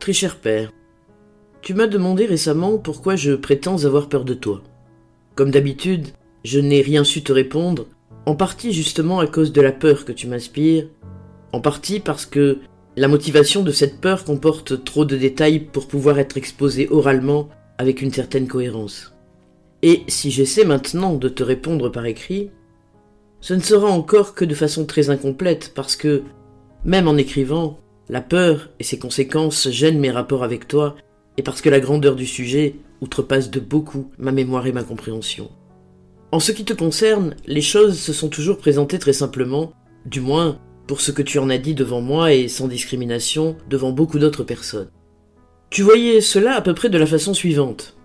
Très cher père, tu m'as demandé récemment pourquoi je prétends avoir peur de toi. Comme d'habitude, je n'ai rien su te répondre, en partie justement à cause de la peur que tu m'inspires, en partie parce que la motivation de cette peur comporte trop de détails pour pouvoir être exposée oralement avec une certaine cohérence. Et si j'essaie maintenant de te répondre par écrit, ce ne sera encore que de façon très incomplète parce que, même en écrivant, la peur et ses conséquences gênent mes rapports avec toi et parce que la grandeur du sujet outrepasse de beaucoup ma mémoire et ma compréhension. En ce qui te concerne, les choses se sont toujours présentées très simplement, du moins pour ce que tu en as dit devant moi et sans discrimination devant beaucoup d'autres personnes. Tu voyais cela à peu près de la façon suivante.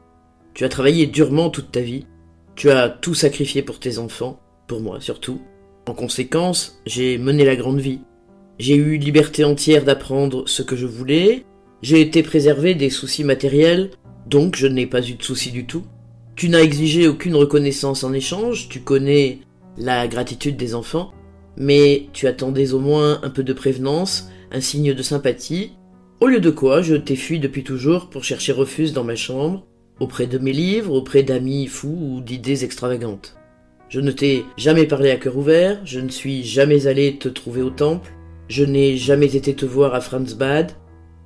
Tu as travaillé durement toute ta vie, tu as tout sacrifié pour tes enfants, pour moi surtout. En conséquence, j'ai mené la grande vie. J'ai eu liberté entière d'apprendre ce que je voulais, j'ai été préservé des soucis matériels, donc je n'ai pas eu de soucis du tout. Tu n'as exigé aucune reconnaissance en échange, tu connais la gratitude des enfants, mais tu attendais au moins un peu de prévenance, un signe de sympathie, au lieu de quoi je t'ai fui depuis toujours pour chercher refuge dans ma chambre, auprès de mes livres, auprès d'amis fous ou d'idées extravagantes. Je ne t'ai jamais parlé à cœur ouvert, je ne suis jamais allé te trouver au temple, je n'ai jamais été te voir à Franzbad,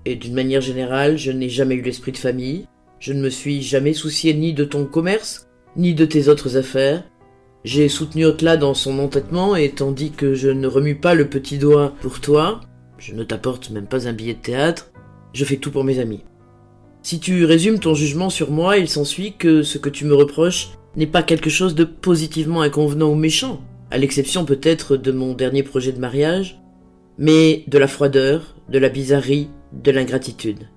et d'une manière générale, je n'ai jamais eu l'esprit de famille, je ne me suis jamais soucié ni de ton commerce, ni de tes autres affaires. J'ai soutenu Otla dans son entêtement et tandis que je ne remue pas le petit doigt pour toi, je ne t'apporte même pas un billet de théâtre, je fais tout pour mes amis. Si tu résumes ton jugement sur moi, il s'ensuit que ce que tu me reproches n'est pas quelque chose de positivement inconvenant ou méchant, à l'exception peut-être de mon dernier projet de mariage, mais de la froideur, de la bizarrerie, de l'ingratitude.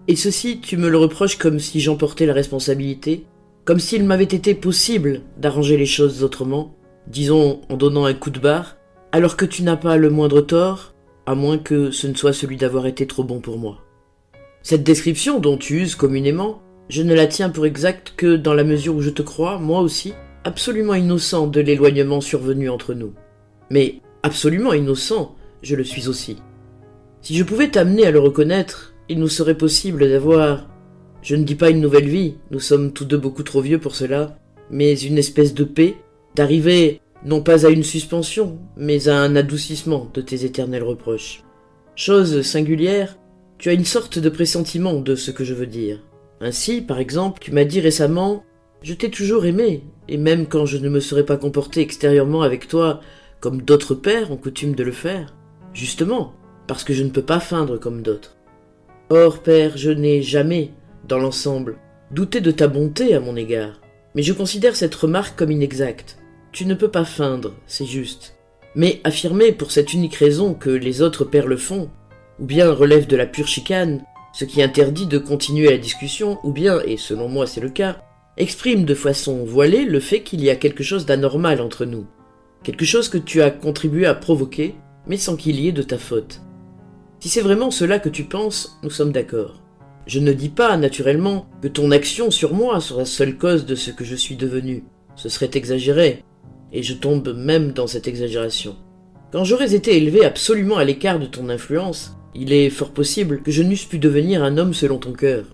Et ceci, tu me le reproches comme si j'en portais la responsabilité, comme s'il m'avait été possible d'arranger les choses autrement, disons en donnant un coup de barre, alors que tu n'as pas le moindre tort, à moins que ce ne soit celui d'avoir été trop bon pour moi. Cette description dont tu uses communément, je ne la tiens pour exacte que dans la mesure où je te crois, moi aussi, absolument innocent de l'éloignement survenu entre nous. Mais absolument innocent, je le suis aussi. Si je pouvais t'amener à le reconnaître, il nous serait possible d'avoir, je ne dis pas une nouvelle vie, nous sommes tous deux beaucoup trop vieux pour cela, mais une espèce de paix, d'arriver non pas à une suspension, mais à un adoucissement de tes éternels reproches. Chose singulière, tu as une sorte de pressentiment de ce que je veux dire. Ainsi, par exemple, tu m'as dit récemment « Je t'ai toujours aimé, et même quand je ne me serais pas comporté extérieurement avec toi comme d'autres pères ont coutume de le faire, justement, parce que je ne peux pas feindre comme d'autres. Or, père, je n'ai jamais, dans l'ensemble, douté de ta bonté à mon égard, mais je considère cette remarque comme inexacte. Tu ne peux pas feindre, c'est juste. Mais affirmer pour cette unique raison que les autres pères le font, ou bien relève de la pure chicane, ce qui interdit de continuer la discussion, ou bien, et selon moi c'est le cas, exprime de façon voilée le fait qu'il y a quelque chose d'anormal entre nous, quelque chose que tu as contribué à provoquer, mais sans qu'il y ait de ta faute. Si c'est vraiment cela que tu penses, nous sommes d'accord. Je ne dis pas, naturellement, que ton action sur moi soit la seule cause de ce que je suis devenu. Ce serait exagéré, et je tombe même dans cette exagération. Quand j'aurais été élevé absolument à l'écart de ton influence, il est fort possible que je n'eusse pu devenir un homme selon ton cœur.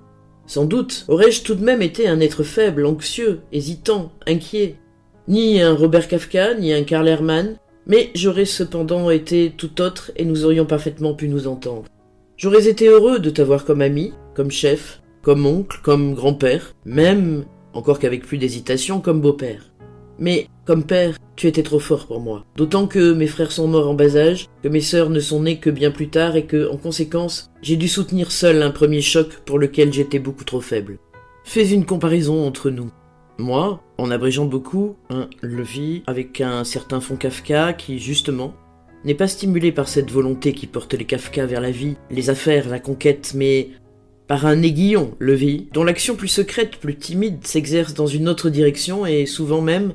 Sans doute aurais-je tout de même été un être faible, anxieux, hésitant, inquiet. Ni un Robert Kafka, ni un Karl Hermann, mais j'aurais cependant été tout autre et nous aurions parfaitement pu nous entendre. J'aurais été heureux de t'avoir comme ami, comme chef, comme oncle, comme grand-père, même, encore qu'avec plus d'hésitation, comme beau-père. Mais, comme père, tu étais trop fort pour moi. D'autant que mes frères sont morts en bas âge, que mes sœurs ne sont nées que bien plus tard et que, en conséquence, j'ai dû soutenir seul un premier choc pour lequel j'étais beaucoup trop faible. Fais une comparaison entre nous. Moi, en abrégeant beaucoup, le vis avec un certain fond Kafka qui, justement, n'est pas stimulé par cette volonté qui porte les Kafka vers la vie, les affaires, la conquête, mais par un aiguillon, le vie, dont l'action plus secrète, plus timide, s'exerce dans une autre direction et souvent même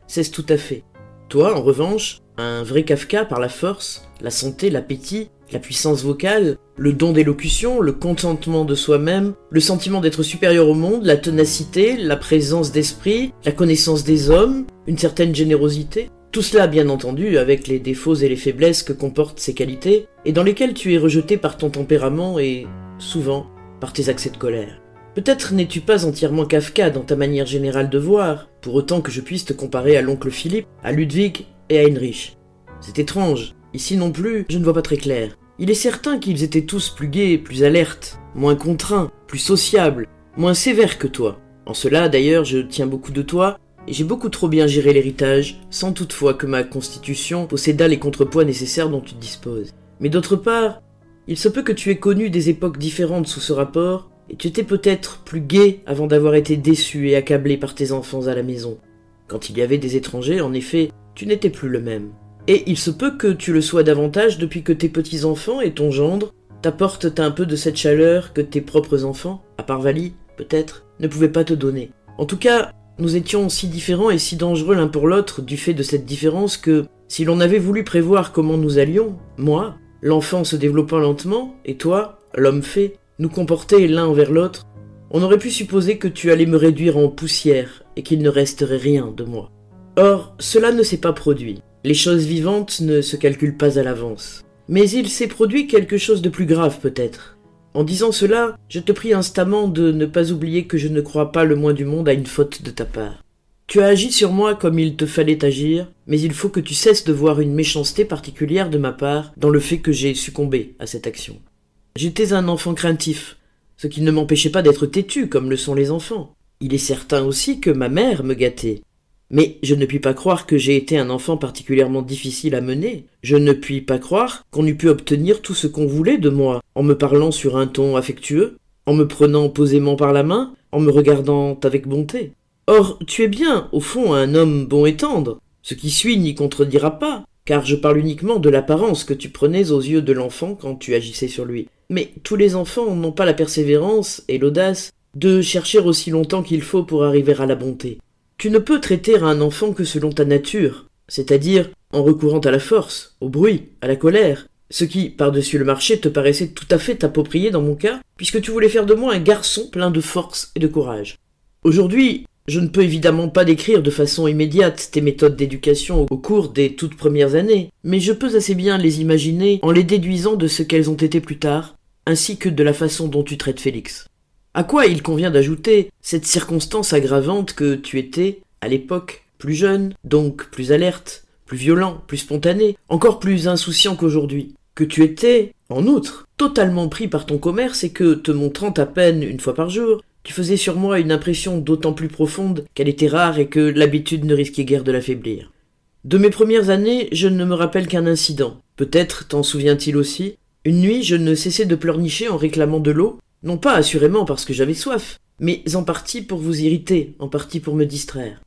cesse tout à fait. Toi, en revanche, un vrai Kafka par la force, la santé, l'appétit, la puissance vocale, le don d'élocution, le contentement de soi-même, le sentiment d'être supérieur au monde, la ténacité, la présence d'esprit, la connaissance des hommes, une certaine générosité. Tout cela, bien entendu, avec les défauts et les faiblesses que comportent ces qualités, et dans lesquelles tu es rejeté par ton tempérament et souvent, par tes accès de colère. Peut-être n'es-tu pas entièrement Kafka dans ta manière générale de voir, pour autant que je puisse te comparer à l'oncle Philippe, à Ludwig et à Heinrich. C'est étrange, ici non plus, je ne vois pas très clair. Il est certain qu'ils étaient tous plus gais, plus alertes, moins contraints, plus sociables, moins sévères que toi. En cela, d'ailleurs, je tiens beaucoup de toi, et j'ai beaucoup trop bien géré l'héritage, sans toutefois que ma constitution possédât les contrepoids nécessaires dont tu disposes. Mais d'autre part, il se peut que tu aies connu des époques différentes sous ce rapport, et tu étais peut-être plus gai avant d'avoir été déçu et accablé par tes enfants à la maison. Quand il y avait des étrangers, en effet, tu n'étais plus le même. Et il se peut que tu le sois davantage depuis que tes petits-enfants et ton gendre t'apportent un peu de cette chaleur que tes propres enfants, à part Vali, peut-être, ne pouvaient pas te donner. En tout cas, nous étions si différents et si dangereux l'un pour l'autre du fait de cette différence que, si l'on avait voulu prévoir comment nous allions, moi, l'enfant se développant lentement, et toi, l'homme fait, nous comporter l'un envers l'autre, on aurait pu supposer que tu allais me réduire en poussière et qu'il ne resterait rien de moi. Or, cela ne s'est pas produit. Les choses vivantes ne se calculent pas à l'avance. Mais il s'est produit quelque chose de plus grave peut-être. En disant cela, je te prie instamment de ne pas oublier que je ne crois pas le moins du monde à une faute de ta part. Tu as agi sur moi comme il te fallait agir, mais il faut que tu cesses de voir une méchanceté particulière de ma part dans le fait que j'ai succombé à cette action. J'étais un enfant craintif, ce qui ne m'empêchait pas d'être têtu comme le sont les enfants. Il est certain aussi que ma mère me gâtait. Mais je ne puis pas croire que j'ai été un enfant particulièrement difficile à mener. Je ne puis pas croire qu'on eût pu obtenir tout ce qu'on voulait de moi, en me parlant sur un ton affectueux, en me prenant posément par la main, en me regardant avec bonté. Or, tu es bien, au fond, un homme bon et tendre. Ce qui suit n'y contredira pas, car je parle uniquement de l'apparence que tu prenais aux yeux de l'enfant quand tu agissais sur lui. Mais tous les enfants n'ont pas la persévérance et l'audace de chercher aussi longtemps qu'il faut pour arriver à la bonté. Tu ne peux traiter un enfant que selon ta nature, c'est-à-dire en recourant à la force, au bruit, à la colère, ce qui, par-dessus le marché, te paraissait tout à fait approprié dans mon cas, puisque tu voulais faire de moi un garçon plein de force et de courage. Aujourd'hui, je ne peux évidemment pas décrire de façon immédiate tes méthodes d'éducation au cours des toutes premières années, mais je peux assez bien les imaginer en les déduisant de ce qu'elles ont été plus tard, ainsi que de la façon dont tu traites Félix. À quoi il convient d'ajouter cette circonstance aggravante que tu étais, à l'époque, plus jeune, donc plus alerte, plus violent, plus spontané, encore plus insouciant qu'aujourd'hui. Que tu étais, en outre, totalement pris par ton commerce et que, te montrant à peine une fois par jour, tu faisais sur moi une impression d'autant plus profonde qu'elle était rare et que l'habitude ne risquait guère de l'affaiblir. De mes premières années, je ne me rappelle qu'un incident. Peut-être t'en souvient-il aussi. Une nuit, je ne cessais de pleurnicher en réclamant de l'eau, non pas assurément parce que j'avais soif, mais en partie pour vous irriter, en partie pour me distraire.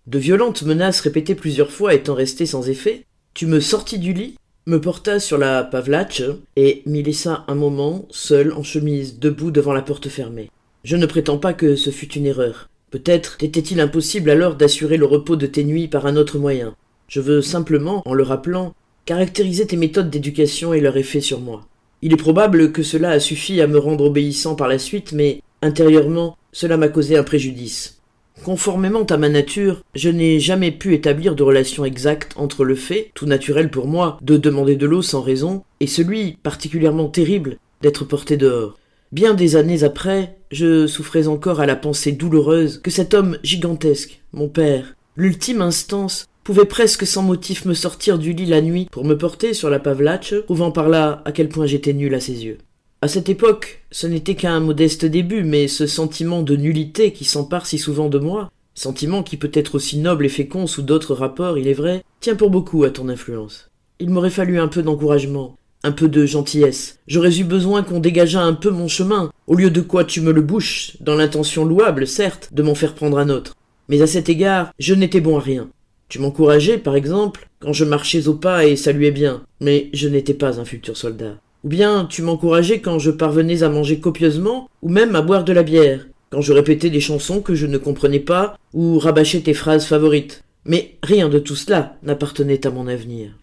De violentes menaces répétées plusieurs fois étant restées sans effet, tu me sortis du lit, me portas sur la pavlatche et m'y laissa un moment, seul, en chemise, debout devant la porte fermée. Je ne prétends pas que ce fût une erreur. Peut-être t'était-il impossible alors d'assurer le repos de tes nuits par un autre moyen. Je veux simplement, en le rappelant, caractériser tes méthodes d'éducation et leur effet sur moi. Il est probable que cela a suffi à me rendre obéissant par la suite, mais, intérieurement, cela m'a causé un préjudice. Conformément à ma nature, je n'ai jamais pu établir de relation exacte entre le fait, tout naturel pour moi, de demander de l'eau sans raison, et celui, particulièrement terrible, d'être porté dehors. Bien des années après, je souffrais encore à la pensée douloureuse que cet homme gigantesque, mon père, l'ultime instance, pouvait presque sans motif me sortir du lit la nuit pour me porter sur la pavlatche, prouvant par là à quel point j'étais nul à ses yeux. À cette époque, ce n'était qu'un modeste début, mais ce sentiment de nullité qui s'empare si souvent de moi, sentiment qui peut être aussi noble et fécond sous d'autres rapports, il est vrai, tient pour beaucoup à ton influence. Il m'aurait fallu un peu d'encouragement, un peu de gentillesse. J'aurais eu besoin qu'on dégageât un peu mon chemin, au lieu de quoi tu me le bouches, dans l'intention louable, certes, de m'en faire prendre un autre. Mais à cet égard, je n'étais bon à rien. Tu m'encourageais, par exemple, quand je marchais au pas et saluais bien, mais je n'étais pas un futur soldat. Ou bien tu m'encourageais quand je parvenais à manger copieusement, ou même à boire de la bière, quand je répétais des chansons que je ne comprenais pas, ou rabâchais tes phrases favorites. Mais rien de tout cela n'appartenait à mon avenir.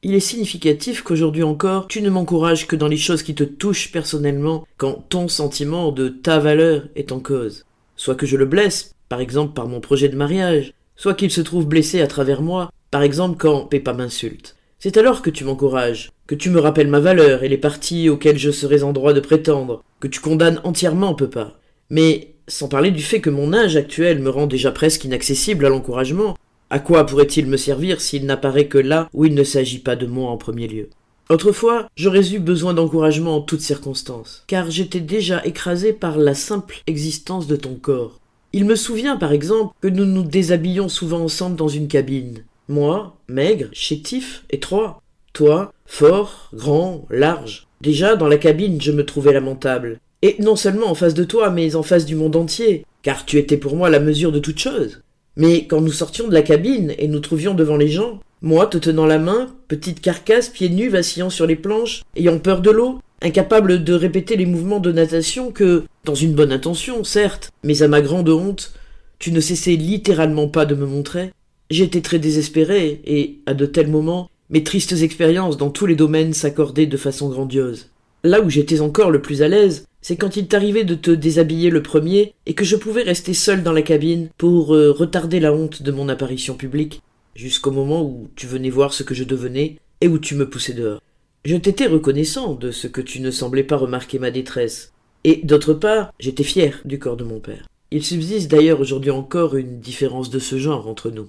Il est significatif qu'aujourd'hui encore, tu ne m'encourages que dans les choses qui te touchent personnellement, quand ton sentiment de ta valeur est en cause. Soit que je le blesse, par exemple par mon projet de mariage, soit qu'il se trouve blessé à travers moi, par exemple quand Peppa m'insulte. C'est alors que tu m'encourages, que tu me rappelles ma valeur et les partis auxquels je serais en droit de prétendre, que tu condamnes entièrement, Peupa. Mais, sans parler du fait que mon âge actuel me rend déjà presque inaccessible à l'encouragement, à quoi pourrait-il me servir s'il n'apparaît que là où il ne s'agit pas de moi en premier lieu? Autrefois, j'aurais eu besoin d'encouragement en toutes circonstances, car j'étais déjà écrasé par la simple existence de ton corps. Il me souvient, par exemple, que nous nous déshabillions souvent ensemble dans une cabine. Moi, maigre, chétif, étroit. Toi, fort, grand, large. Déjà, dans la cabine, je me trouvais lamentable. Et non seulement en face de toi, mais en face du monde entier, car tu étais pour moi la mesure de toute chose. Mais quand nous sortions de la cabine et nous trouvions devant les gens, moi te tenant la main, petite carcasse, pieds nus vacillant sur les planches, ayant peur de l'eau, incapable de répéter les mouvements de natation que, dans une bonne intention, certes, mais à ma grande honte, tu ne cessais littéralement pas de me montrer, j'étais très désespéré, et, à de tels moments, mes tristes expériences dans tous les domaines s'accordaient de façon grandiose. Là où j'étais encore le plus à l'aise, c'est quand il t'arrivait de te déshabiller le premier et que je pouvais rester seul dans la cabine pour retarder la honte de mon apparition publique, jusqu'au moment où tu venais voir ce que je devenais et où tu me poussais dehors. Je t'étais reconnaissant de ce que tu ne semblais pas remarquer ma détresse, et d'autre part, j'étais fier du corps de mon père. Il subsiste d'ailleurs aujourd'hui encore une différence de ce genre entre nous.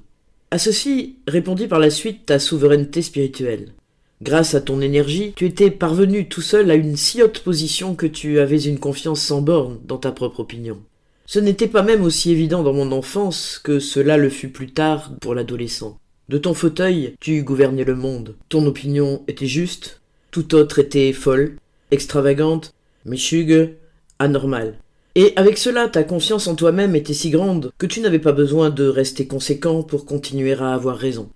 À ceci répondit par la suite ta souveraineté spirituelle. Grâce à ton énergie, tu étais parvenu tout seul à une si haute position que tu avais une confiance sans borne dans ta propre opinion. Ce n'était pas même aussi évident dans mon enfance que cela le fut plus tard pour l'adolescent. De ton fauteuil, tu gouvernais le monde. Ton opinion était juste, tout autre était folle, extravagante, méchugue, anormale. Et avec cela, ta confiance en toi-même était si grande que tu n'avais pas besoin de rester conséquent pour continuer à avoir raison.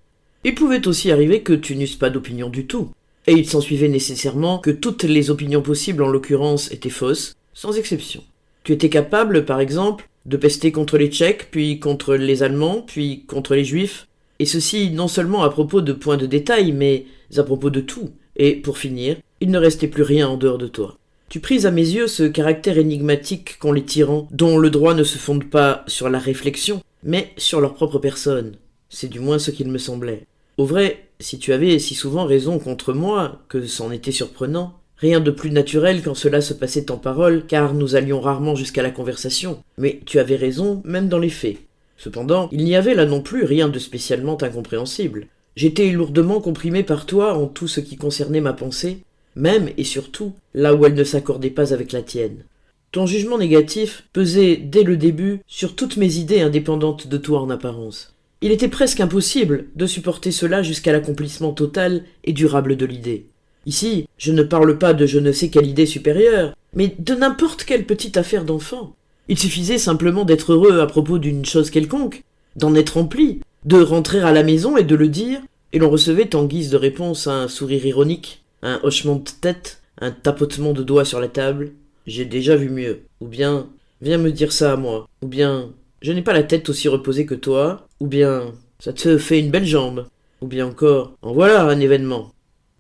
Il pouvait aussi arriver que tu n'eusses pas d'opinion du tout, et il s'ensuivait nécessairement que toutes les opinions possibles en l'occurrence étaient fausses, sans exception. Tu étais capable, par exemple, de pester contre les Tchèques, puis contre les Allemands, puis contre les Juifs, et ceci non seulement à propos de points de détail, mais à propos de tout, et pour finir, il ne restait plus rien en dehors de toi. Tu pris à mes yeux ce caractère énigmatique qu'ont les tyrans, dont le droit ne se fonde pas sur la réflexion, mais sur leur propre personne. C'est du moins ce qu'il me semblait. Au vrai, si tu avais si souvent raison contre moi, que c'en était surprenant, rien de plus naturel quand cela se passait en paroles, car nous allions rarement jusqu'à la conversation. Mais tu avais raison, même dans les faits. Cependant, il n'y avait là non plus rien de spécialement incompréhensible. J'étais lourdement comprimé par toi en tout ce qui concernait ma pensée, même et surtout là où elle ne s'accordait pas avec la tienne. Ton jugement négatif pesait dès le début sur toutes mes idées indépendantes de toi en apparence. Il était presque impossible de supporter cela jusqu'à l'accomplissement total et durable de l'idée. Ici, je ne parle pas de je ne sais quelle idée supérieure, mais de n'importe quelle petite affaire d'enfant. Il suffisait simplement d'être heureux à propos d'une chose quelconque, d'en être rempli, de rentrer à la maison et de le dire, et l'on recevait en guise de réponse un sourire ironique, un hochement de tête, un tapotement de doigts sur la table. « J'ai déjà vu mieux » ou bien « Viens me dire ça à moi » ou bien « Je n'ai pas la tête aussi reposée que toi » ou bien « Ça te fait une belle jambe » ou bien encore « En voilà un événement ».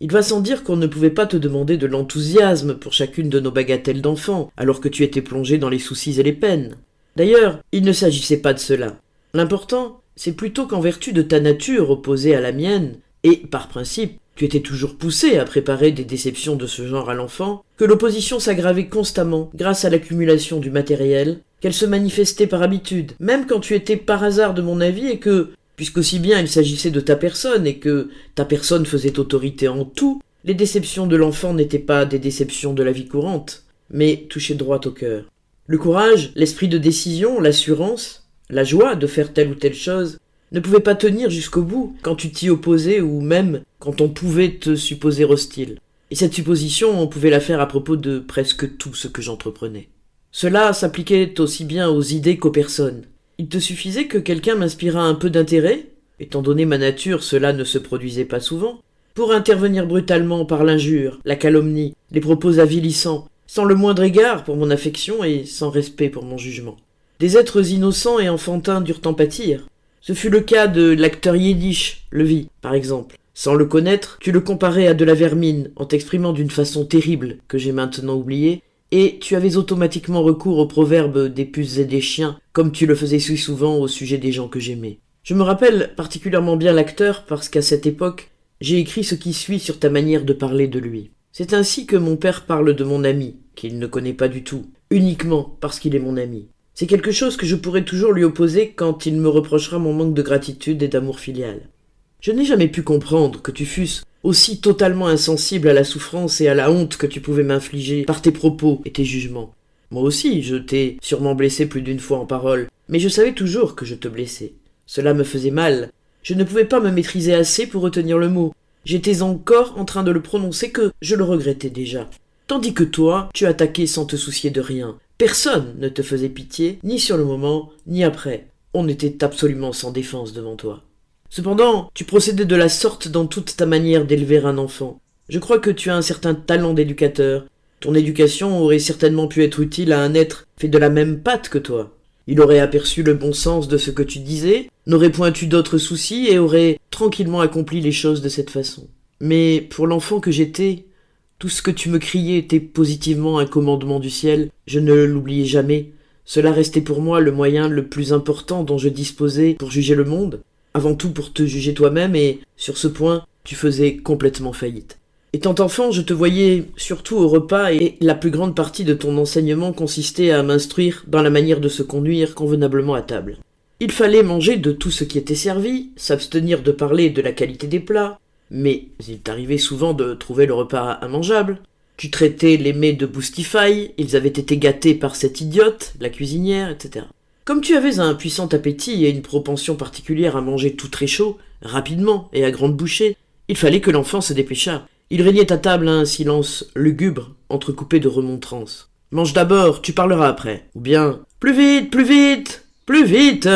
Il va sans dire qu'on ne pouvait pas te demander de l'enthousiasme pour chacune de nos bagatelles d'enfants, alors que tu étais plongé dans les soucis et les peines. D'ailleurs, il ne s'agissait pas de cela. L'important, c'est plutôt qu'en vertu de ta nature opposée à la mienne, et par principe, tu étais toujours poussé à préparer des déceptions de ce genre à l'enfant, que l'opposition s'aggravait constamment grâce à l'accumulation du matériel, qu'elle se manifestait par habitude, même quand tu étais par hasard de mon avis et que, puisqu'aussi bien il s'agissait de ta personne et que ta personne faisait autorité en tout, les déceptions de l'enfant n'étaient pas des déceptions de la vie courante, mais touchaient droit au cœur. Le courage, l'esprit de décision, l'assurance, la joie de faire telle ou telle chose, ne pouvaient pas tenir jusqu'au bout quand tu t'y opposais ou même quand on pouvait te supposer hostile. Et cette supposition, on pouvait la faire à propos de presque tout ce que j'entreprenais. Cela s'appliquait aussi bien aux idées qu'aux personnes. Il te suffisait que quelqu'un m'inspirât un peu d'intérêt, étant donné ma nature, cela ne se produisait pas souvent, pour intervenir brutalement par l'injure, la calomnie, les propos avilissants, sans le moindre égard pour mon affection et sans respect pour mon jugement. Des êtres innocents et enfantins durent en pâtir. Ce fut le cas de l'acteur yiddish, Levi, par exemple. Sans le connaître, tu le comparais à de la vermine en t'exprimant d'une façon terrible que j'ai maintenant oubliée, et tu avais automatiquement recours au proverbe des puces et des chiens, comme tu le faisais si souvent au sujet des gens que j'aimais. Je me rappelle particulièrement bien l'acteur parce qu'à cette époque, j'ai écrit ce qui suit sur ta manière de parler de lui. C'est ainsi que mon père parle de mon ami, qu'il ne connaît pas du tout, uniquement parce qu'il est mon ami. C'est quelque chose que je pourrai toujours lui opposer quand il me reprochera mon manque de gratitude et d'amour filial. Je n'ai jamais pu comprendre que tu fusses aussi totalement insensible à la souffrance et à la honte que tu pouvais m'infliger par tes propos et tes jugements. Moi aussi, je t'ai sûrement blessé plus d'une fois en parole, mais je savais toujours que je te blessais. Cela me faisait mal. Je ne pouvais pas me maîtriser assez pour retenir le mot. J'étais encore en train de le prononcer que je le regrettais déjà. Tandis que toi, tu attaquais sans te soucier de rien. Personne ne te faisait pitié, ni sur le moment, ni après. On était absolument sans défense devant toi. Cependant, tu procédais de la sorte dans toute ta manière d'élever un enfant. Je crois que tu as un certain talent d'éducateur. Ton éducation aurait certainement pu être utile à un être fait de la même pâte que toi. Il aurait aperçu le bon sens de ce que tu disais, n'aurait point eu d'autres soucis et aurait tranquillement accompli les choses de cette façon. Mais pour l'enfant que j'étais, tout ce que tu me criais était positivement un commandement du ciel, je ne l'oubliais jamais. Cela restait pour moi le moyen le plus important dont je disposais pour juger le monde, avant tout pour te juger toi-même, et sur ce point, tu faisais complètement faillite. Étant enfant, je te voyais surtout au repas et la plus grande partie de ton enseignement consistait à m'instruire dans la manière de se conduire convenablement à table. Il fallait manger de tout ce qui était servi, s'abstenir de parler de la qualité des plats, mais il t'arrivait souvent de trouver le repas immangeable. Tu traitais les mets de boustifailles, ils avaient été gâtés par cette idiote, la cuisinière, etc. Comme tu avais un puissant appétit et une propension particulière à manger tout très chaud, rapidement et à grandes bouchées, il fallait que l'enfant se dépêchât. Il régnait à table un silence lugubre, entrecoupé de remontrances. « Mange d'abord, tu parleras après. » Ou bien « Plus vite, plus vite, plus vite !»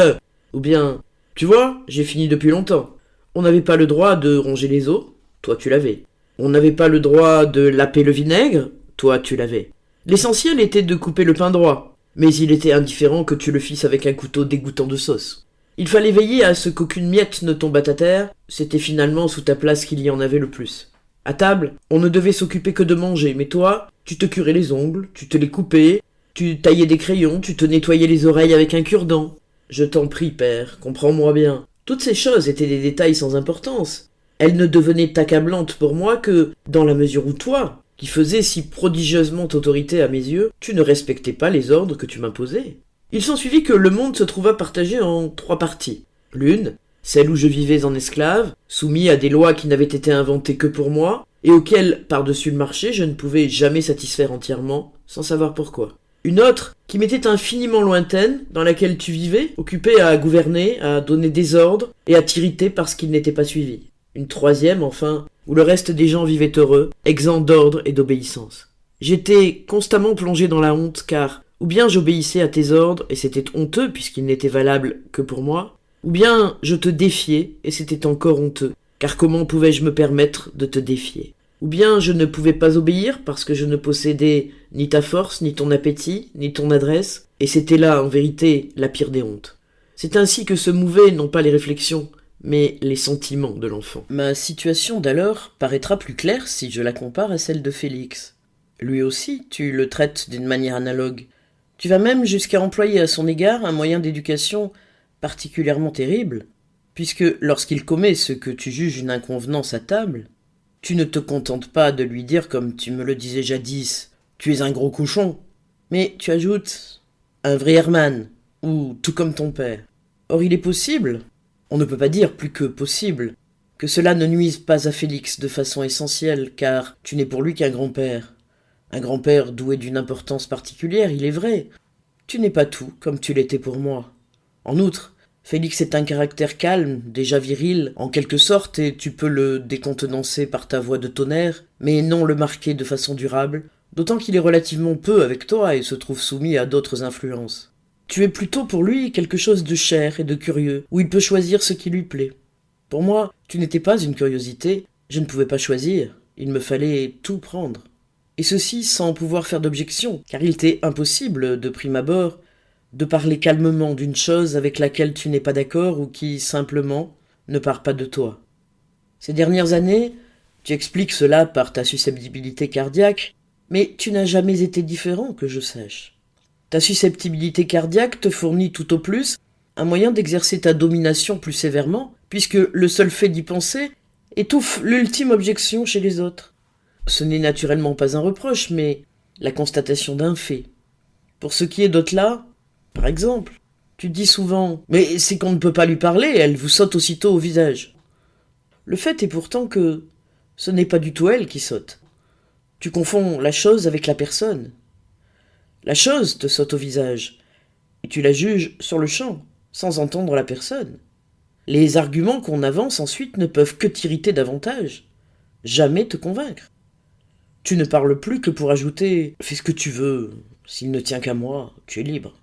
Ou bien « Tu vois, j'ai fini depuis longtemps. On n'avait pas le droit de ronger les os, toi tu l'avais. On n'avait pas le droit de laper le vinaigre, toi tu l'avais. L'essentiel était de couper le pain droit, mais il était indifférent que tu le fisses avec un couteau dégoûtant de sauce. Il fallait veiller à ce qu'aucune miette ne tombât à terre, c'était finalement sous ta place qu'il y en avait le plus. À table, on ne devait s'occuper que de manger, mais toi, tu te curais les ongles, tu te les coupais, tu taillais des crayons, tu te nettoyais les oreilles avec un cure-dent. Je t'en prie, père, comprends-moi bien. Toutes ces choses étaient des détails sans importance. Elles ne devenaient accablantes pour moi que dans la mesure où toi, qui faisais si prodigieusement autorité à mes yeux, tu ne respectais pas les ordres que tu m'imposais. Il s'ensuivit que le monde se trouva partagé en 3 parties. L'une, celle où je vivais en esclave, soumis à des lois qui n'avaient été inventées que pour moi, et auxquelles, par-dessus le marché, je ne pouvais jamais satisfaire entièrement, sans savoir pourquoi. Une autre, qui m'était infiniment lointaine, dans laquelle tu vivais, occupée à gouverner, à donner des ordres, et à t'irriter parce qu'ils n'étaient pas suivis. Une troisième, enfin, où le reste des gens vivaient heureux, exempts d'ordre et d'obéissance. J'étais constamment plongé dans la honte, car ou bien j'obéissais à tes ordres, et c'était honteux puisqu'ils n'étaient valables que pour moi, ou bien je te défiais, et c'était encore honteux, car comment pouvais-je me permettre de te défier? Ou bien je ne pouvais pas obéir parce que je ne possédais ni ta force, ni ton appétit, ni ton adresse, et c'était là, en vérité, la pire des hontes. C'est ainsi que se mouvaient non pas les réflexions, mais les sentiments de l'enfant. Ma situation d'alors paraîtra plus claire si je la compare à celle de Félix. Lui aussi, tu le traites d'une manière analogue. Tu vas même jusqu'à employer à son égard un moyen d'éducation particulièrement terrible, puisque lorsqu'il commet ce que tu juges une inconvenance à table, tu ne te contentes pas de lui dire comme tu me le disais jadis, « Tu es un gros cochon », mais tu ajoutes « un vrai Herman » ou « tout comme ton père ». Or il est possible, on ne peut pas dire plus que possible, que cela ne nuise pas à Félix de façon essentielle, car tu n'es pour lui qu'un grand-père. Un grand-père doué d'une importance particulière, il est vrai. Tu n'es pas tout, comme tu l'étais pour moi. En outre, Félix est un caractère calme, déjà viril, en quelque sorte, et tu peux le décontenancer par ta voix de tonnerre, mais non le marquer de façon durable, d'autant qu'il est relativement peu avec toi et se trouve soumis à d'autres influences. Tu es plutôt pour lui quelque chose de cher et de curieux, où il peut choisir ce qui lui plaît. Pour moi, tu n'étais pas une curiosité, je ne pouvais pas choisir, il me fallait tout prendre. Et ceci sans pouvoir faire d'objection, car il t'est impossible, de prime abord, de parler calmement d'une chose avec laquelle tu n'es pas d'accord ou qui, simplement, ne part pas de toi. Ces dernières années, tu expliques cela par ta susceptibilité cardiaque, mais tu n'as jamais été différent que je sache. Ta susceptibilité cardiaque te fournit tout au plus un moyen d'exercer ta domination plus sévèrement, puisque le seul fait d'y penser étouffe l'ultime objection chez les autres. Ce n'est naturellement pas un reproche, mais la constatation d'un fait. Pour ce qui est d'Otla, par exemple, tu dis souvent « Mais c'est qu'on ne peut pas lui parler, elle vous saute aussitôt au visage. » Le fait est pourtant que ce n'est pas du tout elle qui saute. Tu confonds la chose avec la personne. La chose te saute au visage, et tu la juges sur le champ, sans entendre la personne. Les arguments qu'on avance ensuite ne peuvent que t'irriter davantage, jamais te convaincre. Tu ne parles plus que pour ajouter « Fais ce que tu veux, s'il ne tient qu'à moi, tu es libre.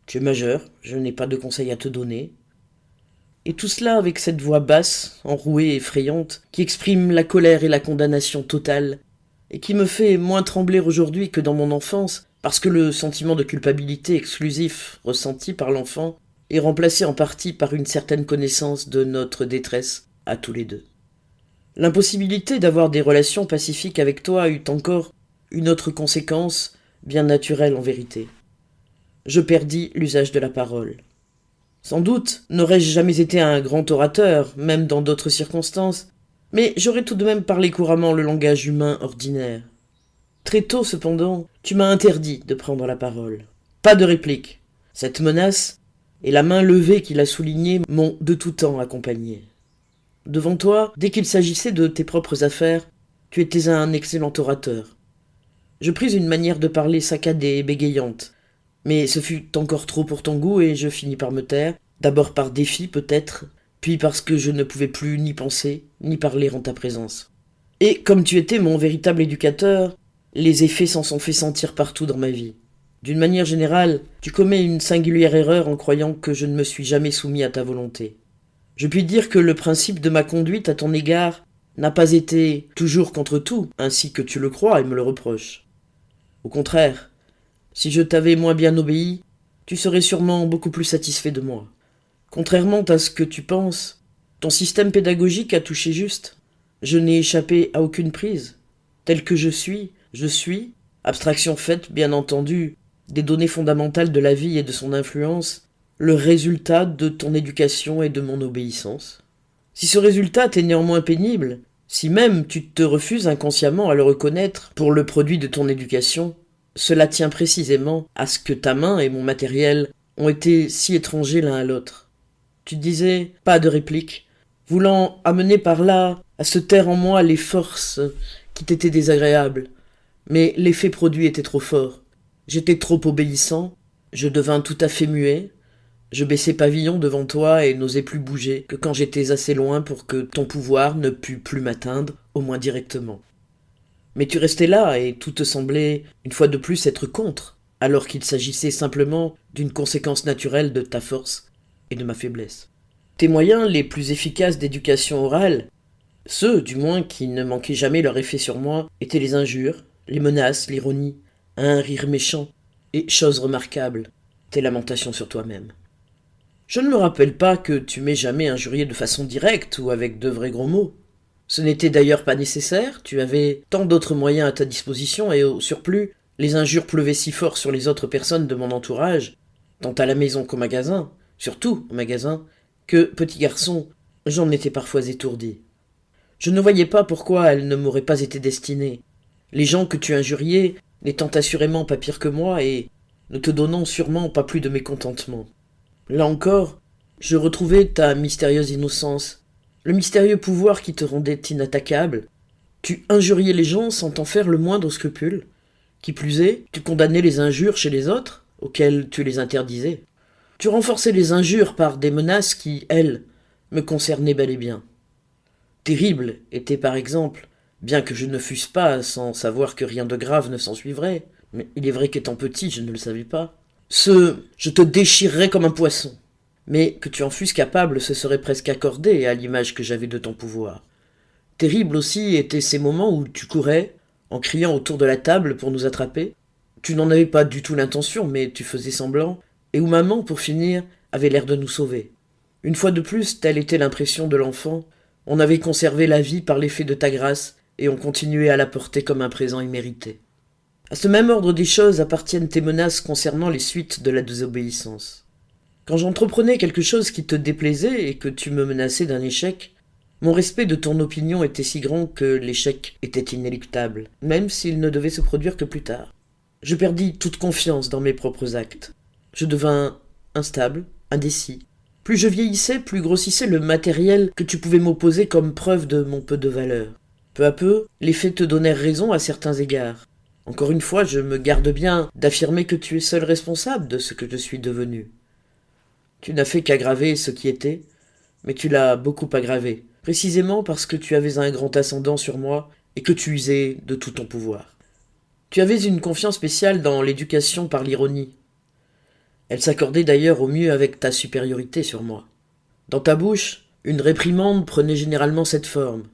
Tu es majeur, je n'ai pas de conseils à te donner. » Et tout cela avec cette voix basse, enrouée et effrayante, qui exprime la colère et la condamnation totale, et qui me fait moins trembler aujourd'hui que dans mon enfance, parce que le sentiment de culpabilité exclusif ressenti par l'enfant est remplacé en partie par une certaine connaissance de notre détresse à tous les deux. L'impossibilité d'avoir des relations pacifiques avec toi eut encore une autre conséquence, bien naturelle en vérité. Je perdis l'usage de la parole. Sans doute n'aurais-je jamais été un grand orateur, même dans d'autres circonstances, mais j'aurais tout de même parlé couramment le langage humain ordinaire. Très tôt, cependant, tu m'as interdit de prendre la parole. Pas de réplique. Cette menace et la main levée qui l'a soulignée m'ont de tout temps accompagné. Devant toi, dès qu'il s'agissait de tes propres affaires, tu étais un excellent orateur. Je pris une manière de parler saccadée et bégayante, mais ce fut encore trop pour ton goût et je finis par me taire, d'abord par défi peut-être, puis parce que je ne pouvais plus ni penser, ni parler en ta présence. Et comme tu étais mon véritable éducateur, les effets s'en sont fait sentir partout dans ma vie. D'une manière générale, tu commets une singulière erreur en croyant que je ne me suis jamais soumis à ta volonté. Je puis dire que le principe de ma conduite à ton égard n'a pas été toujours contre tout, ainsi que tu le crois et me le reproches. Au contraire, si je t'avais moins bien obéi, tu serais sûrement beaucoup plus satisfait de moi. Contrairement à ce que tu penses, ton système pédagogique a touché juste. Je n'ai échappé à aucune prise. Tel que je suis, abstraction faite, bien entendu, des données fondamentales de la vie et de son influence, le résultat de ton éducation et de mon obéissance. Si ce résultat t'est néanmoins pénible, si même tu te refuses inconsciemment à le reconnaître pour le produit de ton éducation, cela tient précisément à ce que ta main et mon matériel ont été si étrangers l'un à l'autre. Tu disais, pas de réplique, voulant amener par là à se taire en moi les forces qui t'étaient désagréables, mais l'effet produit était trop fort. J'étais trop obéissant, je devins tout à fait muet, je baissai pavillon devant toi et n'osais plus bouger que quand j'étais assez loin pour que ton pouvoir ne pût plus m'atteindre, au moins directement. Mais tu restais là et tout te semblait, une fois de plus, être contre, alors qu'il s'agissait simplement d'une conséquence naturelle de ta force et de ma faiblesse. Tes moyens les plus efficaces d'éducation orale, ceux, du moins, qui ne manquaient jamais leur effet sur moi, étaient les injures, les menaces, l'ironie, un rire méchant, et, chose remarquable, tes lamentations sur toi-même. Je ne me rappelle pas que tu m'aies jamais injurié de façon directe ou avec de vrais gros mots. Ce n'était d'ailleurs pas nécessaire, tu avais tant d'autres moyens à ta disposition et au surplus, les injures pleuvaient si fort sur les autres personnes de mon entourage, tant à la maison qu'au magasin, surtout au magasin, que, petit garçon, j'en étais parfois étourdi. Je ne voyais pas pourquoi elles ne m'auraient pas été destinées. Les gens que tu injuriais n'étant assurément pas pires que moi et ne te donnant sûrement pas plus de mécontentement. Là encore, je retrouvais ta mystérieuse innocence, le mystérieux pouvoir qui te rendait inattaquable. Tu injuriais les gens sans t'en faire le moindre scrupule. Qui plus est, tu condamnais les injures chez les autres, auxquels tu les interdisais. Tu renforçais les injures par des menaces qui, elles, me concernaient bel et bien. Terrible était par exemple, bien que je ne fusse pas sans savoir que rien de grave ne s'ensuivrait, mais il est vrai qu'étant petit je ne le savais pas, je te déchirerais comme un poisson. Mais que tu en fusses capable, ce serait presque accordé à l'image que j'avais de ton pouvoir. Terrible aussi étaient ces moments où tu courais, en criant autour de la table pour nous attraper. Tu n'en avais pas du tout l'intention, mais tu faisais semblant, et où maman, pour finir, avait l'air de nous sauver. Une fois de plus, telle était l'impression de l'enfant, on avait conservé la vie par l'effet de ta grâce, et on continuait à la porter comme un présent immérité. À ce même ordre des choses appartiennent tes menaces concernant les suites de la désobéissance. Quand j'entreprenais quelque chose qui te déplaisait et que tu me menaçais d'un échec, Mon respect de ton opinion était si grand que l'échec était inéluctable, même s'il ne devait se produire que plus tard. Je perdis toute confiance dans mes propres actes. Je devins instable, indécis. Plus je vieillissais, plus grossissait le matériel que tu pouvais m'opposer comme preuve de mon peu de valeur. Peu à peu, les faits te donnèrent raison à certains égards. Encore une fois, je me garde bien d'affirmer que tu es seul responsable de ce que je suis devenu. Tu n'as fait qu'aggraver ce qui était, mais tu l'as beaucoup aggravé, précisément parce que tu avais un grand ascendant sur moi et que tu usais de tout ton pouvoir. Tu avais une confiance spéciale dans l'éducation par l'ironie. Elle s'accordait d'ailleurs au mieux avec ta supériorité sur moi. Dans ta bouche, une réprimande prenait généralement cette forme.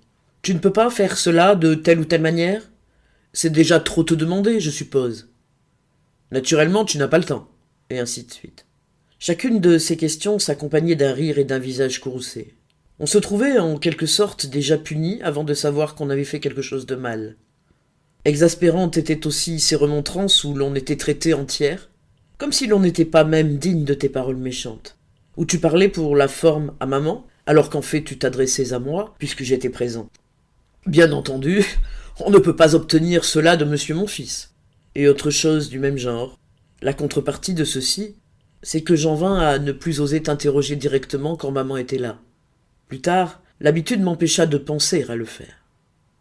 Tu ne peux pas faire cela de telle ou telle manière ? C'est déjà trop te demander, je suppose. Naturellement, tu n'as pas le temps, et ainsi de suite. Chacune de ces questions s'accompagnait d'un rire et d'un visage courroucé. On se trouvait en quelque sorte déjà puni avant de savoir qu'on avait fait quelque chose de mal. Exaspérantes étaient aussi ces remontrances où l'on était traité entière, comme si l'on n'était pas même digne de tes paroles méchantes, où tu parlais pour la forme à maman, alors qu'en fait tu t'adressais à moi, puisque j'étais présent. Bien entendu, on ne peut pas obtenir cela de monsieur mon fils. Et autre chose du même genre. La contrepartie de ceci, c'est que j'en vins à ne plus oser t'interroger directement quand maman était là. Plus tard, l'habitude m'empêcha de penser à le faire.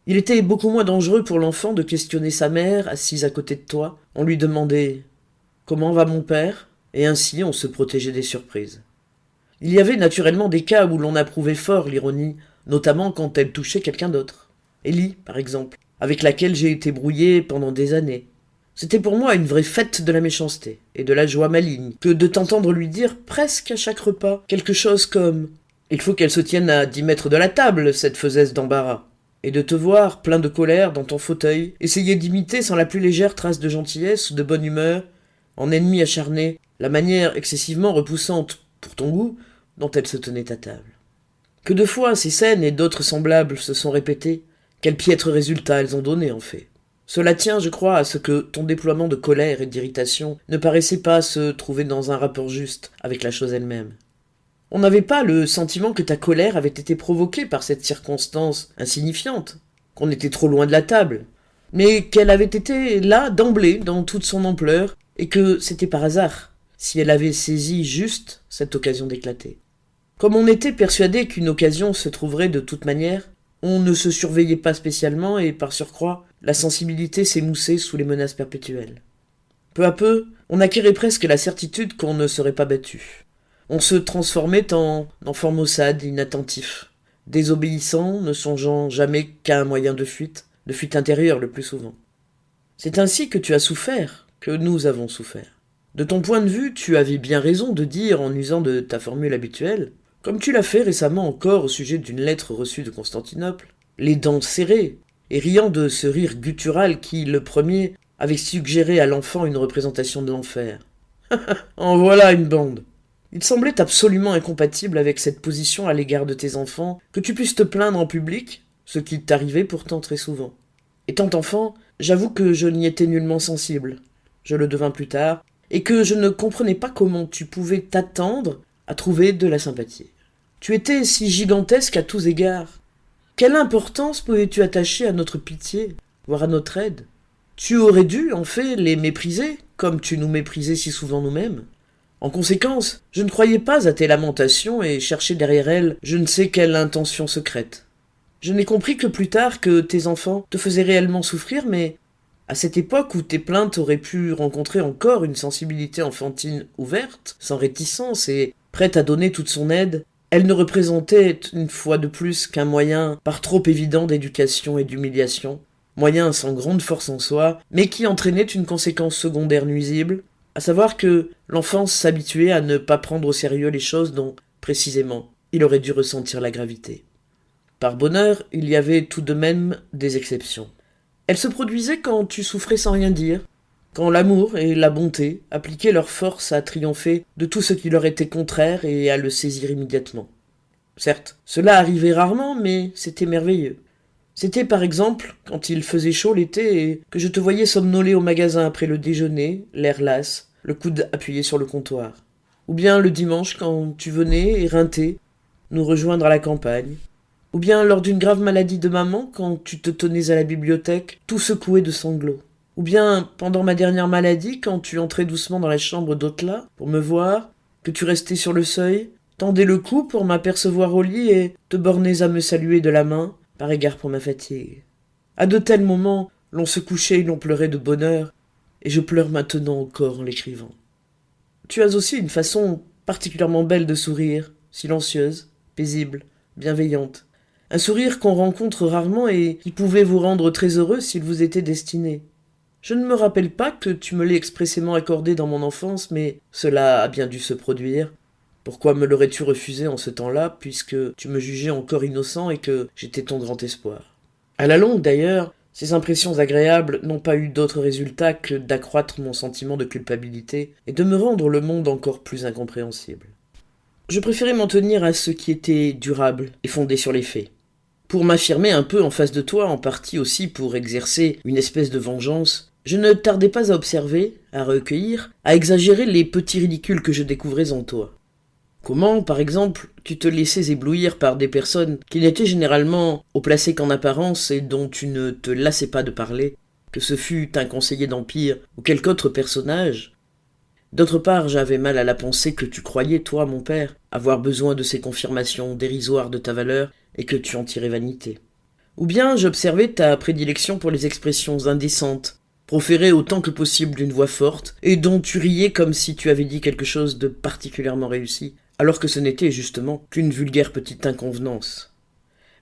Il était beaucoup moins dangereux pour l'enfant de questionner sa mère, assise à côté de toi. On lui demandait « Comment va mon père ?» et ainsi on se protégeait des surprises. Il y avait naturellement des cas où l'on approuvait fort l'ironie, notamment quand elle touchait quelqu'un d'autre. Ellie, par exemple, avec laquelle j'ai été brouillé pendant des années. C'était pour moi une vraie fête de la méchanceté et de la joie maligne que de t'entendre lui dire presque à chaque repas quelque chose comme « Il faut qu'elle se tienne à 10 mètres de la table, cette faisaise d'embarras » et de te voir, plein de colère, dans ton fauteuil, essayer d'imiter sans la plus légère trace de gentillesse ou de bonne humeur, en ennemi acharné, la manière excessivement repoussante, pour ton goût, dont elle se tenait à table. Que de fois ces scènes et d'autres semblables se sont répétées, quels piètres résultats elles ont donné en fait. Cela tient, je crois, à ce que ton déploiement de colère et d'irritation ne paraissait pas se trouver dans un rapport juste avec la chose elle-même. On n'avait pas le sentiment que ta colère avait été provoquée par cette circonstance insignifiante, qu'on était trop loin de la table, mais qu'elle avait été là d'emblée dans toute son ampleur, et que c'était par hasard, si elle avait saisi juste cette occasion d'éclater. Comme on était persuadé qu'une occasion se trouverait de toute manière, on ne se surveillait pas spécialement et, par surcroît, la sensibilité s'émoussait sous les menaces perpétuelles. Peu à peu, on acquérait presque la certitude qu'on ne serait pas battu. On se transformait en enfant maussade, inattentif, désobéissant, ne songeant jamais qu'à un moyen de fuite intérieure le plus souvent. C'est ainsi que tu as souffert, que nous avons souffert. De ton point de vue, tu avais bien raison de dire, en usant de ta formule habituelle, comme tu l'as fait récemment encore au sujet d'une lettre reçue de Constantinople, les dents serrées, et riant de ce rire guttural qui, le premier, avait suggéré à l'enfant une représentation de l'enfer. En voilà une bande. Il semblait absolument incompatible avec cette position à l'égard de tes enfants que tu puisses te plaindre en public, ce qui t'arrivait pourtant très souvent. Étant enfant, j'avoue que je n'y étais nullement sensible. Je le devins plus tard, et que je ne comprenais pas comment tu pouvais t'attendre à trouver de la sympathie. Tu étais si gigantesque à tous égards. Quelle importance pouvais-tu attacher à notre pitié, voire à notre aide ? Tu aurais dû, en fait, les mépriser, comme tu nous méprisais si souvent nous-mêmes. En conséquence, je ne croyais pas à tes lamentations et cherchais derrière elles je ne sais quelle intention secrète. Je n'ai compris que plus tard que tes enfants te faisaient réellement souffrir, mais à cette époque où tes plaintes auraient pu rencontrer encore une sensibilité enfantine ouverte, sans réticence et prête à donner toute son aide, elle ne représentait une fois de plus qu'un moyen par trop évident d'éducation et d'humiliation, moyen sans grande force en soi, mais qui entraînait une conséquence secondaire nuisible, à savoir que l'enfant s'habituait à ne pas prendre au sérieux les choses dont, précisément, il aurait dû ressentir la gravité. Par bonheur, il y avait tout de même des exceptions. Elles se produisaient quand tu souffrais sans rien dire, quand l'amour et la bonté appliquaient leur force à triompher de tout ce qui leur était contraire et à le saisir immédiatement. Certes, cela arrivait rarement, mais c'était merveilleux. C'était par exemple quand il faisait chaud l'été et que je te voyais somnoler au magasin après le déjeuner, l'air las, le coude appuyé sur le comptoir. Ou bien le dimanche quand tu venais, éreinté, nous rejoindre à la campagne, Ou bien lors d'une grave maladie de maman, quand tu te tenais à la bibliothèque, tout secoué de sanglots. Ou bien pendant ma dernière maladie, quand tu entrais doucement dans la chambre d'Otla pour me voir, que tu restais sur le seuil, tendais le cou pour m'apercevoir au lit et te bornais à me saluer de la main, par égard pour ma fatigue. À de tels moments, l'on se couchait et l'on pleurait de bonheur, et je pleure maintenant encore en l'écrivant. Tu as aussi une façon particulièrement belle de sourire, silencieuse, paisible, bienveillante. Un sourire qu'on rencontre rarement et qui pouvait vous rendre très heureux s'il vous était destiné. Je ne me rappelle pas que tu me l'aies expressément accordé dans mon enfance, mais cela a bien dû se produire. Pourquoi me l'aurais-tu refusé en ce temps-là, puisque tu me jugeais encore innocent et que j'étais ton grand espoir? À la longue, d'ailleurs, ces impressions agréables n'ont pas eu d'autre résultat que d'accroître mon sentiment de culpabilité et de me rendre le monde encore plus incompréhensible. Je préférais m'en tenir à ce qui était durable et fondé sur les faits. Pour m'affirmer un peu en face de toi, en partie aussi pour exercer une espèce de vengeance, je ne tardais pas à observer, à recueillir, à exagérer les petits ridicules que je découvrais en toi. Comment, par exemple, tu te laissais éblouir par des personnes qui n'étaient généralement haut placées qu'en apparence et dont tu ne te lassais pas de parler, que ce fût un conseiller d'Empire ou quelque autre personnage. D'autre part, j'avais mal à la pensée que tu croyais, toi, mon père, avoir besoin de ces confirmations dérisoires de ta valeur et que tu en tirais vanité. Ou bien j'observais ta prédilection pour les expressions indécentes, proférées autant que possible d'une voix forte, et dont tu riais comme si tu avais dit quelque chose de particulièrement réussi, alors que ce n'était justement qu'une vulgaire petite inconvenance.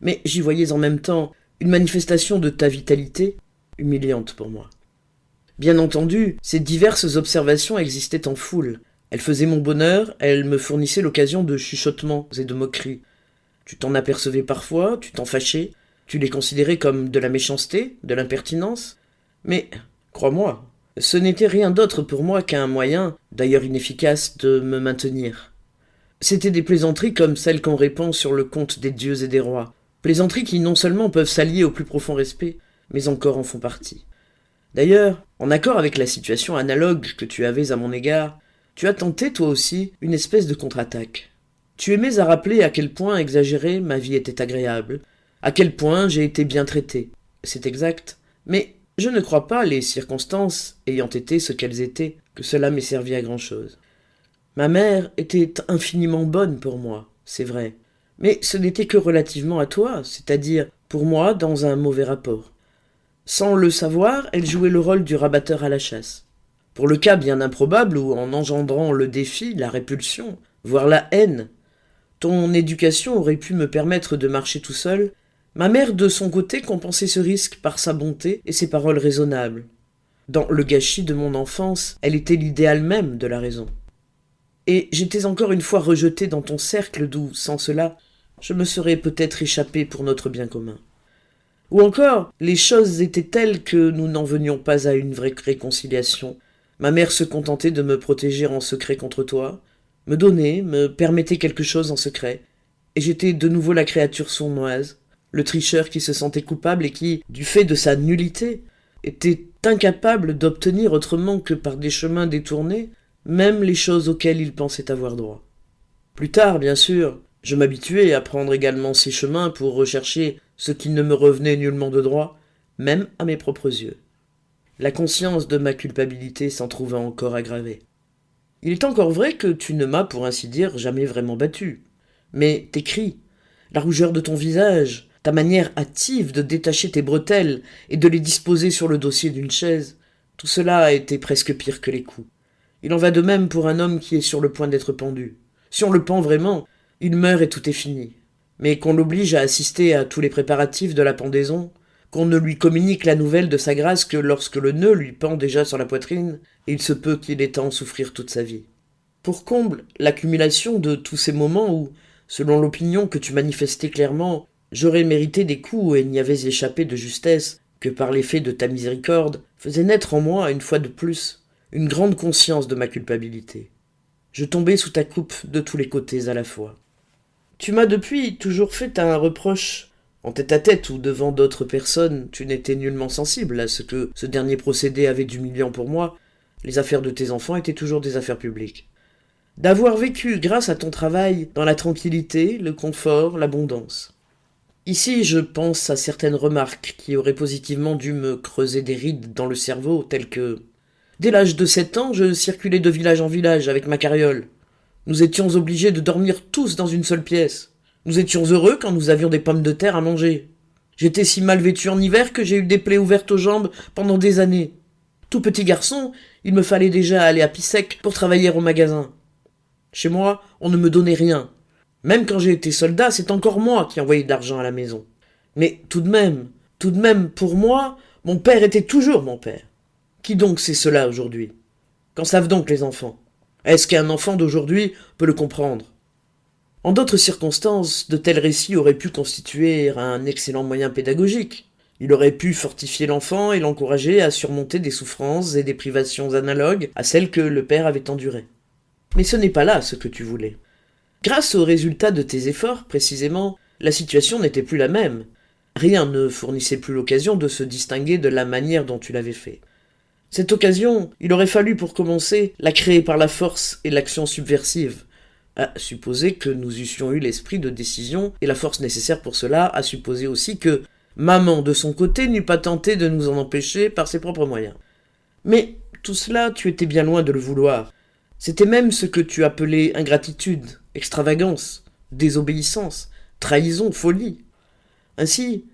Mais j'y voyais en même temps une manifestation de ta vitalité, humiliante pour moi. Bien entendu, ces diverses observations existaient en foule. Elles faisaient mon bonheur, elles me fournissaient l'occasion de chuchotements et de moqueries. Tu t'en apercevais parfois, tu t'en fâchais, tu les considérais comme de la méchanceté, de l'impertinence. Mais, crois-moi, ce n'était rien d'autre pour moi qu'un moyen, d'ailleurs inefficace, de me maintenir. C'étaient des plaisanteries comme celles qu'on répand sur le compte des dieux et des rois, plaisanteries qui non seulement peuvent s'allier au plus profond respect, mais encore en font partie. D'ailleurs, en accord avec la situation analogue que tu avais à mon égard, tu as tenté, toi aussi, une espèce de contre-attaque. Tu aimais à rappeler à quel point exagéré ma vie était agréable, à quel point j'ai été bien traité. C'est exact, mais je ne crois pas, les circonstances ayant été ce qu'elles étaient, que cela m'ait servi à grand-chose. Ma mère était infiniment bonne pour moi, c'est vrai, mais ce n'était que relativement à toi, c'est-à-dire pour moi dans un mauvais rapport. Sans le savoir, elle jouait le rôle du rabatteur à la chasse. Pour le cas bien improbable où, en engendrant le défi, la répulsion, voire la haine, ton éducation aurait pu me permettre de marcher tout seul, ma mère de son côté compensait ce risque par sa bonté et ses paroles raisonnables. Dans le gâchis de mon enfance, elle était l'idéal même de la raison. Et j'étais encore une fois rejeté dans ton cercle d'où, sans cela, je me serais peut-être échappé pour notre bien commun. Ou encore, les choses étaient telles que nous n'en venions pas à une vraie réconciliation. Ma mère se contentait de me protéger en secret contre toi, me donnait, me permettait quelque chose en secret, et j'étais de nouveau la créature sournoise, le tricheur qui se sentait coupable et qui, du fait de sa nullité, était incapable d'obtenir autrement que par des chemins détournés, même les choses auxquelles il pensait avoir droit. Plus tard, bien sûr, je m'habituai à prendre également ces chemins pour rechercher ce qui ne me revenait nullement de droit, même à mes propres yeux. La conscience de ma culpabilité s'en trouva encore aggravée. Il est encore vrai que tu ne m'as, pour ainsi dire, jamais vraiment battu. Mais tes cris, la rougeur de ton visage, ta manière hâtive de détacher tes bretelles et de les disposer sur le dossier d'une chaise, tout cela a été presque pire que les coups. Il en va de même pour un homme qui est sur le point d'être pendu. Si on le pend vraiment, il meurt et tout est fini. Mais qu'on l'oblige à assister à tous les préparatifs de la pendaison, qu'on ne lui communique la nouvelle de sa grâce que lorsque le nœud lui pend déjà sur la poitrine, il se peut qu'il ait à en souffrir toute sa vie. Pour comble, l'accumulation de tous ces moments où, selon l'opinion que tu manifestais clairement, j'aurais mérité des coups et n'y avais échappé de justesse que par l'effet de ta miséricorde, faisait naître en moi, une fois de plus, une grande conscience de ma culpabilité. Je tombais sous ta coupe de tous les côtés à la fois. Tu m'as depuis toujours fait un reproche. En tête-à-tête ou devant d'autres personnes, tu n'étais nullement sensible à ce que ce dernier procédé avait d'humiliant pour moi. Les affaires de tes enfants étaient toujours des affaires publiques. D'avoir vécu, grâce à ton travail, dans la tranquillité, le confort, l'abondance. Ici, je pense à certaines remarques qui auraient positivement dû me creuser des rides dans le cerveau, telles que... Dès l'âge de 7 ans, je circulais de village en village avec ma carriole. Nous étions obligés de dormir tous dans une seule pièce. Nous étions heureux quand nous avions des pommes de terre à manger. J'étais si mal vêtu en hiver que j'ai eu des plaies ouvertes aux jambes pendant des années. Tout petit garçon, il me fallait déjà aller à Pissec pour travailler au magasin. Chez moi, on ne me donnait rien. Même quand j'ai été soldat, c'est encore moi qui envoyais de l'argent à la maison. Mais tout de même, pour moi, mon père était toujours mon père. Qui donc sait cela aujourd'hui? Qu'en savent donc les enfants? Est-ce qu'un enfant d'aujourd'hui peut le comprendre? En d'autres circonstances, de tels récits auraient pu constituer un excellent moyen pédagogique. Il aurait pu fortifier l'enfant et l'encourager à surmonter des souffrances et des privations analogues à celles que le père avait endurées. Mais ce n'est pas là ce que tu voulais. Grâce aux résultats de tes efforts, précisément, la situation n'était plus la même. Rien ne fournissait plus l'occasion de se distinguer de la manière dont tu l'avais fait. Cette occasion, il aurait fallu pour commencer la créer par la force et l'action subversive, à supposer que nous eussions eu l'esprit de décision et la force nécessaire pour cela, à supposer aussi que maman, de son côté, n'eût pas tenté de nous en empêcher par ses propres moyens. Mais tout cela, tu étais bien loin de le vouloir. C'était même ce que tu appelais ingratitude, extravagance, désobéissance, trahison, folie. Ainsi,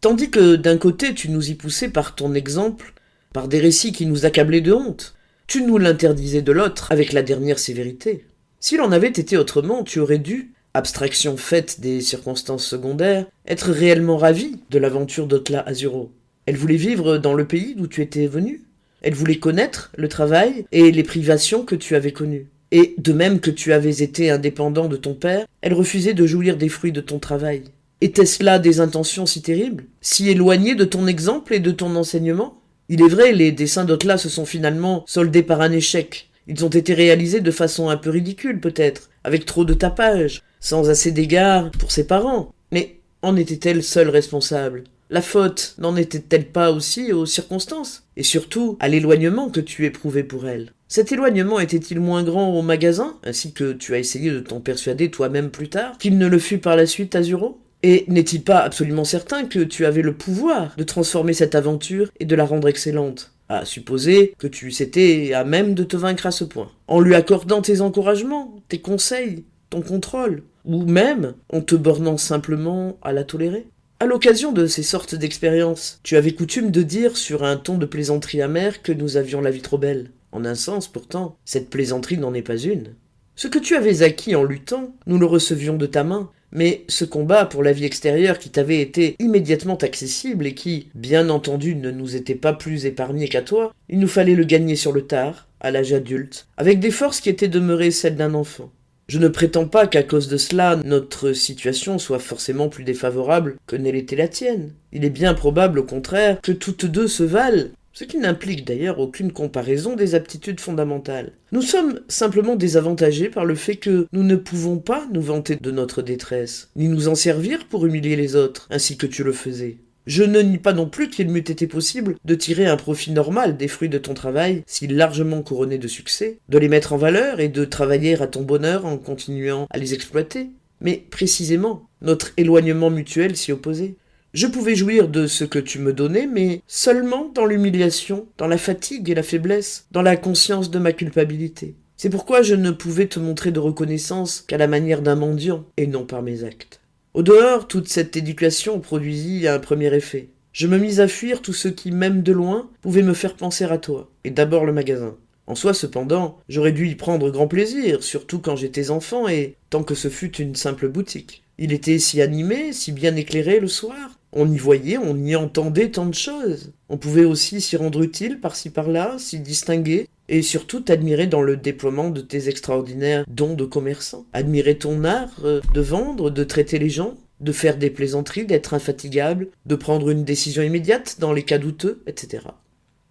tandis que d'un côté tu nous y poussais par ton exemple, par des récits qui nous accablaient de honte, tu nous l'interdisais de l'autre avec la dernière sévérité. S'il en avait été autrement, tu aurais dû, abstraction faite des circonstances secondaires, être réellement ravi de l'aventure d'Otla Azuro. Elle voulait vivre dans le pays d'où tu étais venu. Elle voulait connaître le travail et les privations que tu avais connues. Et de même que tu avais été indépendant de ton père, elle refusait de jouir des fruits de ton travail. Étaient-ce là des intentions si terribles, si éloignées de ton exemple et de ton enseignement? Il est vrai, les desseins d'Otla se sont finalement soldés par un échec. Ils ont été réalisés de façon un peu ridicule peut-être, avec trop de tapage, sans assez d'égard pour ses parents. Mais en était-elle seule responsable? La faute n'en était-elle pas aussi aux circonstances? Et surtout, à l'éloignement que tu éprouvais pour elle? Cet éloignement était-il moins grand au magasin, ainsi que tu as essayé de t'en persuader toi-même plus tard, qu'il ne le fut par la suite à Zuro? Et n'est-il pas absolument certain que tu avais le pouvoir de transformer cette aventure et de la rendre excellente? À supposer que tu eussent été à même de te vaincre à ce point, en lui accordant tes encouragements, tes conseils, ton contrôle, ou même en te bornant simplement à la tolérer. À l'occasion de ces sortes d'expériences, tu avais coutume de dire sur un ton de plaisanterie amère que nous avions la vie trop belle. En un sens, pourtant, cette plaisanterie n'en est pas une. Ce que tu avais acquis en luttant, nous le recevions de ta main, mais ce combat pour la vie extérieure qui t'avait été immédiatement accessible et qui, bien entendu, ne nous était pas plus épargné qu'à toi, il nous fallait le gagner sur le tard, à l'âge adulte, avec des forces qui étaient demeurées celles d'un enfant. Je ne prétends pas qu'à cause de cela, notre situation soit forcément plus défavorable que n'elle était la tienne. Il est bien probable, au contraire, que toutes deux se valent, ce qui n'implique d'ailleurs aucune comparaison des aptitudes fondamentales. Nous sommes simplement désavantagés par le fait que nous ne pouvons pas nous vanter de notre détresse, ni nous en servir pour humilier les autres, ainsi que tu le faisais. Je ne nie pas non plus qu'il m'eût été possible de tirer un profit normal des fruits de ton travail, si largement couronné de succès, de les mettre en valeur et de travailler à ton bonheur en continuant à les exploiter. Mais précisément, notre éloignement mutuel s'y opposait. Je pouvais jouir de ce que tu me donnais, mais seulement dans l'humiliation, dans la fatigue et la faiblesse, dans la conscience de ma culpabilité. C'est pourquoi je ne pouvais te montrer de reconnaissance qu'à la manière d'un mendiant, et non par mes actes. Au dehors, toute cette éducation produisit un premier effet. Je me mis à fuir tout ce qui, même de loin, pouvait me faire penser à toi, et d'abord le magasin. En soi, cependant, j'aurais dû y prendre grand plaisir, surtout quand j'étais enfant et tant que ce fut une simple boutique. Il était si animé, si bien éclairé le soir. On y voyait, on y entendait tant de choses. On pouvait aussi s'y rendre utile par-ci par-là, s'y distinguer, et surtout t'admirer dans le déploiement de tes extraordinaires dons de commerçant. Admirer ton art de vendre, de traiter les gens, de faire des plaisanteries, d'être infatigable, de prendre une décision immédiate dans les cas douteux, etc.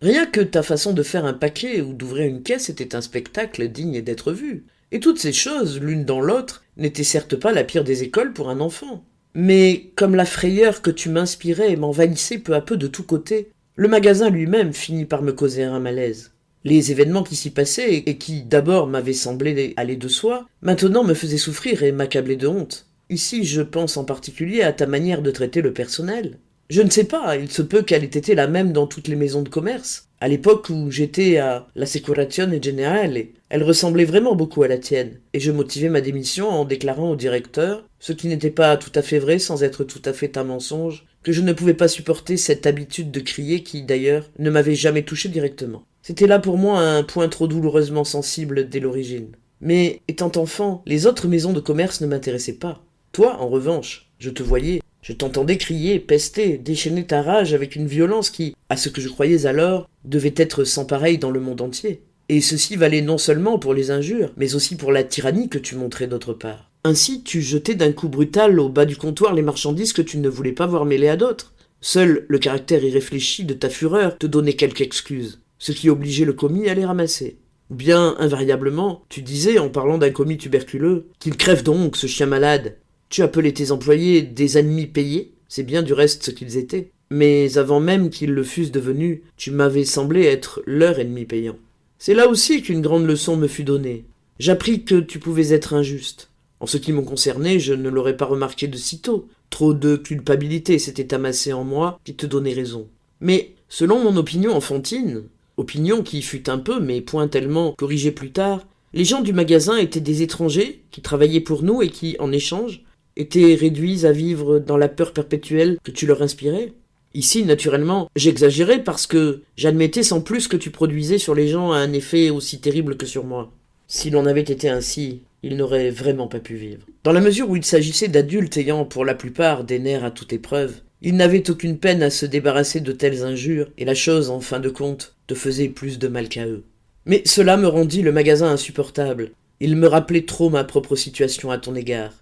Rien que ta façon de faire un paquet ou d'ouvrir une caisse était un spectacle digne d'être vu. Et toutes ces choses, l'une dans l'autre, n'étaient certes pas la pire des écoles pour un enfant. Mais comme la frayeur que tu m'inspirais m'envahissait peu à peu de tous côtés, le magasin lui-même finit par me causer un malaise. Les événements qui s'y passaient, et qui d'abord m'avaient semblé aller de soi, maintenant me faisaient souffrir et m'accabler de honte. Ici, je pense en particulier à ta manière de traiter le personnel. Je ne sais pas, il se peut qu'elle ait été la même dans toutes les maisons de commerce. À l'époque où j'étais à l'Assicurazione Generale, elle ressemblait vraiment beaucoup à la tienne, et je motivais ma démission en déclarant au directeur, ce qui n'était pas tout à fait vrai sans être tout à fait un mensonge, que je ne pouvais pas supporter cette habitude de crier qui, d'ailleurs, ne m'avait jamais touché directement. C'était là pour moi un point trop douloureusement sensible dès l'origine. Mais, étant enfant, les autres maisons de commerce ne m'intéressaient pas. Toi, en revanche, je te voyais, je t'entendais crier, pester, déchaîner ta rage avec une violence qui, à ce que je croyais alors, devait être sans pareil dans le monde entier. Et ceci valait non seulement pour les injures, mais aussi pour la tyrannie que tu montrais d'autre part. Ainsi, tu jetais d'un coup brutal au bas du comptoir les marchandises que tu ne voulais pas voir mêlées à d'autres. Seul le caractère irréfléchi de ta fureur te donnait quelque excuse, ce qui obligeait le commis à les ramasser. Ou bien, invariablement, tu disais, en parlant d'un commis tuberculeux, qu'il crève donc, ce chien malade. Tu appelais tes employés des ennemis payés, c'est bien du reste ce qu'ils étaient. Mais avant même qu'ils le fussent devenus, tu m'avais semblé être leur ennemi payant. C'est là aussi qu'une grande leçon me fut donnée. J'appris que tu pouvais être injuste. En ce qui me concernait, je ne l'aurais pas remarqué de sitôt. Trop de culpabilité s'était amassée en moi qui te donnait raison. Mais, selon mon opinion enfantine, opinion qui fut un peu, mais point tellement, corrigée plus tard, les gens du magasin étaient des étrangers qui travaillaient pour nous et qui, en échange, étaient réduits à vivre dans la peur perpétuelle que tu leur inspirais. Ici, naturellement, j'exagérais parce que j'admettais sans plus que tu produisais sur les gens un effet aussi terrible que sur moi. Si l'on avait été ainsi, ils n'auraient vraiment pas pu vivre. Dans la mesure où il s'agissait d'adultes ayant pour la plupart des nerfs à toute épreuve, ils n'avaient aucune peine à se débarrasser de telles injures, et la chose, en fin de compte, te faisait plus de mal qu'à eux. Mais cela me rendit le magasin insupportable. Il me rappelait trop ma propre situation à ton égard.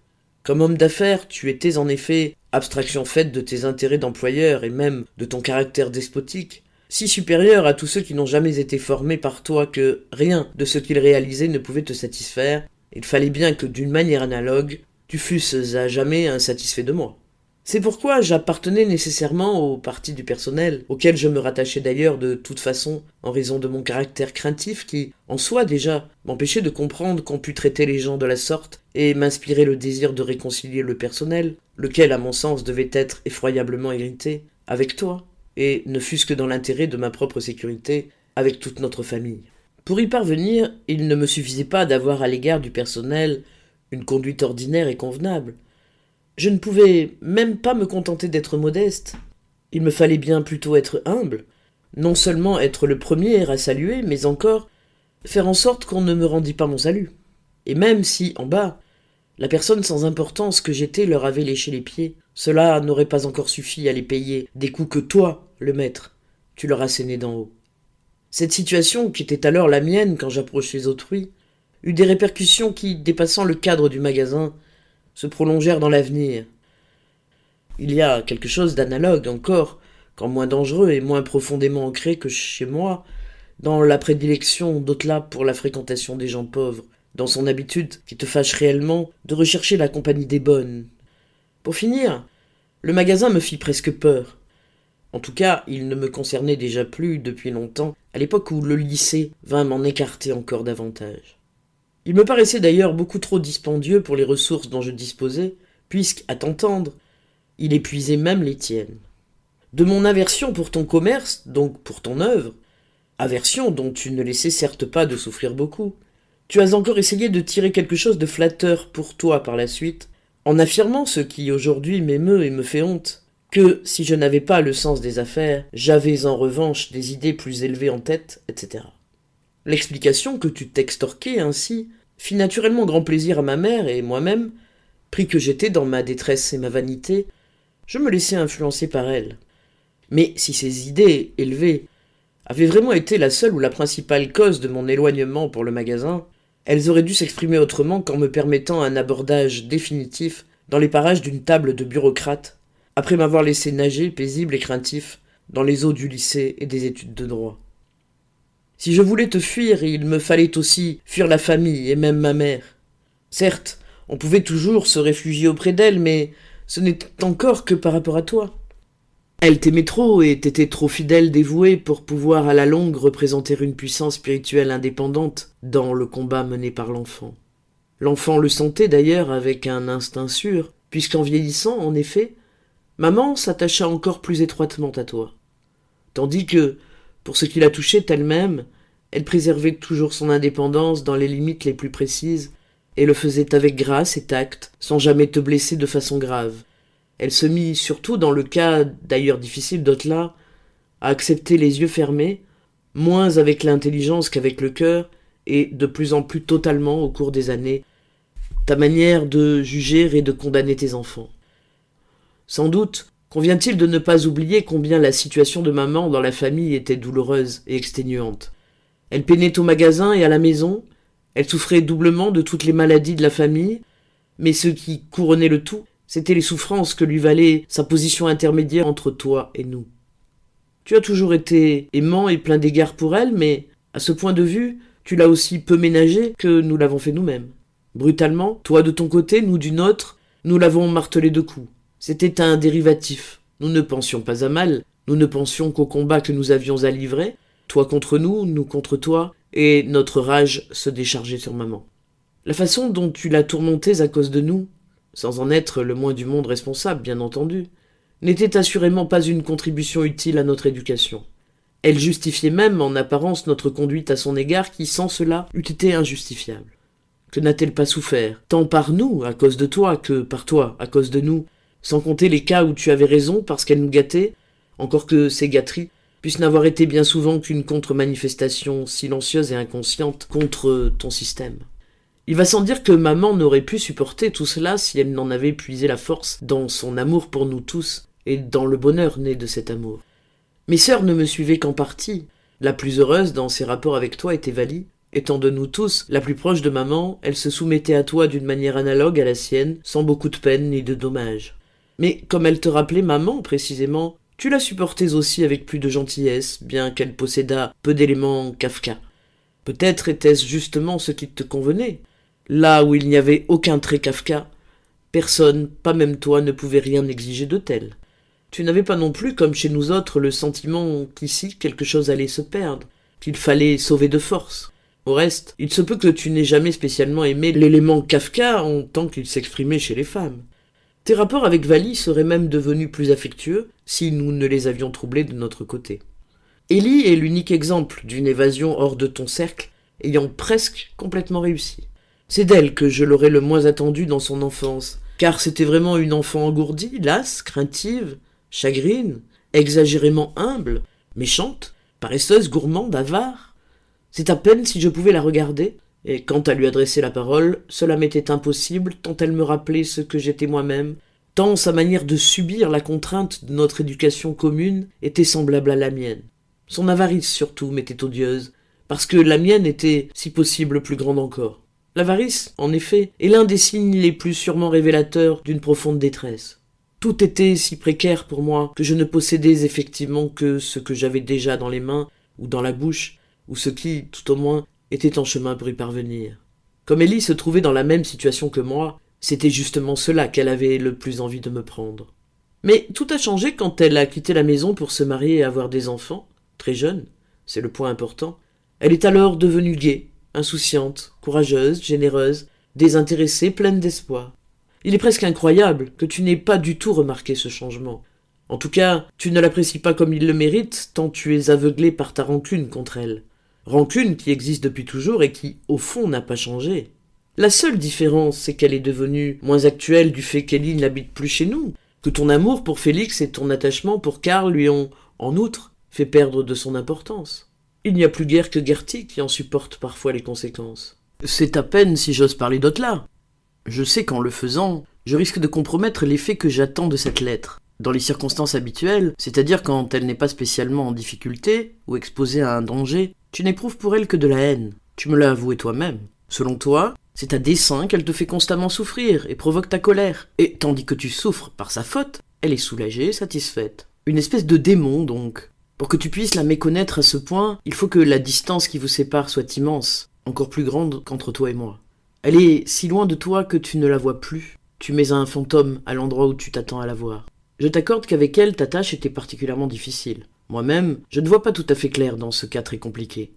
Comme homme d'affaires, tu étais en effet, abstraction faite de tes intérêts d'employeur et même de ton caractère despotique, si supérieur à tous ceux qui n'ont jamais été formés par toi que rien de ce qu'ils réalisaient ne pouvait te satisfaire, il fallait bien que d'une manière analogue, tu fusses à jamais insatisfait de moi. C'est pourquoi j'appartenais nécessairement au parti du personnel, auquel je me rattachais d'ailleurs de toute façon, en raison de mon caractère craintif qui, en soi déjà, m'empêchait de comprendre qu'on pût traiter les gens de la sorte et m'inspirait le désir de réconcilier le personnel, lequel, à mon sens, devait être effroyablement irrité, avec toi, et, ne fût-ce que dans l'intérêt de ma propre sécurité, avec toute notre famille. Pour y parvenir, il ne me suffisait pas d'avoir à l'égard du personnel une conduite ordinaire et convenable. Je ne pouvais même pas me contenter d'être modeste. Il me fallait bien plutôt être humble, non seulement être le premier à saluer, mais encore faire en sorte qu'on ne me rendît pas mon salut. Et même si, en bas, la personne sans importance que j'étais leur avait léché les pieds, cela n'aurait pas encore suffi à les payer des coups que toi, le maître, tu leur assénais d'en haut. Cette situation, qui était alors la mienne quand j'approchais autrui, eut des répercussions qui, dépassant le cadre du magasin, se prolongèrent dans l'avenir. Il y a quelque chose d'analogue encore, quand moins dangereux et moins profondément ancré que chez moi, dans la prédilection d'au-delà pour la fréquentation des gens pauvres, dans son habitude qui te fâche réellement de rechercher la compagnie des bonnes. Pour finir, le magasin me fit presque peur. En tout cas, il ne me concernait déjà plus depuis longtemps, à l'époque où le lycée vint m'en écarter encore davantage. Il me paraissait d'ailleurs beaucoup trop dispendieux pour les ressources dont je disposais, puisque, à t'entendre, il épuisait même les tiennes. De mon aversion pour ton commerce, donc pour ton œuvre, aversion dont tu ne laissais certes pas de souffrir beaucoup, tu as encore essayé de tirer quelque chose de flatteur pour toi par la suite, en affirmant ce qui aujourd'hui m'émeut et me fait honte, que si je n'avais pas le sens des affaires, j'avais en revanche des idées plus élevées en tête, etc. L'explication que tu t'extorquais ainsi fit naturellement grand plaisir à ma mère et moi-même, pris que j'étais dans ma détresse et ma vanité, je me laissais influencer par elle. Mais si ces idées élevées avaient vraiment été la seule ou la principale cause de mon éloignement pour le magasin, elles auraient dû s'exprimer autrement qu'en me permettant un abordage définitif dans les parages d'une table de bureaucrate, après m'avoir laissé nager, paisible et craintif, dans les eaux du lycée et des études de droit. Si je voulais te fuir, il me fallait aussi fuir la famille et même ma mère. Certes, on pouvait toujours se réfugier auprès d'elle, mais ce n'était encore que par rapport à toi. Elle t'aimait trop et t'était trop fidèle, dévouée pour pouvoir à la longue représenter une puissance spirituelle indépendante dans le combat mené par l'enfant. L'enfant le sentait d'ailleurs avec un instinct sûr, puisqu'en vieillissant, en effet, maman s'attacha encore plus étroitement à toi. Tandis que, pour ce qui la touchait elle-même, elle préservait toujours son indépendance dans les limites les plus précises et le faisait avec grâce et tact, sans jamais te blesser de façon grave. Elle se mit, surtout dans le cas d'ailleurs difficile d'Otla, à accepter les yeux fermés, moins avec l'intelligence qu'avec le cœur, et de plus en plus totalement au cours des années, ta manière de juger et de condamner tes enfants. Sans doute convient-il de ne pas oublier combien la situation de maman dans la famille était douloureuse et exténuante. Elle peinait au magasin et à la maison, elle souffrait doublement de toutes les maladies de la famille, mais ce qui couronnait le tout, c'étaient les souffrances que lui valait sa position intermédiaire entre toi et nous. Tu as toujours été aimant et plein d'égards pour elle, mais, à ce point de vue, tu l'as aussi peu ménagé que nous l'avons fait nous-mêmes. Brutalement, toi de ton côté, nous du nôtre, nous l'avons martelé de coups. C'était un dérivatif. Nous ne pensions pas à mal, nous ne pensions qu'au combat que nous avions à livrer, toi contre nous contre toi, et notre rage se déchargeait sur maman. La façon dont tu l'as tourmentée à cause de nous, sans en être le moins du monde responsable, bien entendu, n'était assurément pas une contribution utile à notre éducation. Elle justifiait même en apparence notre conduite à son égard qui, sans cela, eût été injustifiable. Que n'a-t-elle pas souffert, tant par nous, à cause de toi, que par toi, à cause de nous, sans compter les cas où tu avais raison parce qu'elle nous gâtait, encore que ces gâteries puissent n'avoir été bien souvent qu'une contre-manifestation silencieuse et inconsciente contre ton système. Il va sans dire que maman n'aurait pu supporter tout cela si elle n'en avait puisé la force dans son amour pour nous tous et dans le bonheur né de cet amour. Mes sœurs ne me suivaient qu'en partie. La plus heureuse dans ses rapports avec toi était Vali. Étant de nous tous la plus proche de maman, elle se soumettait à toi d'une manière analogue à la sienne, sans beaucoup de peine ni de dommages. Mais comme elle te rappelait maman précisément, tu la supportais aussi avec plus de gentillesse, bien qu'elle possédât peu d'éléments Kafka. Peut-être était-ce justement ce qui te convenait. Là où il n'y avait aucun trait Kafka, personne, pas même toi, ne pouvait rien exiger de tel. Tu n'avais pas non plus, comme chez nous autres, le sentiment qu'ici quelque chose allait se perdre, qu'il fallait sauver de force. Au reste, il se peut que tu n'aies jamais spécialement aimé l'élément Kafka en tant qu'il s'exprimait chez les femmes. Tes rapports avec Vali seraient même devenus plus affectueux si nous ne les avions troublés de notre côté. Ellie est l'unique exemple d'une évasion hors de ton cercle ayant presque complètement réussi. C'est d'elle que je l'aurais le moins attendue dans son enfance, car c'était vraiment une enfant engourdie, lasse, craintive, chagrine, exagérément humble, méchante, paresseuse, gourmande, avare. C'est à peine si je pouvais la regarder, et quant à lui adresser la parole, cela m'était impossible tant elle me rappelait ce que j'étais moi-même, tant sa manière de subir la contrainte de notre éducation commune était semblable à la mienne. Son avarice surtout m'était odieuse, parce que la mienne était, si possible, plus grande encore. L'avarice, en effet, est l'un des signes les plus sûrement révélateurs d'une profonde détresse. Tout était si précaire pour moi que je ne possédais effectivement que ce que j'avais déjà dans les mains ou dans la bouche, ou ce qui, tout au moins, était en chemin pour y parvenir. Comme Ellie se trouvait dans la même situation que moi, c'était justement cela qu'elle avait le plus envie de me prendre. Mais tout a changé quand elle a quitté la maison pour se marier et avoir des enfants, très jeune, c'est le point important. Elle est alors devenue gaie, insouciante, courageuse, généreuse, désintéressée, pleine d'espoir. Il est presque incroyable que tu n'aies pas du tout remarqué ce changement. En tout cas, tu ne l'apprécies pas comme il le mérite, tant tu es aveuglé par ta rancune contre elle. Rancune qui existe depuis toujours et qui, au fond, n'a pas changé. La seule différence, c'est qu'elle est devenue moins actuelle du fait qu'Ellie n'habite plus chez nous, que ton amour pour Félix et ton attachement pour Karl lui ont, en outre, fait perdre de son importance. Il n'y a plus guère que Gertie qui en supporte parfois les conséquences. C'est à peine si j'ose parler d'Otla. Je sais qu'en le faisant, je risque de compromettre l'effet que j'attends de cette lettre. Dans les circonstances habituelles, c'est-à-dire quand elle n'est pas spécialement en difficulté ou exposée à un danger, tu n'éprouves pour elle que de la haine. Tu me l'as avoué toi-même. Selon toi, c'est à dessein qu'elle te fait constamment souffrir et provoque ta colère. Et tandis que tu souffres par sa faute, elle est soulagée et satisfaite. Une espèce de démon, donc. Pour que tu puisses la méconnaître à ce point, il faut que la distance qui vous sépare soit immense, encore plus grande qu'entre toi et moi. Elle est si loin de toi que tu ne la vois plus. Tu mets un fantôme à l'endroit où tu t'attends à la voir. Je t'accorde qu'avec elle, ta tâche était particulièrement difficile. Moi-même, je ne vois pas tout à fait clair dans ce cas très compliqué.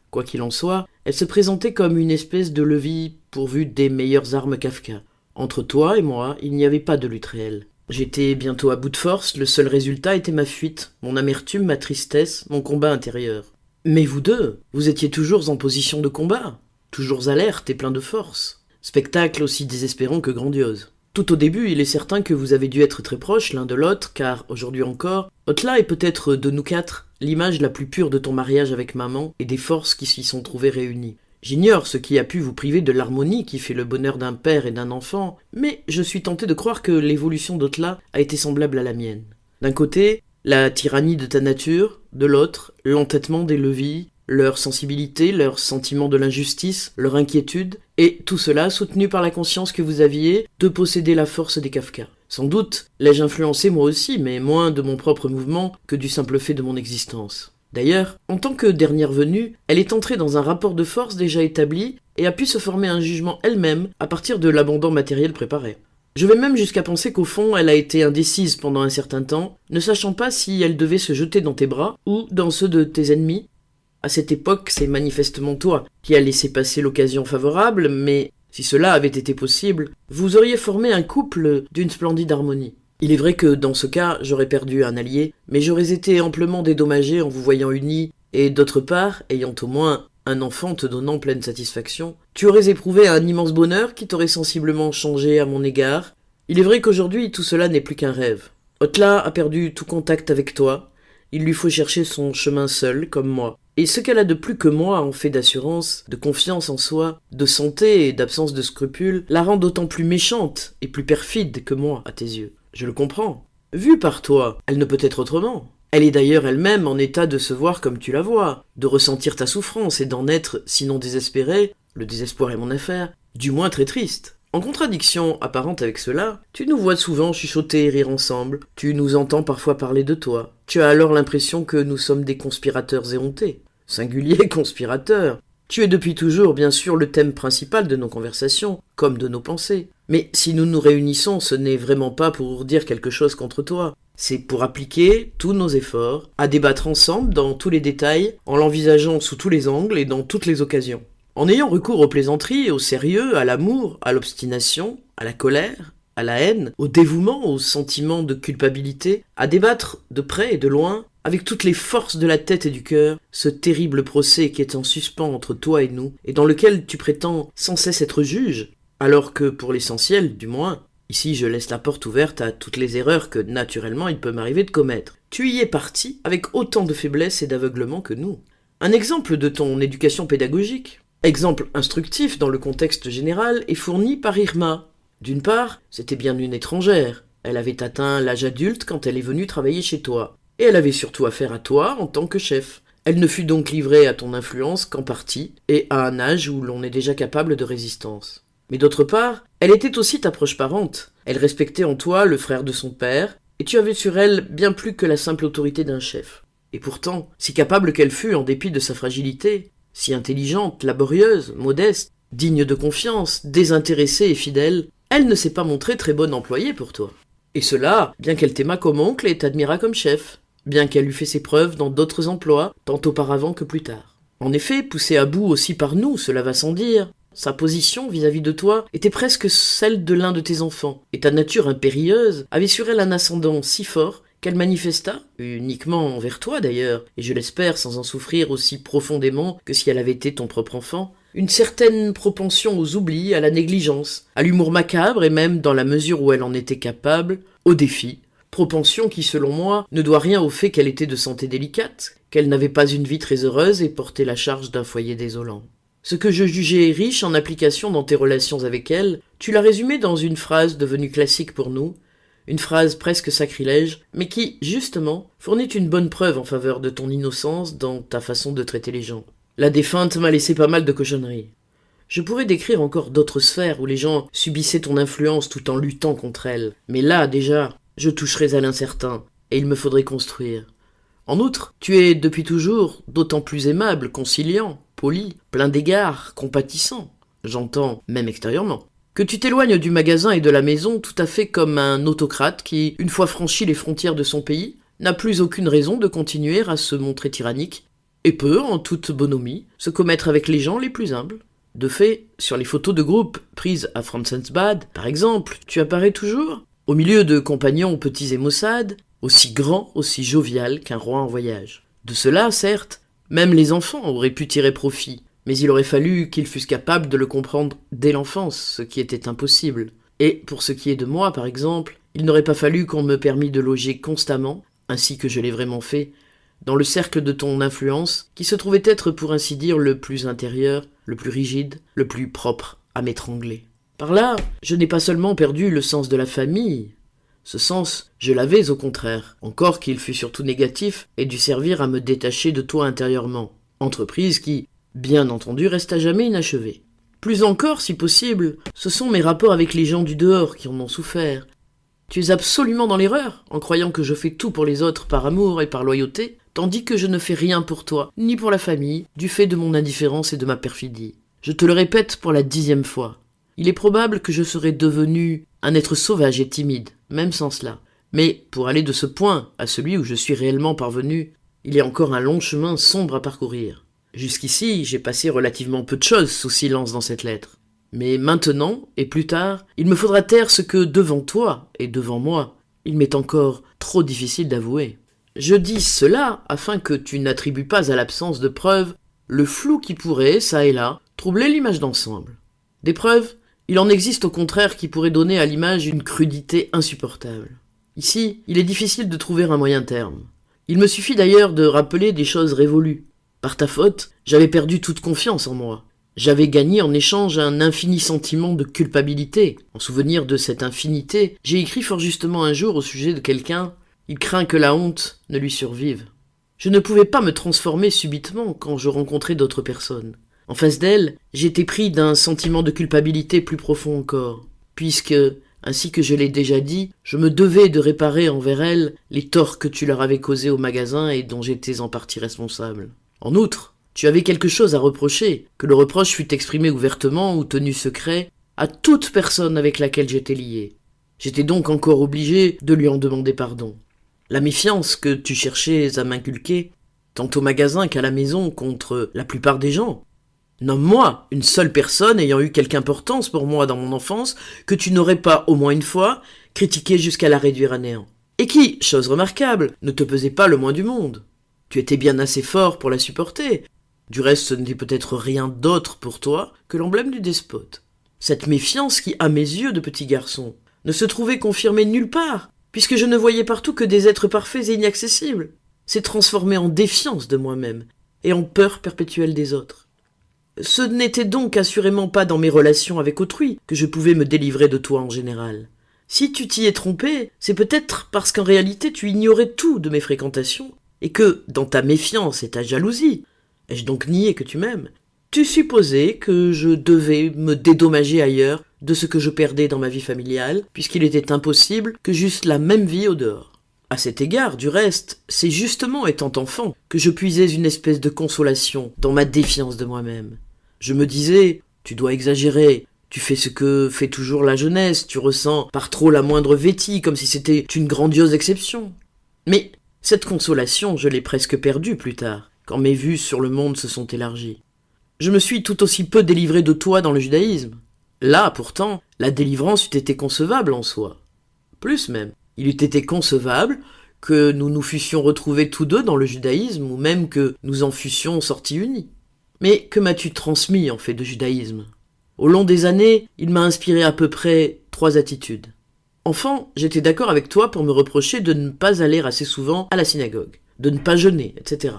Quoi qu'il en soit, elle se présentait comme une espèce de levier pourvue des meilleures armes Kafka. Entre toi et moi, il n'y avait pas de lutte réelle. J'étais bientôt à bout de force, le seul résultat était ma fuite, mon amertume, ma tristesse, mon combat intérieur. Mais vous deux, vous étiez toujours en position de combat, toujours alerte et plein de force. Spectacle aussi désespérant que grandiose. Tout au début, il est certain que vous avez dû être très proches l'un de l'autre, car, aujourd'hui encore, Otla est peut-être, de nous quatre, l'image la plus pure de ton mariage avec maman et des forces qui s'y sont trouvées réunies. J'ignore ce qui a pu vous priver de l'harmonie qui fait le bonheur d'un père et d'un enfant, mais je suis tenté de croire que l'évolution d'Otla a été semblable à la mienne. D'un côté, la tyrannie de ta nature, de l'autre, l'entêtement des leviers, leur sensibilité, leur sentiment de l'injustice, leur inquiétude, et tout cela soutenu par la conscience que vous aviez de posséder la force des Kafka. Sans doute l'ai-je influencé moi aussi, mais moins de mon propre mouvement que du simple fait de mon existence. D'ailleurs, en tant que dernière venue, elle est entrée dans un rapport de force déjà établi et a pu se former un jugement elle-même à partir de l'abandon matériel préparé. Je vais même jusqu'à penser qu'au fond, elle a été indécise pendant un certain temps, ne sachant pas si elle devait se jeter dans tes bras ou dans ceux de tes ennemis. À cette époque, c'est manifestement toi qui as laissé passer l'occasion favorable, mais si cela avait été possible, vous auriez formé un couple d'une splendide harmonie. Il est vrai que dans ce cas, j'aurais perdu un allié, mais j'aurais été amplement dédommagé en vous voyant unis, et d'autre part, ayant au moins un enfant te donnant pleine satisfaction, tu aurais éprouvé un immense bonheur qui t'aurait sensiblement changé à mon égard. Il est vrai qu'aujourd'hui, tout cela n'est plus qu'un rêve. Otla a perdu tout contact avec toi, il lui faut chercher son chemin seul, comme moi. Et ce qu'elle a de plus que moi en fait d'assurance, de confiance en soi, de santé et d'absence de scrupules, la rend d'autant plus méchante et plus perfide que moi, à tes yeux. Je le comprends. Vue par toi, elle ne peut être autrement. Elle est d'ailleurs elle-même en état de se voir comme tu la vois, de ressentir ta souffrance et d'en être, sinon désespérée, le désespoir est mon affaire, du moins très triste. En contradiction apparente avec cela, tu nous vois souvent chuchoter et rire ensemble, tu nous entends parfois parler de toi. Tu as alors l'impression que nous sommes des conspirateurs éhontés. Singulier conspirateur. Tu es depuis toujours, bien sûr, le thème principal de nos conversations, comme de nos pensées. Mais si nous nous réunissons, ce n'est vraiment pas pour dire quelque chose contre toi. C'est pour appliquer tous nos efforts, à débattre ensemble dans tous les détails, en l'envisageant sous tous les angles et dans toutes les occasions. En ayant recours aux plaisanteries, au sérieux, à l'amour, à l'obstination, à la colère, à la haine, au dévouement, au sentiment de culpabilité, à débattre de près et de loin, avec toutes les forces de la tête et du cœur, ce terrible procès qui est en suspens entre toi et nous, et dans lequel tu prétends sans cesse être juge, alors que, pour l'essentiel, du moins, ici je laisse la porte ouverte à toutes les erreurs que, naturellement, il peut m'arriver de commettre. Tu y es parti avec autant de faiblesse et d'aveuglement que nous. Un exemple de ton éducation pédagogique, exemple instructif dans le contexte général, est fourni par Irma. D'une part, c'était bien une étrangère. Elle avait atteint l'âge adulte quand elle est venue travailler chez toi. Et elle avait surtout affaire à toi en tant que chef. Elle ne fut donc livrée à ton influence qu'en partie, et à un âge où l'on est déjà capable de résistance. Mais d'autre part, elle était aussi ta proche parente. Elle respectait en toi le frère de son père, et tu avais sur elle bien plus que la simple autorité d'un chef. Et pourtant, si capable qu'elle fût en dépit de sa fragilité, si intelligente, laborieuse, modeste, digne de confiance, désintéressée et fidèle, elle ne s'est pas montrée très bonne employée pour toi. Et cela, bien qu'elle t'aimât comme oncle et t'admirât comme chef, bien qu'elle eût fait ses preuves dans d'autres emplois, tant auparavant que plus tard. En effet, poussée à bout aussi par nous, cela va sans dire, sa position vis-à-vis de toi était presque celle de l'un de tes enfants, et ta nature impérieuse avait sur elle un ascendant si fort qu'elle manifesta, uniquement envers toi d'ailleurs, et je l'espère sans en souffrir aussi profondément que si elle avait été ton propre enfant, une certaine propension aux oublis, à la négligence, à l'humour macabre et même, dans la mesure où elle en était capable, au défi, propension qui, selon moi, ne doit rien au fait qu'elle était de santé délicate, qu'elle n'avait pas une vie très heureuse et portait la charge d'un foyer désolant. Ce que je jugeais riche en application dans tes relations avec elle, tu l'as résumé dans une phrase devenue classique pour nous, une phrase presque sacrilège, mais qui, justement, fournit une bonne preuve en faveur de ton innocence dans ta façon de traiter les gens. La défunte m'a laissé pas mal de cochonneries. Je pourrais décrire encore d'autres sphères où les gens subissaient ton influence tout en luttant contre elle, mais là, déjà, je toucherais à l'incertain, et il me faudrait construire. En outre, tu es depuis toujours d'autant plus aimable, conciliant, poli, plein d'égards, compatissant, j'entends même extérieurement, que tu t'éloignes du magasin et de la maison tout à fait comme un autocrate qui, une fois franchi les frontières de son pays, n'a plus aucune raison de continuer à se montrer tyrannique, et peut, en toute bonhomie, se commettre avec les gens les plus humbles. De fait, sur les photos de groupe prises à Franzensbad, par exemple, tu apparais toujours, au milieu de compagnons petits et maussades, aussi grand, aussi jovial qu'un roi en voyage. De cela, certes, même les enfants auraient pu tirer profit, mais il aurait fallu qu'ils fussent capables de le comprendre dès l'enfance, ce qui était impossible. Et pour ce qui est de moi, par exemple, il n'aurait pas fallu qu'on me permît de loger constamment, ainsi que je l'ai vraiment fait, dans le cercle de ton influence, qui se trouvait être pour ainsi dire le plus intérieur, le plus rigide, le plus propre à m'étrangler. Par là, je n'ai pas seulement perdu le sens de la famille. Ce sens, je l'avais au contraire, encore qu'il fût surtout négatif et dû servir à me détacher de toi intérieurement. Entreprise qui, bien entendu, reste à jamais inachevée. Plus encore, si possible, ce sont mes rapports avec les gens du dehors qui en ont souffert. Tu es absolument dans l'erreur, en croyant que je fais tout pour les autres par amour et par loyauté, tandis que je ne fais rien pour toi, ni pour la famille, du fait de mon indifférence et de ma perfidie. Je te le répète pour la 10e fois. Il est probable que je serais devenu un être sauvage et timide, même sans cela. Mais pour aller de ce point à celui où je suis réellement parvenu, il y a encore un long chemin sombre à parcourir. Jusqu'ici, j'ai passé relativement peu de choses sous silence dans cette lettre. Mais maintenant, et plus tard, il me faudra taire ce que, devant toi et devant moi, il m'est encore trop difficile d'avouer. Je dis cela afin que tu n'attribues pas à l'absence de preuves le flou qui pourrait, çà et là, troubler l'image d'ensemble. Des preuves, il en existe au contraire qui pourraient donner à l'image une crudité insupportable. Ici, il est difficile de trouver un moyen terme. Il me suffit d'ailleurs de rappeler des choses révolues. Par ta faute, j'avais perdu toute confiance en moi. J'avais gagné en échange un infini sentiment de culpabilité. En souvenir de cette infinité, j'ai écrit fort justement un jour au sujet de quelqu'un « Il craint que la honte ne lui survive ». Je ne pouvais pas me transformer subitement quand je rencontrais d'autres personnes. En face d'elles, j'étais pris d'un sentiment de culpabilité plus profond encore, puisque, ainsi que je l'ai déjà dit, je me devais de réparer envers elles les torts que tu leur avais causés au magasin et dont j'étais en partie responsable. En outre, tu avais quelque chose à reprocher, que le reproche fût exprimé ouvertement ou tenu secret, à toute personne avec laquelle j'étais lié. J'étais donc encore obligé de lui en demander pardon. La méfiance que tu cherchais à m'inculquer, tant au magasin qu'à la maison contre la plupart des gens, nomme-moi une seule personne ayant eu quelque importance pour moi dans mon enfance que tu n'aurais pas, au moins une fois, critiqué jusqu'à la réduire à néant. Et qui, chose remarquable, ne te pesait pas le moins du monde. Tu étais bien assez fort pour la supporter. Du reste, ce n'était peut-être rien d'autre pour toi que l'emblème du despote. Cette méfiance qui, à mes yeux de petit garçon, ne se trouvait confirmée nulle part, puisque je ne voyais partout que des êtres parfaits et inaccessibles, s'est transformée en défiance de moi-même et en peur perpétuelle des autres. Ce n'était donc assurément pas dans mes relations avec autrui que je pouvais me délivrer de toi en général. Si tu t'y es trompé, c'est peut-être parce qu'en réalité tu ignorais tout de mes fréquentations, et que, dans ta méfiance et ta jalousie, ai-je donc nié que tu m'aimes, tu supposais que je devais me dédommager ailleurs de ce que je perdais dans ma vie familiale, puisqu'il était impossible que j'eusse la même vie au dehors. À cet égard, du reste, c'est justement étant enfant que je puisais une espèce de consolation dans ma défiance de moi-même. Je me disais, tu dois exagérer, tu fais ce que fait toujours la jeunesse, tu ressens par trop la moindre vétie, comme si c'était une grandiose exception. Mais cette consolation, je l'ai presque perdue plus tard, quand mes vues sur le monde se sont élargies. Je me suis tout aussi peu délivré de toi dans le judaïsme. Là, pourtant, la délivrance eût été concevable en soi. Plus même, il eût été concevable que nous nous fussions retrouvés tous deux dans le judaïsme, ou même que nous en fussions sortis unis. Mais que m'as-tu transmis en fait de judaïsme ? Au long des années, il m'a inspiré à peu près 3 attitudes. Enfant, j'étais d'accord avec toi pour me reprocher de ne pas aller assez souvent à la synagogue, de ne pas jeûner, etc.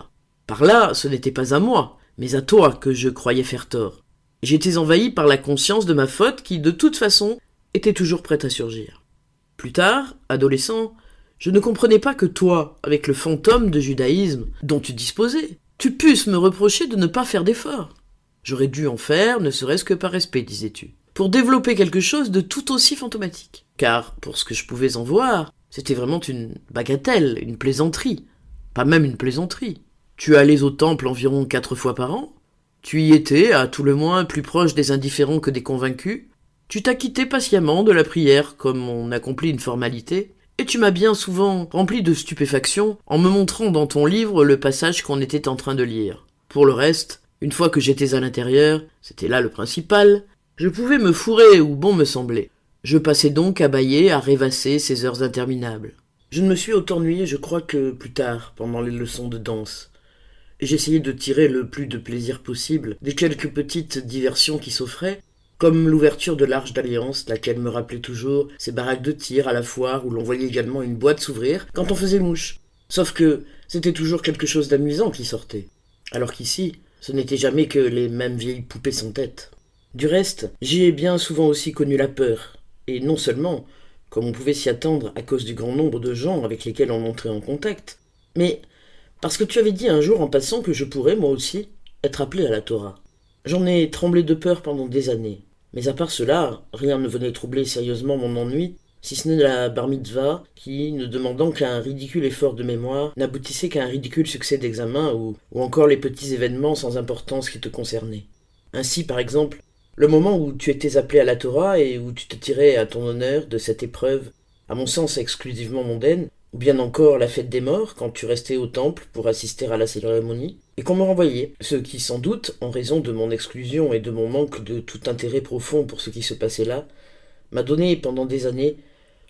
Par là, ce n'était pas à moi, mais à toi que je croyais faire tort. J'étais envahi par la conscience de ma faute qui, de toute façon, était toujours prête à surgir. Plus tard, adolescent, je ne comprenais pas que toi, avec le fantôme de judaïsme dont tu disposais, tu pusses me reprocher de ne pas faire d'efforts. J'aurais dû en faire, ne serait-ce que par respect, disais-tu, pour développer quelque chose de tout aussi fantomatique. Car, pour ce que je pouvais en voir, c'était vraiment une bagatelle, une plaisanterie. Pas même une plaisanterie. Tu allais au temple environ 4 fois par an. Tu y étais, à tout le moins, plus proche des indifférents que des convaincus. Tu t'acquittais patiemment de la prière comme on accomplit une formalité. Et tu m'as bien souvent rempli de stupéfaction en me montrant dans ton livre le passage qu'on était en train de lire. Pour le reste, Une fois que j'étais à l'intérieur, c'était là le principal, je pouvais me fourrer où bon me semblait. Je passais donc à bâiller, à rêvasser ces heures interminables. Je ne me suis autant ennuyé, je crois, que plus tard, pendant les leçons de danse. Et j'essayais de tirer le plus de plaisir possible des quelques petites diversions qui s'offraient, comme l'ouverture de l'Arche d'Alliance, laquelle me rappelait toujours ces baraques de tir à la foire où l'on voyait également une boîte s'ouvrir quand on faisait mouche. Sauf que c'était toujours quelque chose d'amusant qui sortait. Alors qu'ici, ce n'était jamais que les mêmes vieilles poupées sans tête. Du reste, j'y ai bien souvent aussi connu la peur. Et non seulement, comme on pouvait s'y attendre à cause du grand nombre de gens avec lesquels on entrait en contact, mais parce que tu avais dit un jour en passant que je pourrais, moi aussi, être appelé à la Torah. J'en ai tremblé de peur pendant des années. Mais à part cela, rien ne venait troubler sérieusement mon ennui, si ce n'est la bar mitzvah, qui, ne demandant qu'un ridicule effort de mémoire, n'aboutissait qu'à un ridicule succès d'examen ou encore les petits événements sans importance qui te concernaient. Ainsi, par exemple, le moment où tu étais appelé à la Torah et où tu te tirais à ton honneur de cette épreuve, à mon sens exclusivement mondaine, ou bien encore la fête des morts, quand tu restais au temple pour assister à la cérémonie, et qu'on me renvoyait, ce qui sans doute, en raison de mon exclusion et de mon manque de tout intérêt profond pour ce qui se passait là, m'a donné pendant des années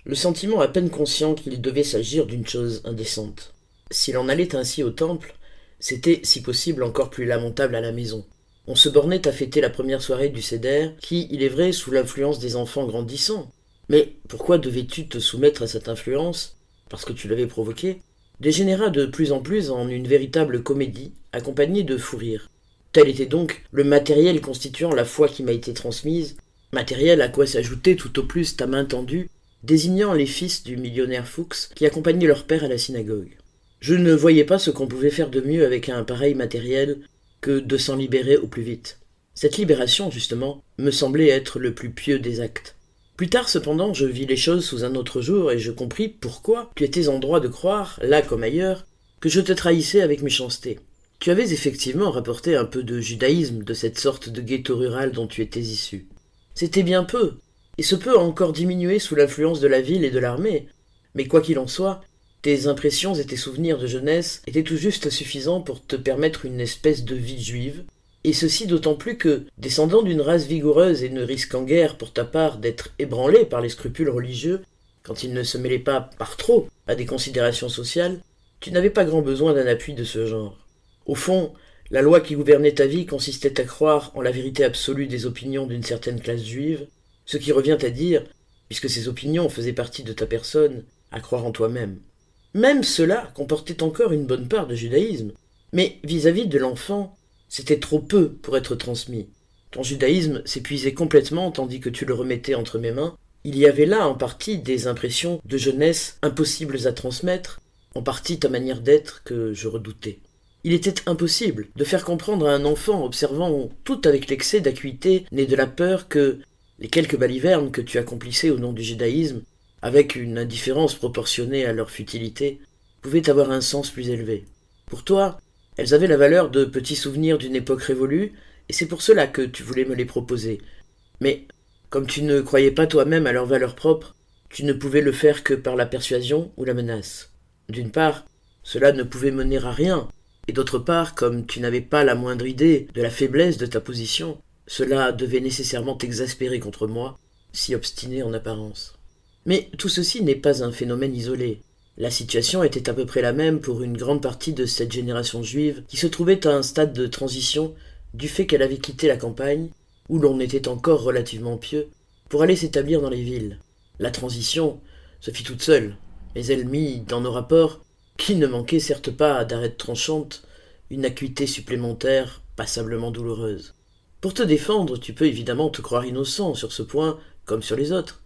le sentiment à peine conscient qu'il devait s'agir d'une chose indécente. S'il en allait ainsi au temple, c'était, si possible, encore plus lamentable à la maison. On se bornait à fêter la première soirée du Seder, qui, il est vrai, sous l'influence des enfants grandissants. Mais pourquoi devais-tu te soumettre à cette influence, parce que tu l'avais provoquée, dégénéra de plus en plus en une véritable comédie, accompagnée de fous rires. Tel était donc le matériel constituant la foi qui m'a été transmise, matériel à quoi s'ajoutait tout au plus ta main tendue, désignant les fils du millionnaire Fuchs qui accompagnaient leur père à la synagogue. Je ne voyais pas ce qu'on pouvait faire de mieux avec un pareil matériel que de s'en libérer au plus vite. Cette libération, justement, me semblait être le plus pieux des actes. Plus tard, cependant, je vis les choses sous un autre jour et je compris pourquoi tu étais en droit de croire, là comme ailleurs, que je te trahissais avec méchanceté. Tu avais effectivement rapporté un peu de judaïsme de cette sorte de ghetto rural dont tu étais issu. C'était bien peu, et ce peu a encore diminué sous l'influence de la ville et de l'armée, mais quoi qu'il en soit, tes impressions et tes souvenirs de jeunesse étaient tout juste suffisants pour te permettre une espèce de vie juive, et ceci d'autant plus que, descendant d'une race vigoureuse et ne risquant guère pour ta part d'être ébranlé par les scrupules religieux, quand ils ne se mêlaient pas par trop à des considérations sociales, tu n'avais pas grand besoin d'un appui de ce genre. Au fond, la loi qui gouvernait ta vie consistait à croire en la vérité absolue des opinions d'une certaine classe juive, ce qui revient à dire, puisque ces opinions faisaient partie de ta personne, à croire en toi-même. Même cela comportait encore une bonne part de judaïsme, mais vis-à-vis de l'enfant, c'était trop peu pour être transmis. Ton judaïsme s'épuisait complètement tandis que tu le remettais entre mes mains. Il y avait là en partie des impressions de jeunesse impossibles à transmettre, en partie ta manière d'être que je redoutais. Il était impossible de faire comprendre à un enfant observant tout avec l'excès d'acuité né de la peur que les quelques balivernes que tu accomplissais au nom du judaïsme, avec une indifférence proportionnée à leur futilité, pouvaient avoir un sens plus élevé. Pour toi, elles avaient la valeur de petits souvenirs d'une époque révolue, et c'est pour cela que tu voulais me les proposer. Mais, comme tu ne croyais pas toi-même à leur valeur propre, tu ne pouvais le faire que par la persuasion ou la menace. D'une part, cela ne pouvait mener à rien, et d'autre part, comme tu n'avais pas la moindre idée de la faiblesse de ta position, cela devait nécessairement t'exaspérer contre moi, si obstiné en apparence. Mais tout ceci n'est pas un phénomène isolé. La situation était à peu près la même pour une grande partie de cette génération juive qui se trouvait à un stade de transition du fait qu'elle avait quitté la campagne, où l'on était encore relativement pieux, pour aller s'établir dans les villes. La transition se fit toute seule, mais elle mit dans nos rapports, qui ne manquaient certes pas d'arêtes tranchantes, une acuité supplémentaire passablement douloureuse. Pour te défendre, tu peux évidemment te croire innocent sur ce point, comme sur les autres,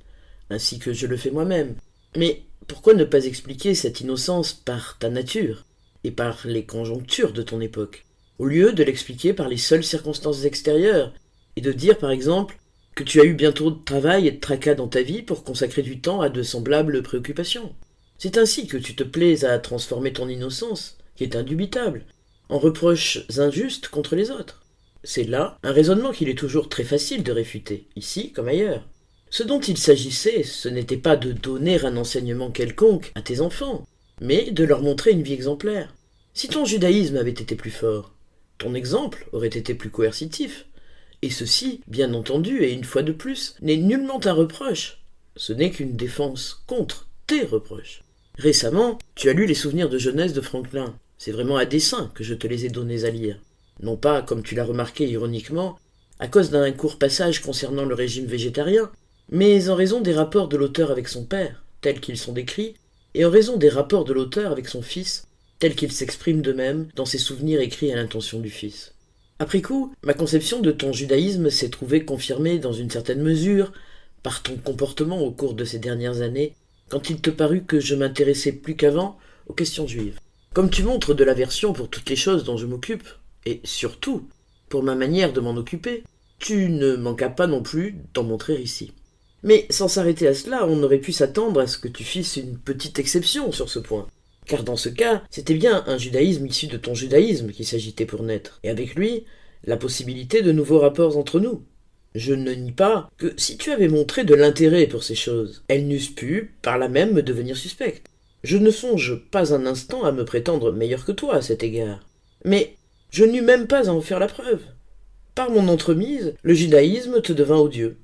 ainsi que je le fais moi-même. Mais pourquoi ne pas expliquer cette innocence par ta nature et par les conjonctures de ton époque, au lieu de l'expliquer par les seules circonstances extérieures, et de dire par exemple que tu as eu bientôt de travail et de tracas dans ta vie pour consacrer du temps à de semblables préoccupations. C'est ainsi que tu te plais à transformer ton innocence, qui est indubitable, en reproches injustes contre les autres. C'est là un raisonnement qu'il est toujours très facile de réfuter, ici comme ailleurs. Ce dont il s'agissait, ce n'était pas de donner un enseignement quelconque à tes enfants, mais de leur montrer une vie exemplaire. Si ton judaïsme avait été plus fort, Ton exemple aurait été plus coercitif. Et ceci, bien entendu, et une fois de plus, n'est nullement un reproche. Ce n'est qu'une défense contre tes reproches. Récemment, tu as lu les souvenirs de jeunesse de Franklin. C'est vraiment à dessein que je te les ai donnés à lire. Non pas, comme tu l'as remarqué ironiquement, à cause d'un court passage concernant le régime végétarien, mais en raison des rapports de l'auteur avec son père, tels qu'ils sont décrits, et en raison des rapports de l'auteur avec son fils, tels qu'ils s'expriment d'eux-mêmes dans ses souvenirs écrits à l'intention du fils. Après coup, ma conception de ton judaïsme s'est trouvée confirmée dans une certaine mesure par ton comportement au cours de ces dernières années, quand il te parut que je m'intéressais plus qu'avant aux questions juives. Comme tu montres de l'aversion pour toutes les choses dont je m'occupe, et surtout pour ma manière de m'en occuper, tu ne manquas pas non plus d'en montrer ici. Mais sans s'arrêter à cela, on aurait pu s'attendre à ce que tu fisses une petite exception sur ce point. Car dans ce cas, c'était bien un judaïsme issu de ton judaïsme qui s'agitait pour naître, et avec lui, la possibilité de nouveaux rapports entre nous. Je ne nie pas que si tu avais montré de l'intérêt pour ces choses, elles n'eussent pu, par là même, me devenir suspectes. Je ne songe pas un instant à me prétendre meilleur que toi à cet égard. Mais je n'eus même pas à en faire la preuve. Par mon entremise, le judaïsme te devint odieux.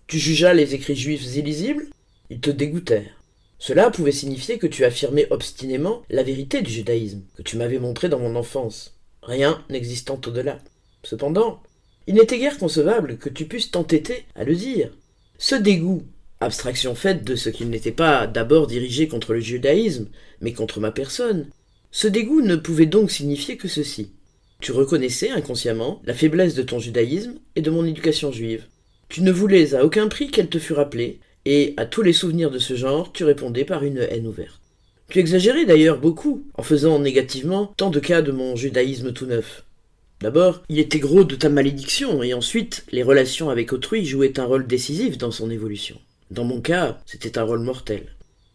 Tu jugeas les écrits juifs illisibles, ils te dégoûtèrent. Cela pouvait signifier que tu affirmais obstinément la vérité du judaïsme, que tu m'avais montré dans mon enfance, rien n'existant au-delà. Cependant, il n'était guère concevable que tu pusses t'entêter à le dire. Ce dégoût, abstraction faite de ce qu'il n'était pas d'abord dirigé contre le judaïsme, mais contre ma personne, ce dégoût ne pouvait donc signifier que ceci. Tu reconnaissais inconsciemment la faiblesse de ton judaïsme et de mon éducation juive. Tu ne voulais à aucun prix qu'elle te fût rappelée, et à tous les souvenirs de ce genre, tu répondais par une haine ouverte. Tu exagérais d'ailleurs beaucoup, en faisant négativement tant de cas de mon judaïsme tout neuf. D'abord, il était gros de ta malédiction, et ensuite, les relations avec autrui jouaient un rôle décisif dans son évolution. Dans mon cas, c'était un rôle mortel.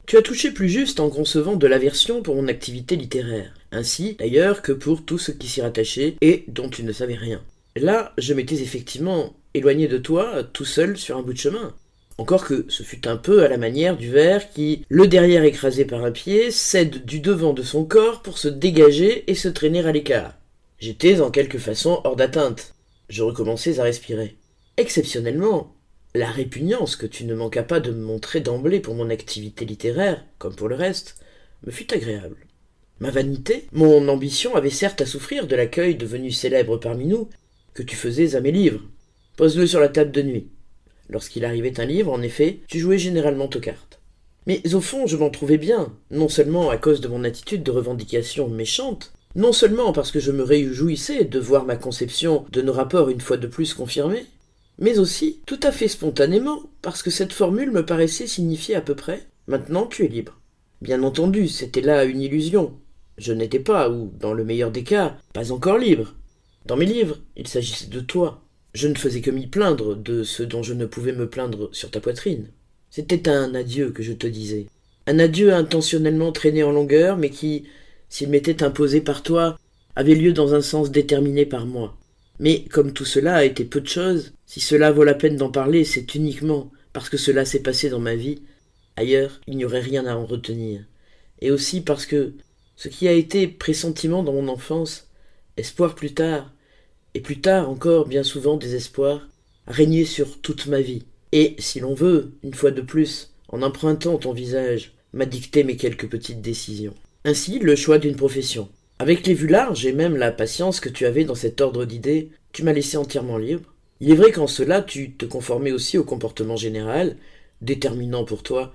Tu as touché plus juste en concevant de l'aversion pour mon activité littéraire, ainsi d'ailleurs que pour tout ce qui s'y rattachait et dont tu ne savais rien. Là, je m'étais effectivement éloigné de toi, tout seul sur un bout de chemin. Encore que ce fut un peu à la manière du ver qui, le derrière écrasé par un pied, cède du devant de son corps pour se dégager et se traîner à l'écart. J'étais en quelque façon hors d'atteinte. Je recommençais à respirer. Exceptionnellement, la répugnance que tu ne manquas pas de me montrer d'emblée pour mon activité littéraire, comme pour le reste, me fut agréable. Ma vanité, mon ambition avaient certes à souffrir de l'accueil devenu célèbre parmi nous que tu faisais à mes livres. Pose-le sur la table de nuit. Lorsqu'il arrivait un livre, en effet, tu jouais généralement aux cartes. Mais au fond, je m'en trouvais bien, non seulement à cause de mon attitude de revendication méchante, non seulement parce que je me réjouissais de voir ma conception de nos rapports une fois de plus confirmée, mais aussi, tout à fait spontanément, parce que cette formule me paraissait signifier à peu près « maintenant tu es libre ». Bien entendu, c'était là une illusion. Je n'étais pas, ou dans le meilleur des cas, pas encore libre. Dans mes livres, il s'agissait de toi. Je ne faisais que m'y plaindre de ce dont je ne pouvais me plaindre sur ta poitrine. C'était un adieu que je te disais. Un adieu intentionnellement traîné en longueur, mais qui, s'il m'était imposé par toi, avait lieu dans un sens déterminé par moi. Mais comme tout cela a été peu de choses, si cela vaut la peine d'en parler, c'est uniquement parce que cela s'est passé dans ma vie. Ailleurs, il n'y aurait rien à en retenir. Et aussi parce que ce qui a été pressentiment dans mon enfance, espoir plus tard, et plus tard encore bien souvent désespoir, a régné sur toute ma vie. Et, si l'on veut, une fois de plus, en empruntant ton visage, m'a dicté mes quelques petites décisions. Ainsi, le choix d'une profession. Avec les vues larges et même la patience que tu avais dans cet ordre d'idées, tu m'as laissé entièrement libre. Il est vrai qu'en cela, tu te conformais aussi au comportement général, déterminant pour toi,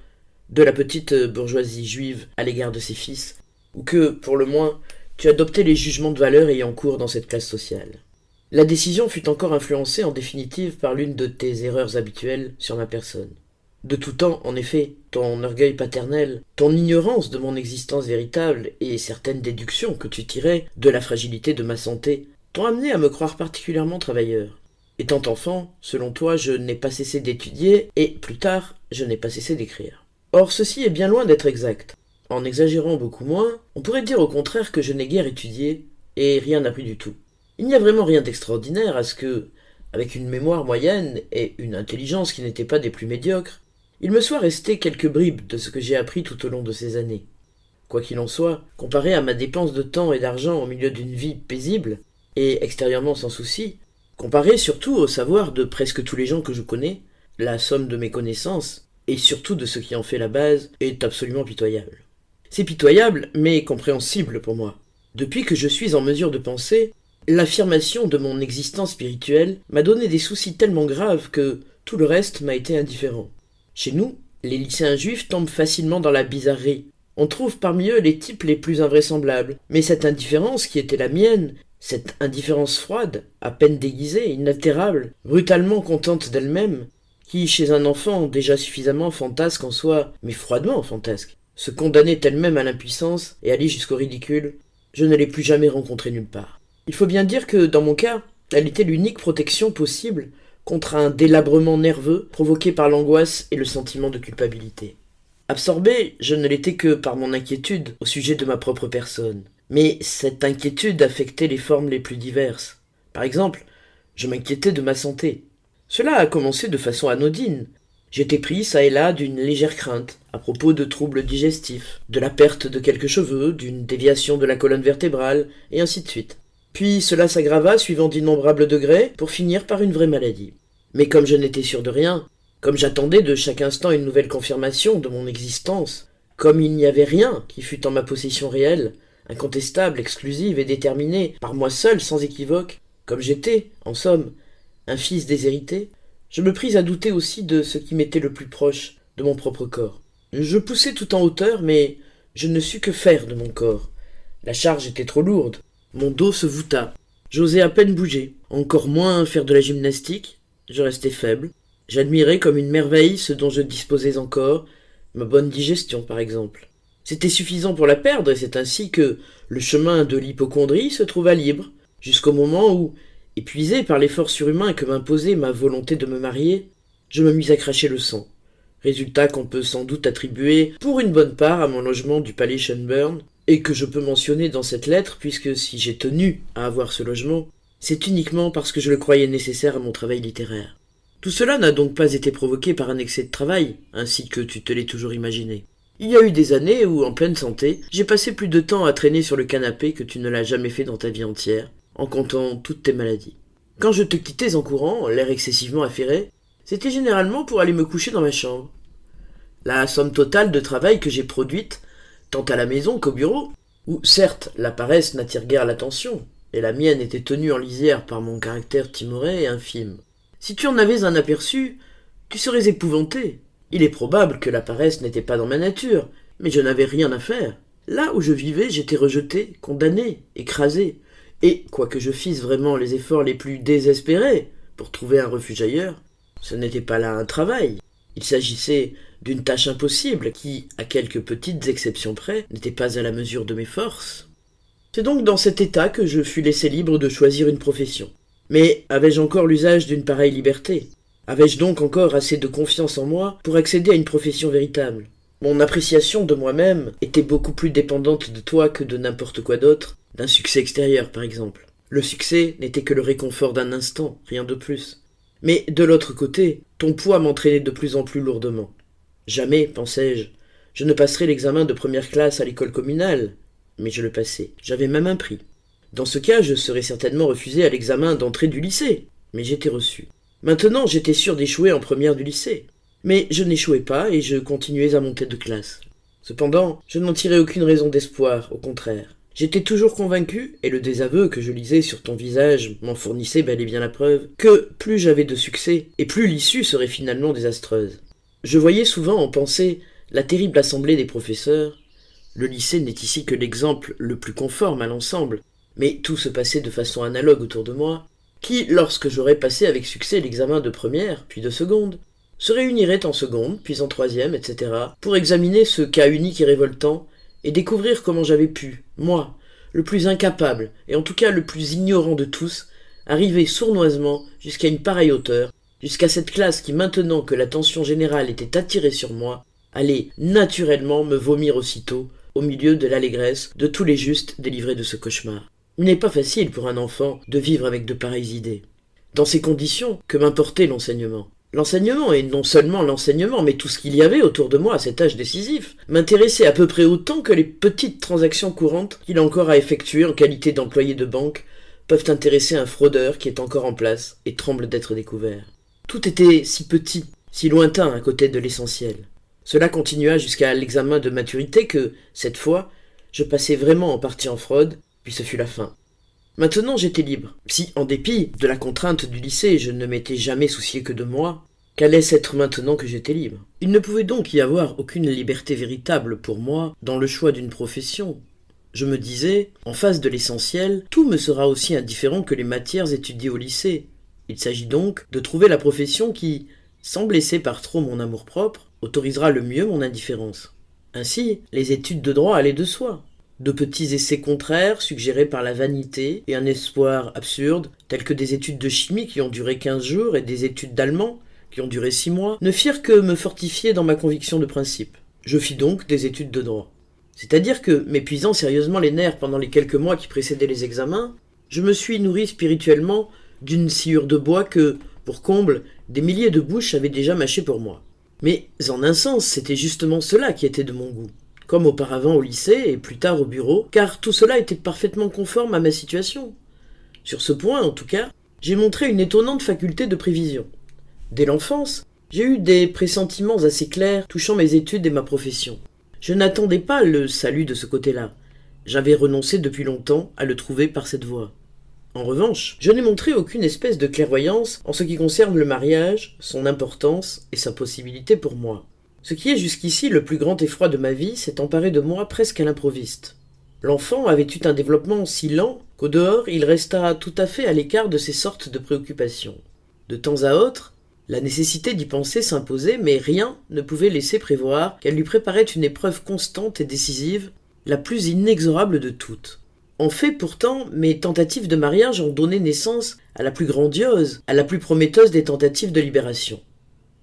de la petite bourgeoisie juive à l'égard de ses fils, ou que, pour le moins, tu adoptais les jugements de valeur ayant cours dans cette classe sociale. La décision fut encore influencée en définitive par l'une de tes erreurs habituelles sur ma personne. De tout temps, en effet, ton orgueil paternel, ton ignorance de mon existence véritable et certaines déductions que tu tirais de la fragilité de ma santé t'ont amené à me croire particulièrement travailleur. Étant enfant, selon toi, je n'ai pas cessé d'étudier et, plus tard, je n'ai pas cessé d'écrire. Or, ceci est bien loin d'être exact. En exagérant beaucoup moins, on pourrait dire au contraire que je n'ai guère étudié et rien appris du tout. Il n'y a vraiment rien d'extraordinaire à ce que, avec une mémoire moyenne et une intelligence qui n'était pas des plus médiocres, il me soit resté quelques bribes de ce que j'ai appris tout au long de ces années. Quoi qu'il en soit, comparé à ma dépense de temps et d'argent au milieu d'une vie paisible, et extérieurement sans souci, comparé surtout au savoir de presque tous les gens que je connais, la somme de mes connaissances, et surtout de ce qui en fait la base, est absolument pitoyable. C'est pitoyable, mais compréhensible pour moi. Depuis que je suis en mesure de penser, l'affirmation de mon existence spirituelle m'a donné des soucis tellement graves que tout le reste m'a été indifférent. Chez nous, les lycéens juifs tombent facilement dans la bizarrerie. On trouve parmi eux les types les plus invraisemblables, mais cette indifférence qui était la mienne, cette indifférence froide, à peine déguisée, inaltérable, brutalement contente d'elle-même, qui, chez un enfant déjà suffisamment fantasque en soi, mais froidement fantasque, se condamnait elle-même à l'impuissance et allait jusqu'au ridicule, je ne l'ai plus jamais rencontrée nulle part. Il faut bien dire que, dans mon cas, elle était l'unique protection possible contre un délabrement nerveux provoqué par l'angoisse et le sentiment de culpabilité. Absorbé, je ne l'étais que par mon inquiétude au sujet de ma propre personne. Mais cette inquiétude affectait les formes les plus diverses. Par exemple, je m'inquiétais de ma santé. Cela a commencé de façon anodine. J'étais pris çà et là d'une légère crainte à propos de troubles digestifs, de la perte de quelques cheveux, d'une déviation de la colonne vertébrale, et ainsi de suite. Puis cela s'aggrava suivant d'innombrables degrés pour finir par une vraie maladie. Mais comme je n'étais sûr de rien, comme j'attendais de chaque instant une nouvelle confirmation de mon existence, comme il n'y avait rien qui fût en ma possession réelle, incontestable, exclusive et déterminée, par moi seul, sans équivoque, comme j'étais, en somme, un fils déshérité, je me pris à douter aussi de ce qui m'était le plus proche, de mon propre corps. Je poussai tout en hauteur, mais je ne sus que faire de mon corps. La charge était trop lourde, mon dos se voûta, j'osais à peine bouger, encore moins faire de la gymnastique, je restais faible, j'admirais comme une merveille ce dont je disposais encore, ma bonne digestion par exemple. C'était suffisant pour la perdre, et c'est ainsi que le chemin de l'hypocondrie se trouva libre, jusqu'au moment où, épuisé par l'effort surhumain que m'imposait ma volonté de me marier, je me mis à cracher le sang. Résultat qu'on peut sans doute attribuer pour une bonne part à mon logement du palais Schönbrunn, et que je peux mentionner dans cette lettre, puisque si j'ai tenu à avoir ce logement, c'est uniquement parce que je le croyais nécessaire à mon travail littéraire. Tout cela n'a donc pas été provoqué par un excès de travail, ainsi que tu te l'es toujours imaginé. Il y a eu des années où, en pleine santé, j'ai passé plus de temps à traîner sur le canapé que tu ne l'as jamais fait dans ta vie entière, en comptant toutes tes maladies. Quand je te quittais en courant, l'air excessivement affairé, c'était généralement pour aller me coucher dans ma chambre. La somme totale de travail que j'ai produite, tant à la maison qu'au bureau, où certes la paresse n'attire guère l'attention, et la mienne était tenue en lisière par mon caractère timoré et infime. Si tu en avais un aperçu, tu serais épouvanté. Il est probable que la paresse n'était pas dans ma nature, mais je n'avais rien à faire. Là où je vivais, j'étais rejeté, condamné, écrasé, et, quoique je fisse vraiment les efforts les plus désespérés pour trouver un refuge ailleurs, ce n'était pas là un travail. Il s'agissait d'une tâche impossible qui, à quelques petites exceptions près, n'était pas à la mesure de mes forces. C'est donc dans cet état que je fus laissé libre de choisir une profession. Mais avais-je encore l'usage d'une pareille liberté? Avais-je donc encore assez de confiance en moi pour accéder à une profession véritable? Mon appréciation de moi-même était beaucoup plus dépendante de toi que de n'importe quoi d'autre, d'un succès extérieur par exemple. Le succès n'était que le réconfort d'un instant, rien de plus. Mais de l'autre côté, ton poids m'entraînait de plus en plus lourdement. Jamais, pensais-je, je ne passerai l'examen de première classe à l'école communale. Mais je le passai, j'avais même un prix. Dans ce cas, je serais certainement refusé à l'examen d'entrée du lycée, mais j'étais reçu. Maintenant, j'étais sûr d'échouer en première du lycée. Mais je n'échouais pas et je continuais à monter de classe. Cependant, je n'en tirais aucune raison d'espoir, au contraire. J'étais toujours convaincu, et le désaveu que je lisais sur ton visage m'en fournissait bel et bien la preuve, que plus j'avais de succès, et plus l'issue serait finalement désastreuse. Je voyais souvent en pensée la terrible assemblée des professeurs. Le lycée n'est ici que l'exemple le plus conforme à l'ensemble, mais tout se passait de façon analogue autour de moi, qui, lorsque j'aurais passé avec succès l'examen de première, puis de seconde, se réuniraient en seconde, puis en troisième, etc., pour examiner ce cas unique et révoltant, et découvrir comment j'avais pu, moi, le plus incapable, et en tout cas le plus ignorant de tous, arriver sournoisement jusqu'à une pareille hauteur, jusqu'à cette classe qui, maintenant que l'attention générale était attirée sur moi, allait naturellement me vomir aussitôt, au milieu de l'allégresse de tous les justes délivrés de ce cauchemar. Il n'est pas facile pour un enfant de vivre avec de pareilles idées. Dans ces conditions, que m'importait l'enseignement? L'enseignement, et non seulement l'enseignement, mais tout ce qu'il y avait autour de moi à cet âge décisif, m'intéressait à peu près autant que les petites transactions courantes qu'il a encore à effectuer en qualité d'employé de banque peuvent intéresser un fraudeur qui est encore en place et tremble d'être découvert. Tout était si petit, si lointain à côté de l'essentiel. Cela continua jusqu'à l'examen de maturité que, cette fois, je passai vraiment en partie en fraude, puis ce fut la fin. Maintenant j'étais libre. Si, en dépit de la contrainte du lycée, je ne m'étais jamais soucié que de moi, qu'allait-ce être maintenant que j'étais libre? Il ne pouvait donc y avoir aucune liberté véritable pour moi dans le choix d'une profession. Je me disais, en face de l'essentiel, tout me sera aussi indifférent que les matières étudiées au lycée. Il s'agit donc de trouver la profession qui, sans blesser par trop mon amour-propre, autorisera le mieux mon indifférence. Ainsi, les études de droit allaient de soi. De petits essais contraires suggérés par la vanité et un espoir absurde, tels que des études de chimie qui ont duré 15 jours et des études d'allemand qui ont duré 6 mois, ne firent que me fortifier dans ma conviction de principe. Je fis donc des études de droit. C'est-à-dire que, m'épuisant sérieusement les nerfs pendant les quelques mois qui précédaient les examens, je me suis nourri spirituellement d'une sciure de bois que, pour comble, des milliers de bouches avaient déjà mâché pour moi. Mais en un sens, c'était justement cela qui était de mon goût, comme auparavant au lycée et plus tard au bureau, car tout cela était parfaitement conforme à ma situation. Sur ce point, en tout cas, j'ai montré une étonnante faculté de prévision. Dès l'enfance, j'ai eu des pressentiments assez clairs touchant mes études et ma profession. Je n'attendais pas le salut de ce côté-là. J'avais renoncé depuis longtemps à le trouver par cette voie. En revanche, je n'ai montré aucune espèce de clairvoyance en ce qui concerne le mariage, son importance et sa possibilité pour moi. Ce qui est jusqu'ici le plus grand effroi de ma vie s'est emparé de moi presque à l'improviste. L'enfant avait eu un développement si lent qu'au dehors il resta tout à fait à l'écart de ces sortes de préoccupations. De temps à autre, la nécessité d'y penser s'imposait, mais rien ne pouvait laisser prévoir qu'elle lui préparait une épreuve constante et décisive, la plus inexorable de toutes. En fait, pourtant, mes tentatives de mariage ont donné naissance à la plus grandiose, à la plus prometteuse des tentatives de libération.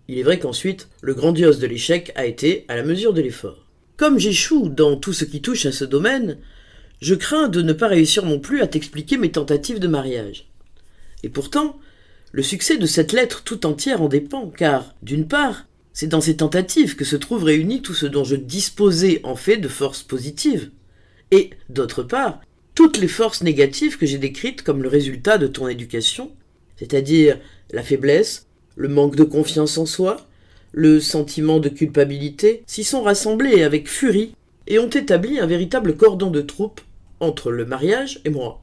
Il est vrai qu'ensuite, le grandiose de l'échec a été à la mesure de l'effort. Comme j'échoue dans tout ce qui touche à ce domaine, je crains de ne pas réussir non plus à t'expliquer mes tentatives de mariage. Et pourtant, le succès de cette lettre tout entière en dépend, car, d'une part, c'est dans ces tentatives que se trouve réuni tout ce dont je disposais en fait de forces positives, et, d'autre part, toutes les forces négatives que j'ai décrites comme le résultat de ton éducation, c'est-à-dire la faiblesse, le manque de confiance en soi, le sentiment de culpabilité, s'y sont rassemblées avec furie et ont établi un véritable cordon de troupe entre le mariage et moi.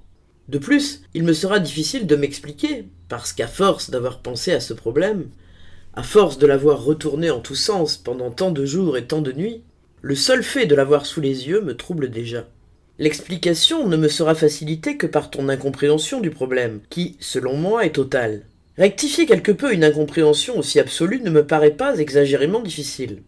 De plus, il me sera difficile de m'expliquer, parce qu'à force d'avoir pensé à ce problème, à force de l'avoir retourné en tous sens pendant tant de jours et tant de nuits, le seul fait de l'avoir sous les yeux me trouble déjà. L'explication ne me sera facilitée que par ton incompréhension du problème, qui, selon moi, est totale. Rectifier quelque peu une incompréhension aussi absolue ne me paraît pas exagérément difficile.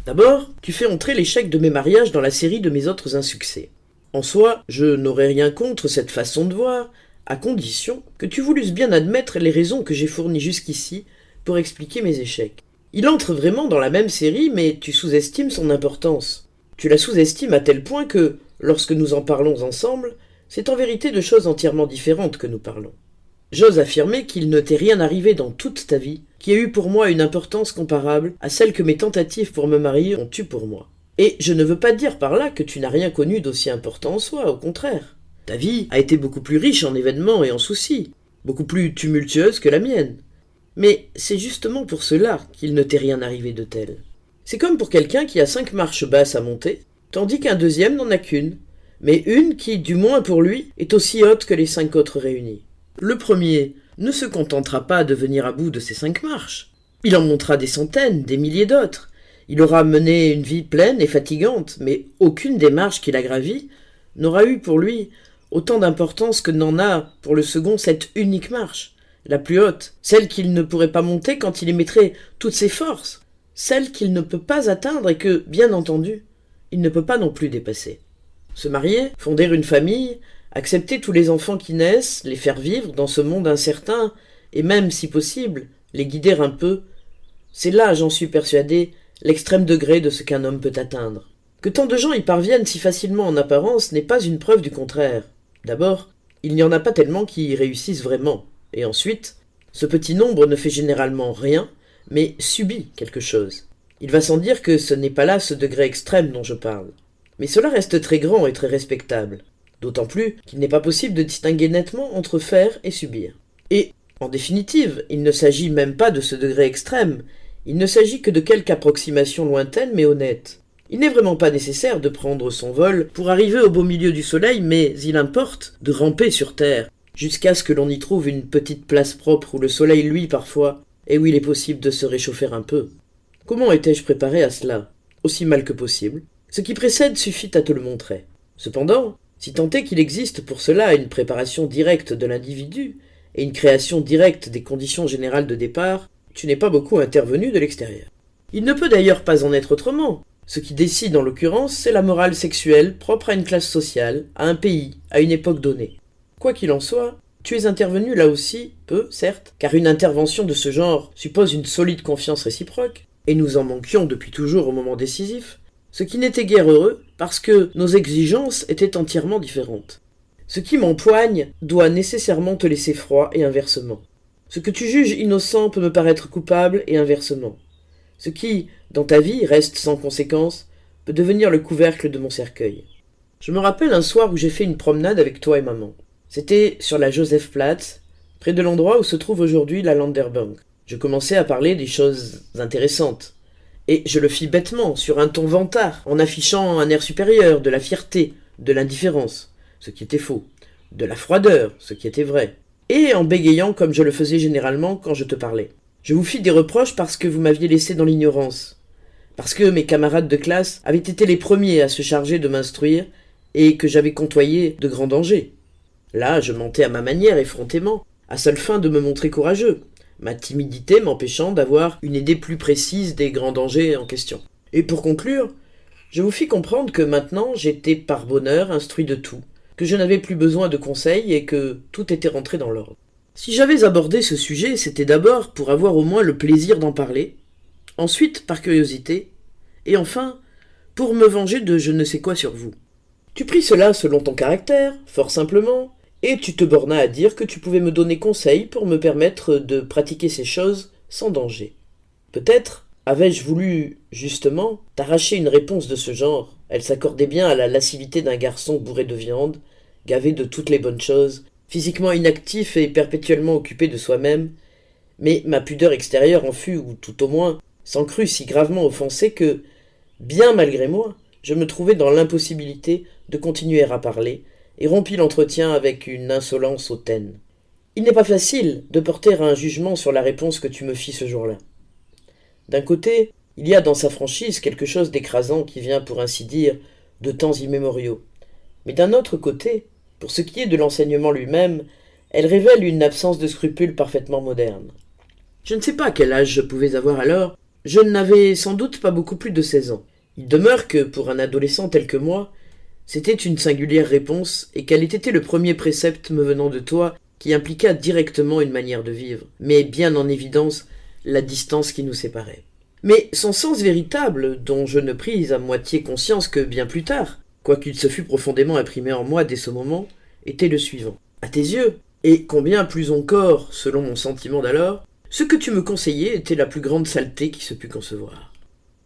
D'abord, tu fais entrer l'échec de mes mariages dans la série de mes autres insuccès. En soi, je n'aurais rien contre cette façon de voir, à condition que tu voulus bien admettre les raisons que j'ai fournies jusqu'ici pour expliquer mes échecs. Il entre vraiment dans la même série, mais tu sous-estimes son importance. Tu la sous-estimes à tel point que, lorsque nous en parlons ensemble, c'est en vérité de choses entièrement différentes que nous parlons. J'ose affirmer qu'il ne t'est rien arrivé dans toute ta vie qui ait eu pour moi une importance comparable à celle que mes tentatives pour me marier ont eue pour moi. Et je ne veux pas dire par là que tu n'as rien connu d'aussi important en soi, au contraire. Ta vie a été beaucoup plus riche en événements et en soucis, beaucoup plus tumultueuse que la mienne. Mais c'est justement pour cela qu'il ne t'est rien arrivé de tel. C'est comme pour quelqu'un qui a 5 marches basses à monter, tandis qu'un deuxième n'en a qu'une, mais une qui, du moins pour lui, est aussi haute que les 5 autres réunis. Le premier ne se contentera pas de venir à bout de ces 5 marches. Il en montera des centaines, des milliers d'autres. Il aura mené une vie pleine et fatigante, mais aucune des marches qu'il a gravies n'aura eu pour lui autant d'importance que n'en a pour le second cette unique marche, la plus haute, celle qu'il ne pourrait pas monter quand il y mettrait toutes ses forces, celle qu'il ne peut pas atteindre et que, bien entendu, il ne peut pas non plus dépasser. Se marier, fonder une famille, accepter tous les enfants qui naissent, les faire vivre dans ce monde incertain, et même, si possible, les guider un peu, c'est là, j'en suis persuadé, l'extrême degré de ce qu'un homme peut atteindre. Que tant de gens y parviennent si facilement en apparence n'est pas une preuve du contraire. D'abord, il n'y en a pas tellement qui y réussissent vraiment, et ensuite, ce petit nombre ne fait généralement rien, mais subit quelque chose. Il va sans dire que ce n'est pas là ce degré extrême dont je parle. Mais cela reste très grand et très respectable. D'autant plus qu'il n'est pas possible de distinguer nettement entre faire et subir. Et, en définitive, il ne s'agit même pas de ce degré extrême, il ne s'agit que de quelque approximation lointaine mais honnête. Il n'est vraiment pas nécessaire de prendre son vol pour arriver au beau milieu du soleil, mais il importe de ramper sur terre, jusqu'à ce que l'on y trouve une petite place propre où le soleil luit parfois, et où il est possible de se réchauffer un peu. Comment étais-je préparé à cela? Aussi mal que possible. Ce qui précède suffit à te le montrer. Cependant, si tant est qu'il existe pour cela une préparation directe de l'individu, et une création directe des conditions générales de départ, tu n'es pas beaucoup intervenu de l'extérieur. Il ne peut d'ailleurs pas en être autrement. Ce qui décide en l'occurrence, c'est la morale sexuelle propre à une classe sociale, à un pays, à une époque donnée. Quoi qu'il en soit, tu es intervenu là aussi, peu, certes, car une intervention de ce genre suppose une solide confiance réciproque, et nous en manquions depuis toujours au moment décisif, ce qui n'était guère heureux, parce que nos exigences étaient entièrement différentes. Ce qui m'empoigne doit nécessairement te laisser froid et inversement. Ce que tu juges innocent peut me paraître coupable et inversement. Ce qui, dans ta vie, reste sans conséquence, peut devenir le couvercle de mon cercueil. Je me rappelle un soir où j'ai fait une promenade avec toi et maman. C'était sur la Josephplatz, près de l'endroit où se trouve aujourd'hui la Landerbank. Je commençais à parler des choses intéressantes. Et je le fis bêtement, sur un ton vantard, en affichant un air supérieur, de la fierté, de l'indifférence, ce qui était faux, de la froideur, ce qui était vrai, et en bégayant comme je le faisais généralement quand je te parlais. Je vous fis des reproches parce que vous m'aviez laissé dans l'ignorance, parce que mes camarades de classe avaient été les premiers à se charger de m'instruire et que j'avais côtoyé de grands dangers. Là, je mentais à ma manière effrontément, à seule fin de me montrer courageux, ma timidité m'empêchant d'avoir une idée plus précise des grands dangers en question. Et pour conclure, je vous fis comprendre que maintenant j'étais par bonheur instruit de tout, que je n'avais plus besoin de conseils et que tout était rentré dans l'ordre. Si j'avais abordé ce sujet, c'était d'abord pour avoir au moins le plaisir d'en parler, ensuite par curiosité, et enfin pour me venger de je ne sais quoi sur vous. Tu pris cela selon ton caractère, fort simplement, et tu te bornas à dire que tu pouvais me donner conseil pour me permettre de pratiquer ces choses sans danger. Peut-être avais-je voulu, justement, t'arracher une réponse de ce genre. Elle s'accordait bien à la lascivité d'un garçon bourré de viande, gavé de toutes les bonnes choses, physiquement inactif et perpétuellement occupé de soi-même, mais ma pudeur extérieure en fut, ou tout au moins, s'en crut si gravement offensée que, bien malgré moi, je me trouvai dans l'impossibilité de continuer à parler, et rompis l'entretien avec une insolence hautaine. Il n'est pas facile de porter un jugement sur la réponse que tu me fis ce jour-là. D'un côté, il y a dans sa franchise quelque chose d'écrasant qui vient, pour ainsi dire, de temps immémoriaux. Mais d'un autre côté, pour ce qui est de l'enseignement lui-même, elle révèle une absence de scrupules parfaitement moderne. Je ne sais pas quel âge je pouvais avoir alors, je n'avais sans doute pas beaucoup plus de 16 ans. Il demeure que, pour un adolescent tel que moi, c'était une singulière réponse, et quel ait été le premier précepte me venant de toi qui impliqua directement une manière de vivre, mais bien en évidence la distance qui nous séparait. Mais son sens véritable, dont je ne pris à moitié conscience que bien plus tard, quoiqu'il se fût profondément imprimé en moi dès ce moment, était le suivant. À tes yeux, et combien plus encore, selon mon sentiment d'alors, ce que tu me conseillais était la plus grande saleté qui se pût concevoir.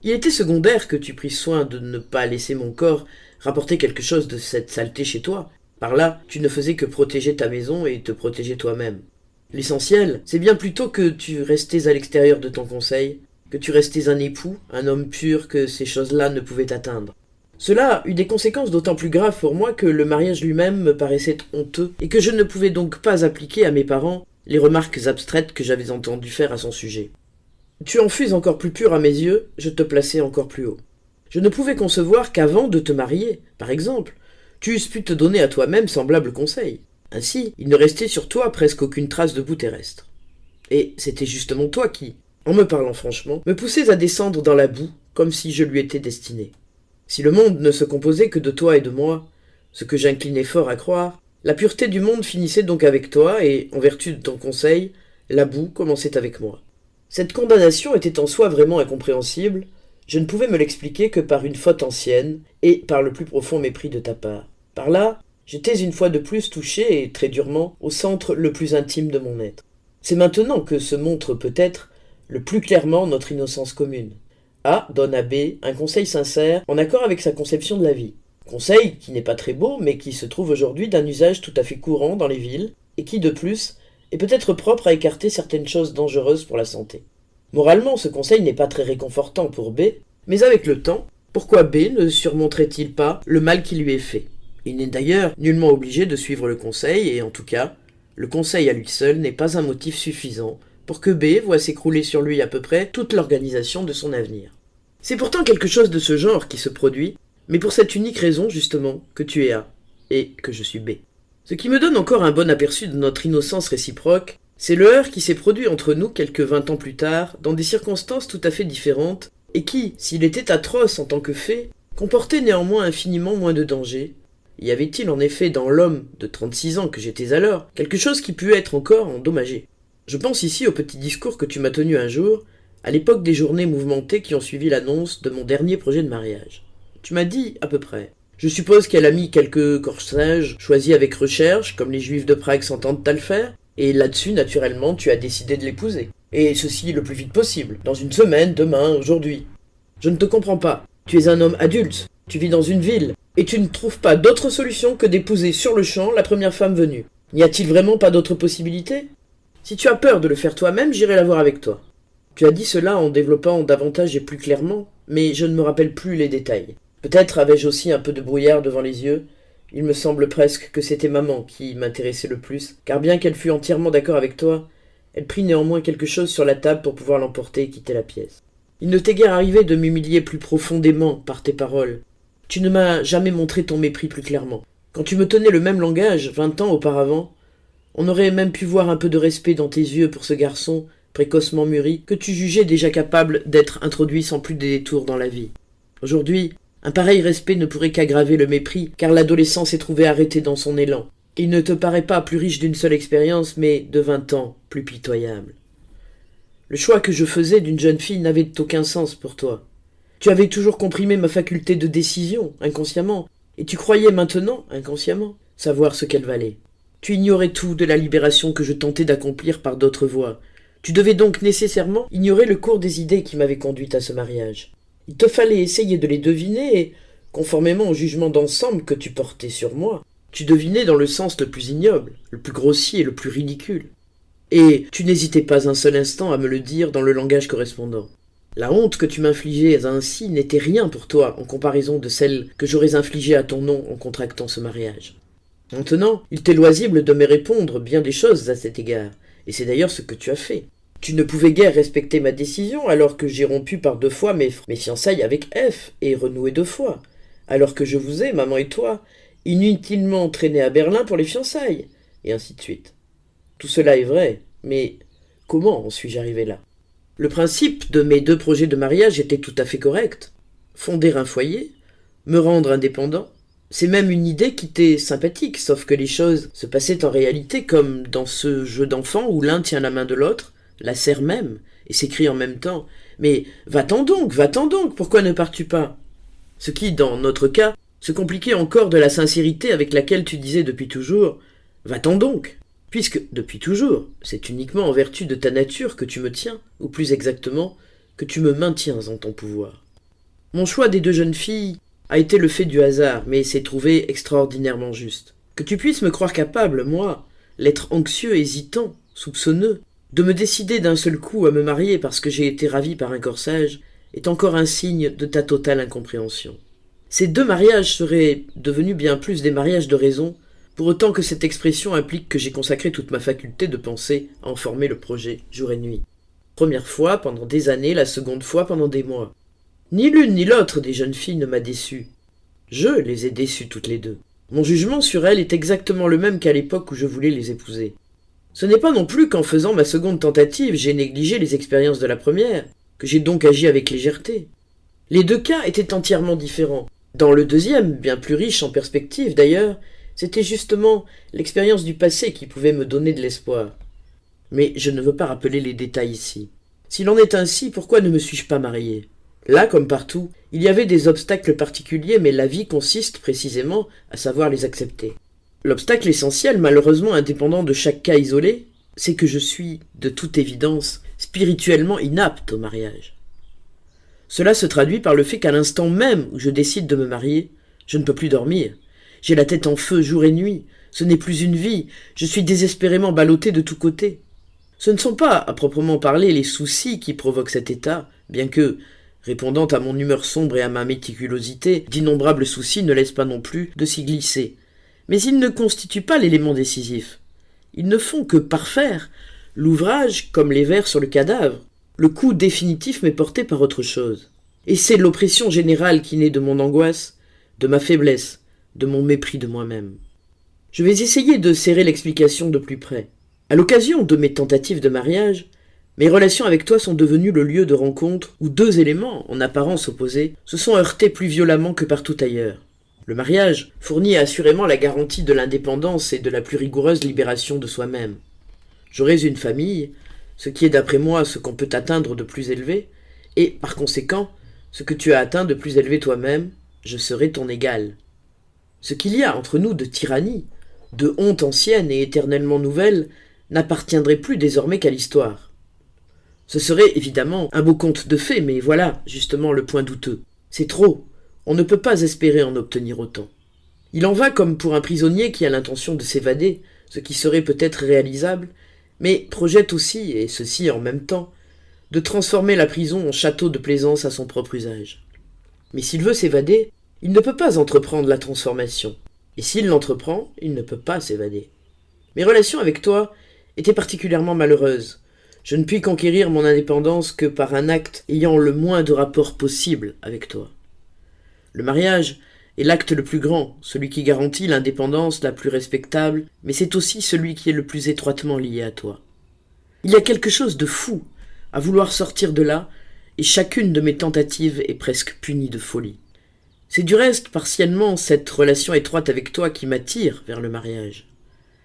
Il était secondaire que tu pris soin de ne pas laisser mon corps rapporter quelque chose de cette saleté chez toi. Par là, tu ne faisais que protéger ta maison et te protéger toi-même. L'essentiel, c'est bien plutôt que tu restais à l'extérieur de ton conseil, que tu restais un époux, un homme pur que ces choses-là ne pouvaient atteindre. Cela eut des conséquences d'autant plus graves pour moi que le mariage lui-même me paraissait honteux et que je ne pouvais donc pas appliquer à mes parents les remarques abstraites que j'avais entendu faire à son sujet. Tu en fus encore plus pur à mes yeux, je te plaçai encore plus haut. Je ne pouvais concevoir qu'avant de te marier, par exemple, tu eusses pu te donner à toi-même semblable conseil. Ainsi, il ne restait sur toi presque aucune trace de boue terrestre. Et c'était justement toi qui, en me parlant franchement, me poussais à descendre dans la boue comme si je lui étais destiné. Si le monde ne se composait que de toi et de moi, ce que j'inclinais fort à croire, la pureté du monde finissait donc avec toi et, en vertu de ton conseil, la boue commençait avec moi. Cette condamnation était en soi vraiment incompréhensible, je ne pouvais me l'expliquer que par une faute ancienne et par le plus profond mépris de ta part. Par là, j'étais une fois de plus touché, et très durement, au centre le plus intime de mon être. C'est maintenant que se montre peut-être le plus clairement notre innocence commune. A donne à B un conseil sincère en accord avec sa conception de la vie. Conseil qui n'est pas très beau, mais qui se trouve aujourd'hui d'un usage tout à fait courant dans les villes, et qui, de plus, est peut-être propre à écarter certaines choses dangereuses pour la santé. Moralement, ce conseil n'est pas très réconfortant pour B, mais avec le temps, pourquoi B ne surmonterait-il pas le mal qui lui est fait? Il n'est d'ailleurs nullement obligé de suivre le conseil, et en tout cas, le conseil à lui seul n'est pas un motif suffisant pour que B voie s'écrouler sur lui à peu près toute l'organisation de son avenir. C'est pourtant quelque chose de ce genre qui se produit, mais pour cette unique raison, justement, que tu es A, et que je suis B. Ce qui me donne encore un bon aperçu de notre innocence réciproque, c'est le heurt qui s'est produit entre nous quelques 20 ans plus tard, dans des circonstances tout à fait différentes, et qui, s'il était atroce en tant que fait, comportait néanmoins infiniment moins de danger. Y avait-il en effet dans l'homme de 36 ans que j'étais alors quelque chose qui pût être encore endommagé? Je pense ici au petit discours que tu m'as tenu un jour, à l'époque des journées mouvementées qui ont suivi l'annonce de mon dernier projet de mariage. Tu m'as dit, à peu près. Je suppose qu'elle a mis quelques corsages choisis avec recherche, comme les juifs de Prague s'entendent à le faire, et là-dessus, naturellement, tu as décidé de l'épouser. Et ceci le plus vite possible, dans une semaine, demain, aujourd'hui. Je ne te comprends pas. Tu es un homme adulte, tu vis dans une ville, et tu ne trouves pas d'autre solution que d'épouser sur le champ la première femme venue. N'y a-t-il vraiment pas d'autre possibilité? Si tu as peur de le faire toi-même, j'irai la voir avec toi. Tu as dit cela en développant davantage et plus clairement, mais je ne me rappelle plus les détails. Peut-être avais-je aussi un peu de brouillard devant les yeux. Il me semble presque que c'était maman qui m'intéressait le plus, car bien qu'elle fût entièrement d'accord avec toi, elle prit néanmoins quelque chose sur la table pour pouvoir l'emporter et quitter la pièce. Il ne t'est guère arrivé de m'humilier plus profondément par tes paroles. Tu ne m'as jamais montré ton mépris plus clairement. Quand tu me tenais le même langage, 20 ans auparavant, on aurait même pu voir un peu de respect dans tes yeux pour ce garçon, précocement mûri, que tu jugeais déjà capable d'être introduit sans plus de détours dans la vie. Aujourd'hui, un pareil respect ne pourrait qu'aggraver le mépris, car l'adolescent s'est trouvé arrêté dans son élan. Il ne te paraît pas plus riche d'une seule expérience, mais de 20 ans, plus pitoyable. Le choix que je faisais d'une jeune fille n'avait aucun sens pour toi. Tu avais toujours comprimé ma faculté de décision, inconsciemment, et tu croyais maintenant, inconsciemment, savoir ce qu'elle valait. Tu ignorais tout de la libération que je tentais d'accomplir par d'autres voies. Tu devais donc nécessairement ignorer le cours des idées qui m'avaient conduite à ce mariage. Il te fallait essayer de les deviner et, conformément au jugement d'ensemble que tu portais sur moi, tu devinais dans le sens le plus ignoble, le plus grossier et le plus ridicule. Et tu n'hésitais pas un seul instant à me le dire dans le langage correspondant. La honte que tu m'infligeais ainsi n'était rien pour toi en comparaison de celle que j'aurais infligée à ton nom en contractant ce mariage. Maintenant, il t'est loisible de me répondre bien des choses à cet égard, et c'est d'ailleurs ce que tu as fait. Tu ne pouvais guère respecter ma décision alors que j'ai rompu par 2 fois mes fiançailles avec F et renoué 2 fois, alors que je vous ai, maman et toi, inutilement traînés à Berlin pour les fiançailles, et ainsi de suite. Tout cela est vrai, mais comment en suis-je arrivé là? Le principe de mes 2 projets de mariage était tout à fait correct. Fonder un foyer, me rendre indépendant, c'est même une idée qui t'est sympathique, sauf que les choses se passaient en réalité comme dans ce jeu d'enfant où l'un tient la main de l'autre, la serre même, et s'écrie en même temps « Mais va-t'en donc, pourquoi ne pars-tu pas ?» Ce qui, dans notre cas, se compliquait encore de la sincérité avec laquelle tu disais depuis toujours « Va-t'en donc !» Puisque, depuis toujours, c'est uniquement en vertu de ta nature que tu me tiens, ou plus exactement, que tu me maintiens en ton pouvoir. Mon choix des 2 jeunes filles a été le fait du hasard, mais s'est trouvé extraordinairement juste. Que tu puisses me croire capable, moi, l'être anxieux, hésitant, soupçonneux, de me décider d'un seul coup à me marier parce que j'ai été ravi par un corsage, est encore un signe de ta totale incompréhension. Ces 2 mariages seraient devenus bien plus des mariages de raison, pour autant que cette expression implique que j'ai consacré toute ma faculté de penser à en former le projet, jour et nuit. Première fois pendant des années, la seconde fois pendant des mois. Ni l'une ni l'autre des jeunes filles ne m'a déçu. Je les ai déçues toutes les 2. Mon jugement sur elles est exactement le même qu'à l'époque où je voulais les épouser. Ce n'est pas non plus qu'en faisant ma seconde tentative, j'ai négligé les expériences de la première, que j'ai donc agi avec légèreté. Les 2 cas étaient entièrement différents. Dans le deuxième, bien plus riche en perspectives d'ailleurs, c'était justement l'expérience du passé qui pouvait me donner de l'espoir. Mais je ne veux pas rappeler les détails ici. S'il en est ainsi, pourquoi ne me suis-je pas marié? Là, comme partout, il y avait des obstacles particuliers, mais la vie consiste précisément à savoir les accepter. L'obstacle essentiel, malheureusement indépendant de chaque cas isolé, c'est que je suis, de toute évidence, spirituellement inapte au mariage. Cela se traduit par le fait qu'à l'instant même où je décide de me marier, Je ne peux plus dormir. J'ai la tête en feu jour et nuit. Ce n'est plus une vie. Je suis désespérément ballotté de tous côtés. Ce ne sont pas, à proprement parler, les soucis qui provoquent cet état, bien que, répondant à mon humeur sombre et à ma méticulosité, d'innombrables soucis ne laissent pas non plus de s'y glisser. Mais ils ne constituent pas l'élément décisif. Ils ne font que parfaire l'ouvrage comme les vers sur le cadavre. Le coup définitif m'est porté par autre chose. Et c'est l'oppression générale qui naît de mon angoisse, de ma faiblesse, de mon mépris de moi-même. Je vais essayer de serrer l'explication de plus près. À l'occasion de mes tentatives de mariage, mes relations avec toi sont devenues le lieu de rencontre où deux éléments, en apparence opposés, se sont heurtés plus violemment que partout ailleurs. Le mariage fournit assurément la garantie de l'indépendance et de la plus rigoureuse libération de soi-même. J'aurai une famille, ce qui est d'après moi ce qu'on peut atteindre de plus élevé, et, par conséquent, ce que tu as atteint de plus élevé toi-même, je serai ton égal. Ce qu'il y a entre nous de tyrannie, de honte ancienne et éternellement nouvelle, n'appartiendrait plus désormais qu'à l'histoire. Ce serait évidemment un beau conte de fées, mais voilà justement le point douteux. C'est trop. On ne peut pas espérer en obtenir autant. Il en va comme pour un prisonnier qui a l'intention de s'évader, ce qui serait peut-être réalisable, mais projette aussi, et ceci en même temps, de transformer la prison en château de plaisance à son propre usage. Mais s'il veut s'évader, il ne peut pas entreprendre la transformation, et s'il l'entreprend, il ne peut pas s'évader. Mes relations avec toi étaient particulièrement malheureuses. Je ne puis conquérir mon indépendance que par un acte ayant le moins de rapport possible avec toi. Le mariage est l'acte le plus grand, celui qui garantit l'indépendance la plus respectable, mais c'est aussi celui qui est le plus étroitement lié à toi. Il y a quelque chose de fou à vouloir sortir de là, et chacune de mes tentatives est presque punie de folie. C'est du reste partiellement cette relation étroite avec toi qui m'attire vers le mariage.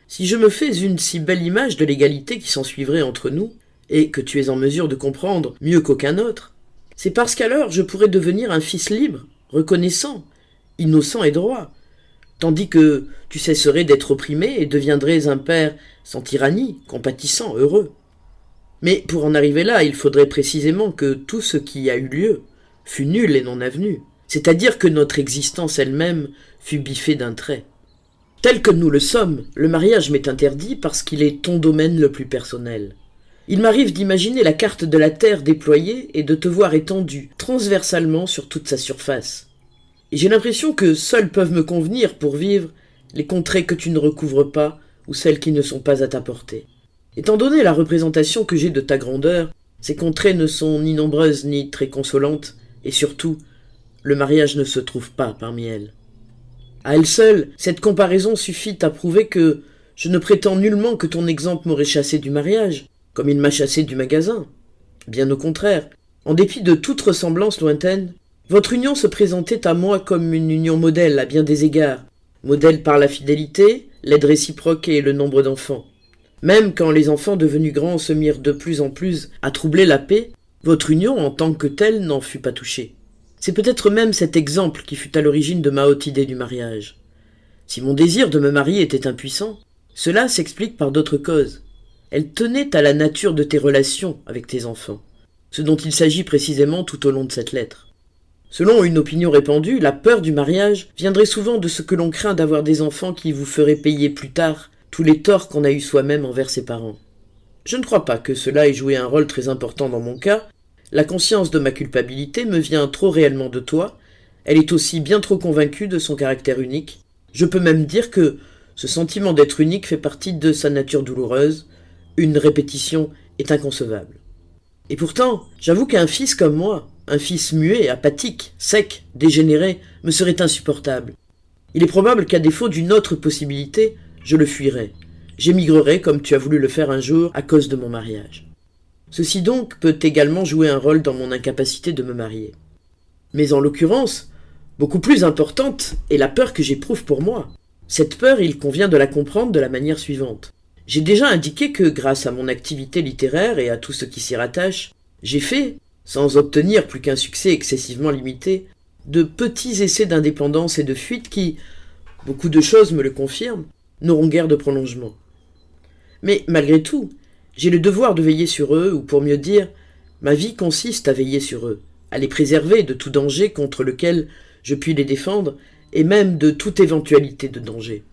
Si je me fais une si belle image de l'égalité qui s'ensuivrait entre nous, et que tu es en mesure de comprendre mieux qu'aucun autre, c'est parce qu'alors je pourrais devenir un fils libre, reconnaissant, innocent et droit, tandis que tu cesserais d'être opprimé et deviendrais un père sans tyrannie, compatissant, heureux. Mais pour en arriver là, il faudrait précisément que tout ce qui a eu lieu fût nul et non avenu, c'est-à-dire que notre existence elle-même fût biffée d'un trait. Tel que nous le sommes, le mariage m'est interdit parce qu'il est ton domaine le plus personnel. Il m'arrive d'imaginer la carte de la Terre déployée et de te voir étendu transversalement sur toute sa surface. Et j'ai l'impression que seules peuvent me convenir pour vivre les contrées que tu ne recouvres pas ou celles qui ne sont pas à ta portée. Étant donné la représentation que j'ai de ta grandeur, ces contrées ne sont ni nombreuses ni très consolantes, et surtout, le mariage ne se trouve pas parmi elles. À elle seule, cette comparaison suffit à prouver que je ne prétends nullement que ton exemple m'aurait chassé du mariage, comme il m'a chassé du magasin. Bien au contraire, en dépit de toute ressemblance lointaine, votre union se présentait à moi comme une union modèle à bien des égards, modèle par la fidélité, l'aide réciproque et le nombre d'enfants. Même quand les enfants devenus grands se mirent de plus en plus à troubler la paix, votre union en tant que telle n'en fut pas touchée. C'est peut-être même cet exemple qui fut à l'origine de ma haute idée du mariage. Si mon désir de me marier était impuissant, cela s'explique par d'autres causes. Elle tenait à la nature de tes relations avec tes enfants, ce dont il s'agit précisément tout au long de cette lettre. Selon une opinion répandue, la peur du mariage viendrait souvent de ce que l'on craint d'avoir des enfants qui vous feraient payer plus tard tous les torts qu'on a eus soi-même envers ses parents. Je ne crois pas que cela ait joué un rôle très important dans mon cas. La conscience de ma culpabilité me vient trop réellement de toi, elle est aussi bien trop convaincue de son caractère unique. Je peux même dire que ce sentiment d'être unique fait partie de sa nature douloureuse. Une répétition est inconcevable. Et pourtant, j'avoue qu'un fils comme moi, un fils muet, apathique, sec, dégénéré, me serait insupportable. Il est probable qu'à défaut d'une autre possibilité, je le fuirais. J'émigrerais comme tu as voulu le faire un jour à cause de mon mariage. Ceci donc peut également jouer un rôle dans mon incapacité de me marier. Mais en l'occurrence, beaucoup plus importante est la peur que j'éprouve pour moi. Cette peur, il convient de la comprendre de la manière suivante. J'ai déjà indiqué que, grâce à mon activité littéraire et à tout ce qui s'y rattache, j'ai fait, sans obtenir plus qu'un succès excessivement limité, de petits essais d'indépendance et de fuite qui, beaucoup de choses me le confirment, n'auront guère de prolongement. Mais malgré tout, j'ai le devoir de veiller sur eux, ou pour mieux dire, ma vie consiste à veiller sur eux, à les préserver de tout danger contre lequel je puis les défendre, et même de toute éventualité de danger.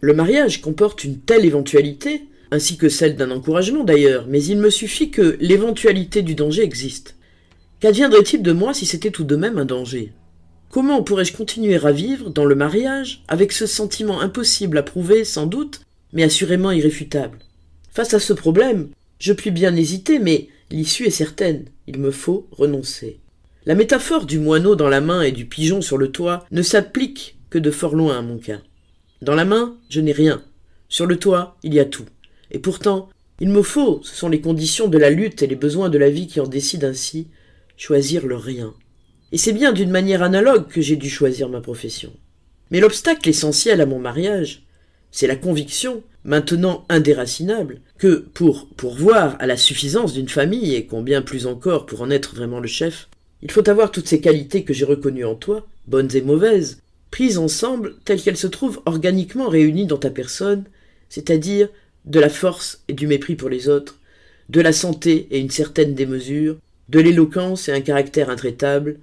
Le mariage comporte une telle éventualité, ainsi que celle d'un encouragement d'ailleurs, mais il me suffit que l'éventualité du danger existe. Qu'adviendrait-il de moi si c'était tout de même un danger ? Comment pourrais-je continuer à vivre dans le mariage avec ce sentiment impossible à prouver sans doute, mais assurément irréfutable ? Face à ce problème, je puis bien hésiter, mais l'issue est certaine, il me faut renoncer. La métaphore du moineau dans la main et du pigeon sur le toit ne s'applique que de fort loin à mon cas. Dans la main, je n'ai rien. Sur le toit, il y a tout. Et pourtant, il me faut, ce sont les conditions de la lutte et les besoins de la vie qui en décident ainsi, choisir le rien. Et c'est bien d'une manière analogue que j'ai dû choisir ma profession. Mais l'obstacle essentiel à mon mariage, c'est la conviction, maintenant indéracinable, que pour pourvoir à la suffisance d'une famille, et combien plus encore pour en être vraiment le chef, il faut avoir toutes ces qualités que j'ai reconnues en toi, bonnes et mauvaises, prises ensemble telles qu'elles se trouvent organiquement réunies dans ta personne, c'est-à-dire de la force et du mépris pour les autres, de la santé et une certaine démesure, de l'éloquence et un caractère intraitable,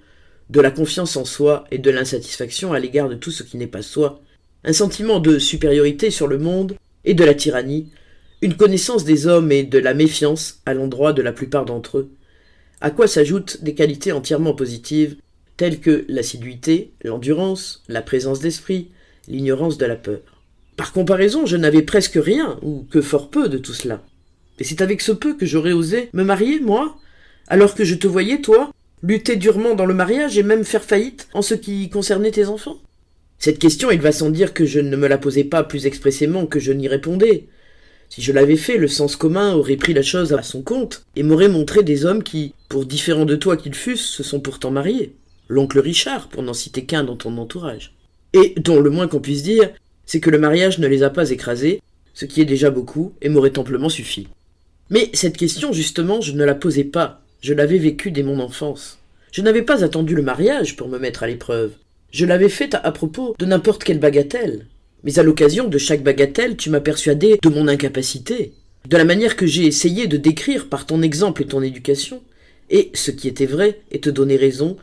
de la confiance en soi et de l'insatisfaction à l'égard de tout ce qui n'est pas soi, un sentiment de supériorité sur le monde et de la tyrannie, une connaissance des hommes et de la méfiance à l'endroit de la plupart d'entre eux, à quoi s'ajoutent des qualités entièrement positives, telles que l'assiduité, l'endurance, la présence d'esprit, l'ignorance de la peur. Par comparaison, je n'avais presque rien, ou que fort peu de tout cela. Et c'est avec ce peu que j'aurais osé me marier, moi, alors que je te voyais, toi, lutter durement dans le mariage et même faire faillite en ce qui concernait tes enfants. Cette question, il va sans dire que je ne me la posais pas plus expressément que je n'y répondais. Si je l'avais fait, le sens commun aurait pris la chose à son compte et m'aurait montré des hommes qui, pour différents de toi qu'ils fussent, se sont pourtant mariés. L'oncle Richard, pour n'en citer qu'un dans ton entourage. Et dont le moins qu'on puisse dire, c'est que le mariage ne les a pas écrasés, ce qui est déjà beaucoup et m'aurait amplement suffi. Mais cette question, justement, je ne la posais pas. Je l'avais vécue dès mon enfance. Je n'avais pas attendu le mariage pour me mettre à l'épreuve. Je l'avais fait à propos de n'importe quelle bagatelle. Mais à l'occasion de chaque bagatelle, tu m'as persuadé de mon incapacité, de la manière que j'ai essayé de décrire par ton exemple et ton éducation, et, ce qui était vrai, et te donner raison,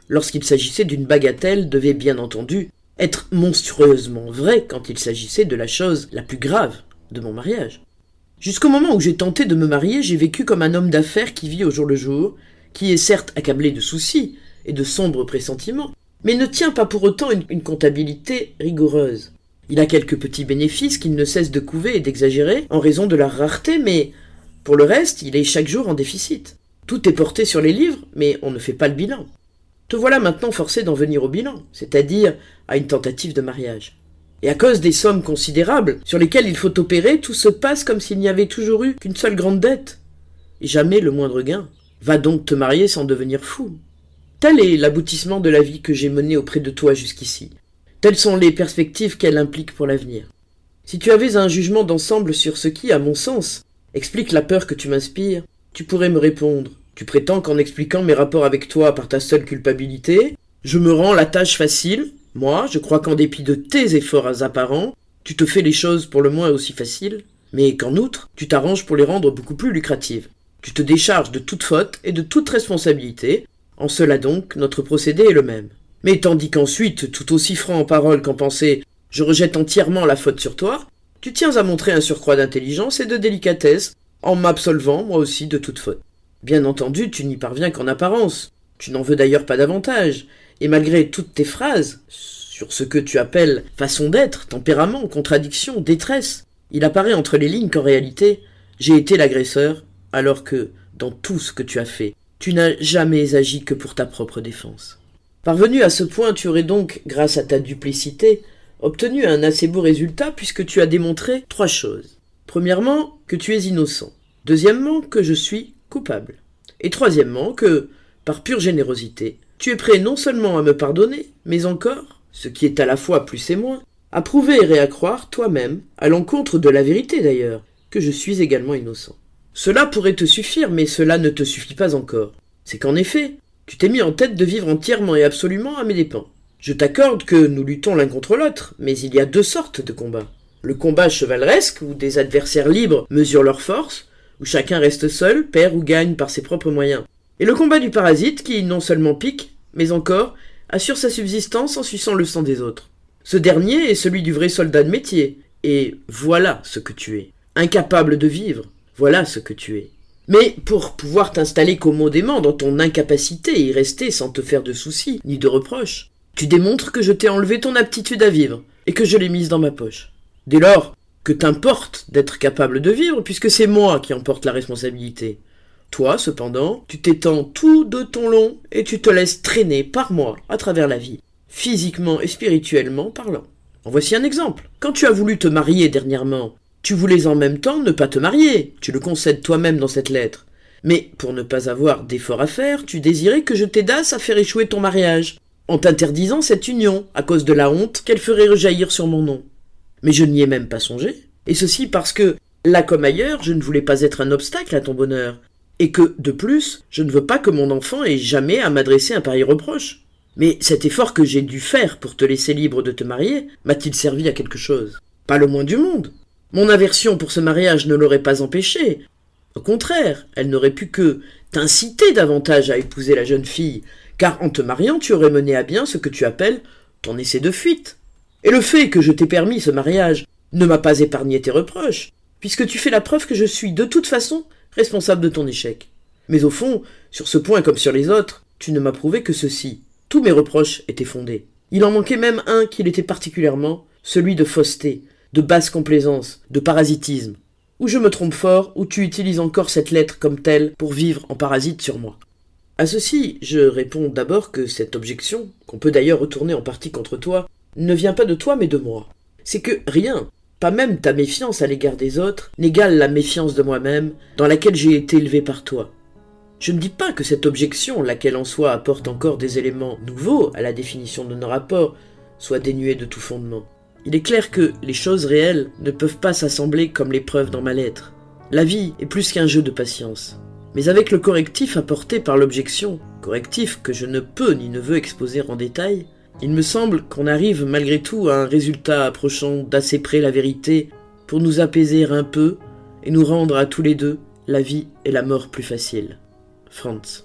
lorsqu'il s'agissait d'une bagatelle, devait bien entendu être monstrueusement vrai quand il s'agissait de la chose la plus grave de mon mariage. Jusqu'au moment où j'ai tenté de me marier, j'ai vécu comme un homme d'affaires qui vit au jour le jour, qui est certes accablé de soucis et de sombres pressentiments, mais ne tient pas pour autant une comptabilité rigoureuse. Il a quelques petits bénéfices qu'il ne cesse de couver et d'exagérer en raison de leur rareté, mais pour le reste, il est chaque jour en déficit. Tout est porté sur les livres, mais on ne fait pas le bilan. Te voilà maintenant forcé d'en venir au bilan, c'est-à-dire à une tentative de mariage. Et à cause des sommes considérables sur lesquelles il faut opérer, tout se passe comme s'il n'y avait toujours eu qu'une seule grande dette, et jamais le moindre gain. Va donc te marier sans devenir fou. Tel est l'aboutissement de la vie que j'ai menée auprès de toi jusqu'ici. Telles sont les perspectives qu'elle implique pour l'avenir. Si tu avais un jugement d'ensemble sur ce qui, à mon sens, explique la peur que tu m'inspires, tu pourrais me répondre. Tu prétends qu'en expliquant mes rapports avec toi par ta seule culpabilité, je me rends la tâche facile. Moi, je crois qu'en dépit de tes efforts apparents, tu te fais les choses pour le moins aussi faciles, mais qu'en outre, tu t'arranges pour les rendre beaucoup plus lucratives. Tu te décharges de toute faute et de toute responsabilité. En cela donc, notre procédé est le même. Mais tandis qu'ensuite, tout aussi franc en parole qu'en pensée, je rejette entièrement la faute sur toi, tu tiens à montrer un surcroît d'intelligence et de délicatesse, en m'absolvant, moi aussi, de toute faute. Bien entendu, tu n'y parviens qu'en apparence. Tu n'en veux d'ailleurs pas davantage. Et malgré toutes tes phrases, sur ce que tu appelles façon d'être, tempérament, contradiction, détresse, il apparaît entre les lignes qu'en réalité, j'ai été l'agresseur, alors que, dans tout ce que tu as fait, tu n'as jamais agi que pour ta propre défense. Parvenu à ce point, tu aurais donc, grâce à ta duplicité, obtenu un assez beau résultat puisque tu as démontré 3 choses. Premièrement, que tu es innocent. Deuxièmement, que je suis coupable. Et troisièmement, que, par pure générosité, tu es prêt non seulement à me pardonner, mais encore, ce qui est à la fois plus et moins, à prouver et à croire toi-même, à l'encontre de la vérité d'ailleurs, que je suis également innocent. Cela pourrait te suffire, mais cela ne te suffit pas encore. C'est qu'en effet, tu t'es mis en tête de vivre entièrement et absolument à mes dépens. Je t'accorde que nous luttons l'un contre l'autre, mais il y a 2 sortes de combats. Le combat chevaleresque, où des adversaires libres mesurent leurs forces, où chacun reste seul, perd ou gagne par ses propres moyens. Et le combat du parasite qui non seulement pique, mais encore assure sa subsistance en suçant le sang des autres. Ce dernier est celui du vrai soldat de métier. Et voilà ce que tu es. Incapable de vivre, voilà ce que tu es. Mais pour pouvoir t'installer commodément dans ton incapacité et y rester sans te faire de soucis ni de reproches, tu démontres que je t'ai enlevé ton aptitude à vivre et que je l'ai mise dans ma poche. Dès lors, que t'importe d'être capable de vivre puisque c'est moi qui en porte la responsabilité. Toi, cependant, tu t'étends tout de ton long et tu te laisses traîner par moi à travers la vie, physiquement et spirituellement parlant. En voici un exemple. Quand tu as voulu te marier dernièrement, tu voulais en même temps ne pas te marier, tu le concèdes toi-même dans cette lettre. Mais pour ne pas avoir d'effort à faire, tu désirais que je t'aidasse à faire échouer ton mariage, en t'interdisant cette union, à cause de la honte qu'elle ferait rejaillir sur mon nom. Mais je n'y ai même pas songé, et ceci parce que, là comme ailleurs, je ne voulais pas être un obstacle à ton bonheur, et que, de plus, je ne veux pas que mon enfant ait jamais à m'adresser un pareil reproche. Mais cet effort que j'ai dû faire pour te laisser libre de te marier, m'a-t-il servi à quelque chose? Pas le moins du monde. Mon aversion pour ce mariage ne l'aurait pas empêché. Au contraire, elle n'aurait pu que t'inciter davantage à épouser la jeune fille, car en te mariant, tu aurais mené à bien ce que tu appelles ton essai de fuite. Et le fait que je t'ai permis ce mariage ne m'a pas épargné tes reproches, puisque tu fais la preuve que je suis de toute façon responsable de ton échec. Mais au fond, sur ce point comme sur les autres, tu ne m'as prouvé que ceci. Tous mes reproches étaient fondés. Il en manquait même un qui l'était particulièrement, celui de fausseté, de basse complaisance, de parasitisme. Ou je me trompe fort, ou tu utilises encore cette lettre comme telle pour vivre en parasite sur moi. À ceci, je réponds d'abord que cette objection, qu'on peut d'ailleurs retourner en partie contre toi, ne vient pas de toi mais de moi. C'est que rien, pas même ta méfiance à l'égard des autres, n'égale la méfiance de moi-même, dans laquelle j'ai été élevé par toi. Je ne dis pas que cette objection, laquelle en soi apporte encore des éléments nouveaux à la définition de nos rapports, soit dénuée de tout fondement. Il est clair que les choses réelles ne peuvent pas s'assembler comme les preuves dans ma lettre. La vie est plus qu'un jeu de patience. Mais avec le correctif apporté par l'objection, correctif que je ne peux ni ne veux exposer en détail, il me semble qu'on arrive malgré tout à un résultat approchant d'assez près la vérité pour nous apaiser un peu et nous rendre à tous les deux la vie et la mort plus faciles. Franz.